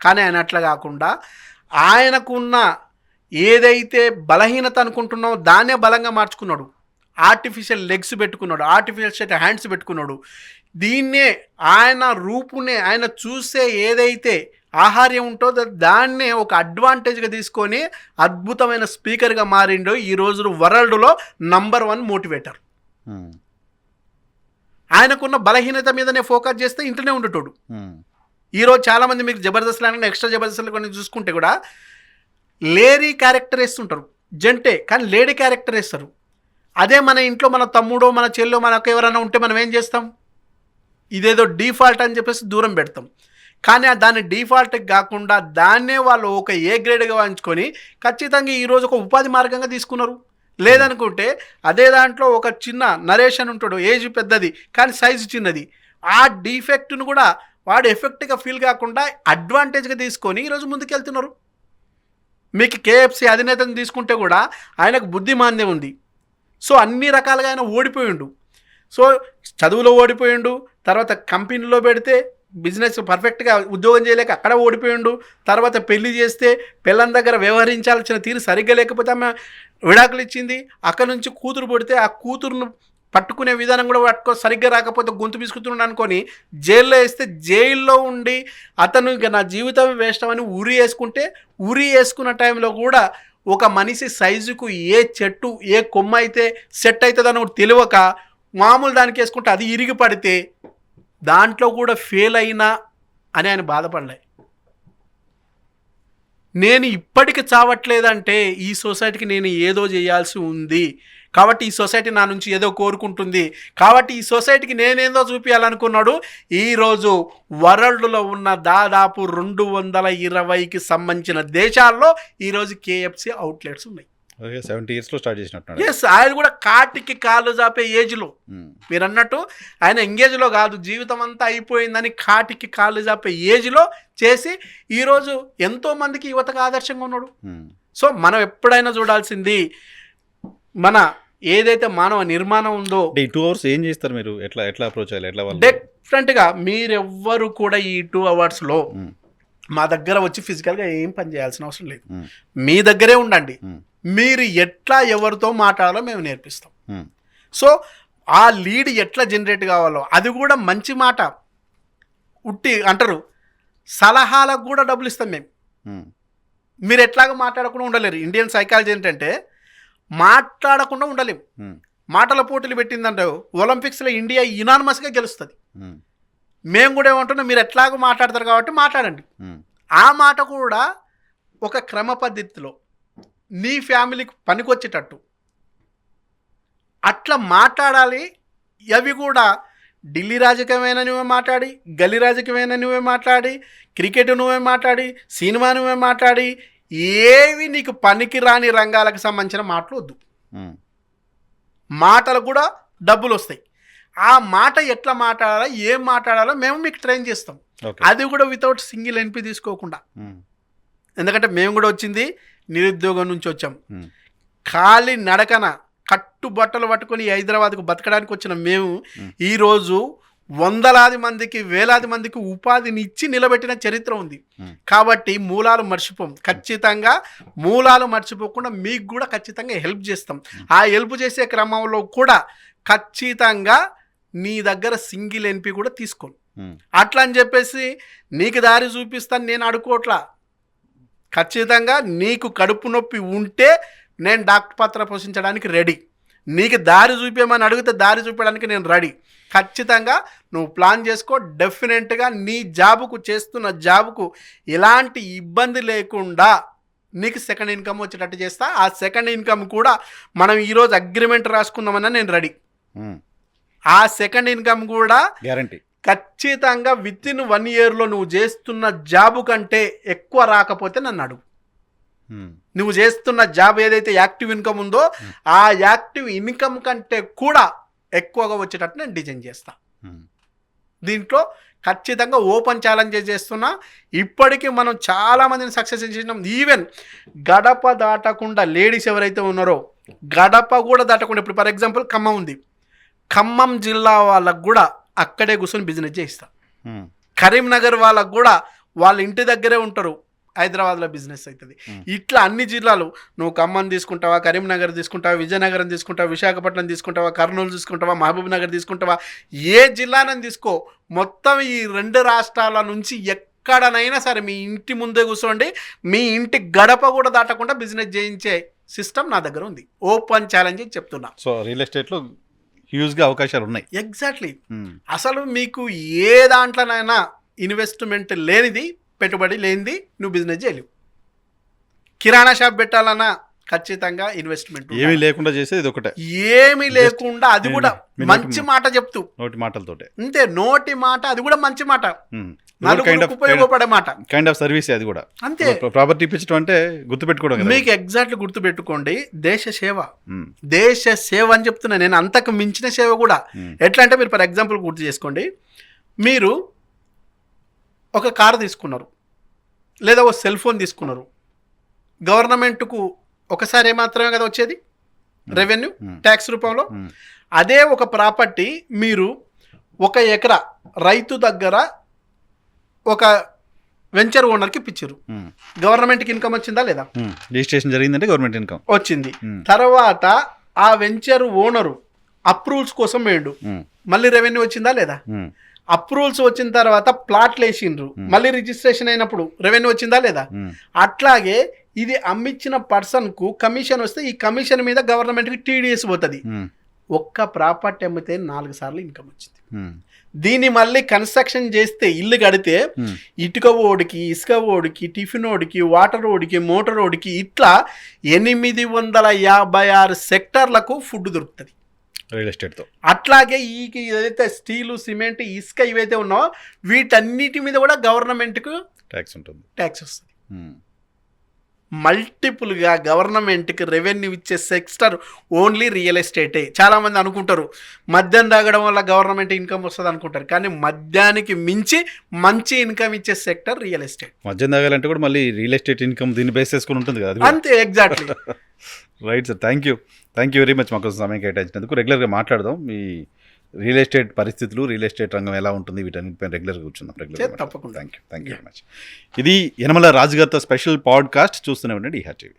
కానీ ఆయన అట్లా కాకుండా ఆయనకున్న ఏదైతే బలహీనత అనుకుంటున్నామో దాన్నే బలంగా మార్చుకున్నాడు. ఆర్టిఫిషియల్ లెగ్స్ పెట్టుకున్నాడు, ఆర్టిఫిషియల్ హ్యాండ్స్ పెట్టుకున్నాడు. దీన్నే ఆయన రూపునే, ఆయన చూసే ఏదైతే ఆహార్యం ఉంటుందో దాన్నే ఒక అడ్వాంటేజ్గా తీసుకొని అద్భుతమైన స్పీకర్గా మారిండో ఈ రోజు వరల్డ్లో నంబర్ 1 మోటివేటర్. ఆయనకున్న బలహీనత మీదనే ఫోకస్ చేస్తే ఇంట్లోనే ఉండేటోడు. ఈరోజు చాలామంది మీకు జబర్దస్త్ లాగా ఎక్స్ట్రా జబర్దస్త్ కొన్ని చూసుకుంటే కూడా లేడీ క్యారెక్టర్ వేస్తుంటారు, జంటే కానీ లేడీ క్యారెక్టర్ వేస్తారు. అదే మన ఇంట్లో మన తమ్ముడో మన చెల్లో మనకు ఎవరైనా ఉంటే మనం ఏం చేస్తాం, ఇదేదో డిఫాల్ట్ అని చెప్పేసి దూరం పెడతాం. కానీ దాన్ని డిఫాల్ట్కి కాకుండా దాన్నే వాళ్ళు ఒక ఏ గ్రేడ్గా వాయించుకొని ఖచ్చితంగా ఈరోజు ఒక ఉపాధి మార్గంగా తీసుకున్నారు. లేదనుకుంటే అదే దాంట్లో ఒక చిన్న నరేషన్ ఉంటాడు, ఏజ్ పెద్దది కానీ సైజు చిన్నది, ఆ డిఫెక్ట్ను కూడా వాడు ఎఫెక్ట్గా ఫీల్ కాకుండా అడ్వాంటేజ్గా తీసుకొని ఈరోజు ముందుకెళ్తున్నారు. మీకు కేఎఫ్సి అధినేతను తీసుకుంటే కూడా ఆయనకు బుద్ధిమాంద్యం ఉంది. సో అన్ని రకాలుగా ఆయన ఓడిపోయిండు. సో చదువులో ఓడిపోయిండు, తర్వాత కంపెనీలో పెడితే బిజినెస్ పర్ఫెక్ట్గా ఉద్యోగం చేయలేక అక్కడ ఓడిపోయిండు, తర్వాత పెళ్లి చేస్తే పిల్లని దగ్గర వ్యవహరించాల్సిన తీరు సరిగ్గా లేకపోతే ఆమె విడాకులు ఇచ్చింది, అక్కడ నుంచి కూతురు పుడితే ఆ కూతురును పట్టుకునే విధానం కూడా సరిగ్గా రాకపోతే గొంతు పిసుకుతున్నాడు అనుకొని జైల్లో వేస్తే జైల్లో ఉండి అతను ఇక నా జీవితం వేస్ట్ అని ఉరి వేసుకుంటే, ఉరి వేసుకున్న టైంలో కూడా ఒక మనిషి సైజుకు ఏ చెట్టు ఏ కొమ్మ అయితే సెట్ అవుతుందని తెలియక మామూలు దానికి వేసుకుంటే అది ఇరిగి పడితే దాంట్లో కూడా ఫెయిల్ అయినా అని ఆయన బాధపడలే. నేను ఇప్పటికి చావట్లేదంటే ఈ సొసైటీకి నేను ఏదో చేయాల్సి ఉంది, కాబట్టి ఈ సొసైటీ నా నుంచి ఏదో కోరుకుంటుంది, కాబట్టి ఈ సొసైటీకి నేనేందో చూపించాలనుకున్నాడు. ఈరోజు వరల్డ్లో ఉన్న దాదాపు 220కి సంబంధించిన దేశాల్లో ఈరోజు కేఎఫ్సి అవుట్లెట్స్ ఉన్నాయి. 70 yearsలో స్టార్ట్ చేసినట్టు. ఎస్, ఆయన కూడా కాటికి కాళ్ళు చాపే ఏజ్లో, మీరు అన్నట్టు ఆయన ఎంగేజ్లో కాదు, జీవితం అంతా అయిపోయిందని కాటికి కాళ్ళు చాపే ఏజ్లో చేసి ఈరోజు ఎంతోమందికి యువతకు ఆదర్శంగా ఉన్నాడు. సో మనం ఎప్పుడైనా చూడాల్సింది మన ఏదైతే మానవ నిర్మాణం ఉందో. ఈ 2 hours ఏం చేస్తారు మీరు? ఎట్లా అప్రోచ్ అయ్యాలి? ఎట్లా వాళ్ళు డిఫరెంట్గా మీరెవ్వరు కూడా ఈ 2 hours మా దగ్గర వచ్చి ఫిజికల్గా ఏం పని చేయాల్సిన అవసరం లేదు. మీ దగ్గరే ఉండండి, మీరు ఎట్లా ఎవరితో మాట్లాడాలో మేము నేర్పిస్తాం. సో ఆ లీడ్ ఎట్లా జనరేట్ కావాలో అది కూడా మంచి మాట ఉట్టి అంటారు, సలహాలకు కూడా డబ్బులు ఇస్తాం మేము. మీరు ఎట్లాగో మాట్లాడకుండా ఉండలేరు. ఇండియన్ సైకాలజీ ఏంటంటే మాట్లాడకుండా ఉండలేము. మాటల పోటీలు పెట్టిందంటే ఒలింపిక్స్లో ఇండియా యునానిమస్గా గెలుస్తుంది. మేము కూడా ఏమంటున్నాం, మీరు ఎట్లాగో మాట్లాడతారు కాబట్టి మాట్లాడండి. ఆ మాట కూడా ఒక క్రమ పద్ధతిలో నీ ఫ్యామిలీకి పనికొచ్చేటట్టు అట్లా మాట్లాడాలి. అవి కూడా ఢిల్లీ రాజకీయమైన నువ్వే మాట్లాడి, గల్లీ రాజకీయమైన నువ్వే మాట్లాడి, క్రికెట్ నువ్వే మాట్లాడి, సినిమా నువ్వే మాట్లాడి, ఏవి నీకు పనికి రాని రంగాలకు సంబంధించిన మాటలు వద్దు. మాటలు కూడా డబ్బులు వస్తాయి. ఆ మాట ఎట్లా మాట్లాడాలో ఏం మాట్లాడాలో మేము మీకు ట్రైన్ చేస్తాం. అది కూడా వితౌట్ సింగిల్ ఎన్పి తీసుకోకుండా. ఎందుకంటే మేము కూడా వచ్చింది నిరుద్యోగం నుంచి వచ్చాం. ఖాళీ నడకన కట్టు బట్టలు పట్టుకొని హైదరాబాద్కు బతకడానికి వచ్చిన మేము ఈరోజు వందలాది మందికి వేలాది మందికి ఉపాధిని ఇచ్చి నిలబెట్టిన చరిత్ర ఉంది. కాబట్టి మూలాలు మర్చిపోం. ఖచ్చితంగా మూలాలు మర్చిపోకుండా మీకు కూడా ఖచ్చితంగా హెల్ప్ చేస్తాం. ఆ హెల్ప్ చేసే క్రమంలో కూడా ఖచ్చితంగా నీ దగ్గర సింగిల్ ఎన్పి కూడా తీసుకోను. అట్లా అని చెప్పేసి నీకు దారి చూపిస్తాను నేను అడుకోట్లా. ఖచ్చితంగా నీకు కడుపు నొప్పి ఉంటే నేను డాక్టర్ పాత్ర పోషించడానికి రెడీ. నీకు దారి చూపించమని అడిగితే దారి చూపించడానికి నేను రెడీ. ఖచ్చితంగా నువ్వు ప్లాన్ చేసుకో. డెఫినెట్గా నీ జాబుకు చేస్తున్న జాబుకు ఎలాంటి ఇబ్బంది లేకుండా నీకు సెకండ్ ఇన్కమ్ వచ్చేటట్టు చేస్తా. ఆ సెకండ్ ఇన్కమ్ కూడా మనం ఈరోజు అగ్రిమెంట్ రాసుకుందామన్నా నేను రెడీ. ఆ సెకండ్ ఇన్కమ్ కూడా గ్యారంటీ ఖచ్చితంగా విత్-ఇన్ 1 yearలో నువ్వు చేస్తున్న జాబు కంటే ఎక్కువ రాకపోతే నన్ను అడుగు. నువ్వు చేస్తున్న జాబ్ ఏదైతే యాక్టివ్ ఇన్కమ్ ఉందో ఆ యాక్టివ్ ఇన్కమ్ కంటే కూడా ఎక్కువగా వచ్చేటట్టు నేను డిజైన్ చేస్తా. దీంట్లో ఖచ్చితంగా ఓపెన్ ఛాలెంజ్ చేస్తున్నా. ఇప్పటికీ మనం చాలామందిని సక్సెస్ చేసినాం. ఈవెన్ గడప దాటకుండా లేడీస్ ఎవరైతే ఉన్నారో గడప కూడా దాటకుండా, ఇప్పుడు ఫర్ ఎగ్జాంపుల్ ఖమ్మం ఉంది, ఖమ్మం జిల్లా వాళ్ళకు కూడా అక్కడే కూర్చొని బిజినెస్ చేయిస్తా. కరీంనగర్ వాళ్ళకు కూడా వాళ్ళ ఇంటి దగ్గరే ఉంటారు, హైదరాబాద్లో బిజినెస్ అవుతుంది. ఇట్లా అన్ని జిల్లాలు, నువ్వు ఖమ్మం తీసుకుంటావా, కరీంనగర్ తీసుకుంటావా, విజయనగరం తీసుకుంటావా, విశాఖపట్నం తీసుకుంటావా, కర్నూలు తీసుకుంటావా, మహబూబ్ నగర్ తీసుకుంటావా, ఏ జిల్లానని తీసుకో, మొత్తం ఈ 2 రాష్ట్రాల నుంచి ఎక్కడనైనా సరే మీ ఇంటి ముందే కూర్చోండి, మీ ఇంటి గడప కూడా దాటకుండా బిజినెస్ చేయించే సిస్టమ్ నా దగ్గర ఉంది. ఓపెన్ ఛాలెంజ్ చెప్తున్నా. సో రియల్ ఎస్టేట్లో హ్యూజ్గా అవకాశాలు ఉన్నాయి. ఎగ్జాక్ట్లీ. అసలు మీకు ఏ దాంట్లోనైనా ఇన్వెస్ట్మెంట్ లేనిది, పెట్టుబడి లేనిది నువ్వు బిజినెస్ చేయలేవు. కిరాణా షాప్ పెట్టాలన్నా ఖచ్చితంగా ఇన్వెస్ట్మెంట్ ఏమీ లేకుండా చేసేది ఇది ఒకటే, ఏమీ లేకుండా అది కూడా మంచి మాట చెప్తూ, నోటి మాటలతోటే. అంతే, నోటి మాట అది కూడా మంచి మాట, కైండ్ నలుగురికి ఉపయోగపడే మాట, కైండ్ ఆఫ్ సర్వీస్ అది కూడా. అంతే. ప్రాపర్టీ ఇప్పించడం అంటే గుర్తుపెట్టుకోవడం కదా. మీకు ఎగ్జాక్ట్లీ గుర్తుపెట్టుకోండి, దేశ సేవ, దేశ సేవ అని చెప్తున్నా నేను. అంతకు మించిన సేవ కూడా. ఎట్లా అంటే మీరు ఫర్ ఎగ్జాంపుల్ గుర్తు చేసుకోండి, మీరు ఒక కారు తీసుకున్నారు లేదా ఒక సెల్ ఫోన్ తీసుకున్నారు, గవర్నమెంట్కు ఒకసారి మాత్రమే కదా వచ్చేది రెవెన్యూ ట్యాక్స్ రూపంలో. అదే ఒక ప్రాపర్టీ మీరు 1 ఎకరా రైతు దగ్గర ఒక వెంచర్ ఓనర్కి ఇప్పించారు, గవర్నమెంట్కి ఇన్కమ్ వచ్చిందా లేదా? రిజిస్ట్రేషన్ జరిగిందంటే గవర్నమెంట్ ఇన్కమ్ వచ్చింది. తర్వాత ఆ వెంచర్ ఓనరు అప్రూవల్స్ కోసం వేయండు, మళ్ళీ రెవెన్యూ వచ్చిందా లేదా? అప్రూవల్స్ వచ్చిన తర్వాత ప్లాట్లు వేసిండ్రు, మళ్ళీ రిజిస్ట్రేషన్ అయినప్పుడు రెవెన్యూ వచ్చిందా లేదా? అట్లాగే ఇది అమ్మించిన పర్సన్కు కమిషన్ వస్తే ఈ కమిషన్ మీద గవర్నమెంట్కి టీడీఎస్ పోతుంది. ఒక్క ప్రాపర్టీ అమ్మితే 4 సార్లు ఇన్కమ్ వచ్చింది. దీన్ని మళ్ళీ కన్స్ట్రక్షన్ చేస్తే, ఇల్లు కడితే ఇటుక ఓడికి, ఇసుక ఓడికి, టిఫిన్ ఓడికి, వాటర్ ఓడికి, మోటార్ ఓడికి, ఇట్లా 856 సెక్టర్లకు ఫుడ్ దొరుకుతుంది రియల్ ఎస్టేట్తో. అట్లాగే ఈ ఏదైతే స్టీలు, సిమెంట్, ఇసుక ఇవైతే ఉన్నాయో వీటన్నిటి మీద కూడా గవర్నమెంట్కు ట్యాక్స్ ఉంటుంది, ట్యాక్స్ వస్తుంది. మల్టిపుల్గా గవర్నమెంట్కి రెవెన్యూ ఇచ్చే సెక్టర్ ఓన్లీ రియల్ ఎస్టేటే. చాలామంది అనుకుంటారు మద్యం తాగడం వల్ల గవర్నమెంట్ ఇన్కమ్ వస్తుంది అనుకుంటారు, కానీ మద్యానికి మించి మంచి ఇన్కమ్ ఇచ్చే సెక్టర్ రియల్ ఎస్టేట్. మద్యం తాగాలంటే కూడా మళ్ళీ రియల్ ఎస్టేట్ ఇన్కమ్ దీన్ని బేస్ చేసుకుని ఉంటుంది కదా. అంతే, exactly. Right sir, thank you very much మాకు సమయం కేటాయించినందుకు. రెగ్యులర్గా మాట్లాడదాం, మీ రియల్ ఎస్టేట్ పరిస్థితులు, రియల్ ఎస్టేట్ రంగం ఎలా ఉంటుంది, వీటన్నిటిపైన రెగ్యులర్గా కూర్చుందాం. తప్పకుండా. Thank you very much. ఇది యనమల రాజు గారితో స్పెషల్ పాడ్కాస్ట్. చూస్తూనే ఉండండి ఈహా టీవీ.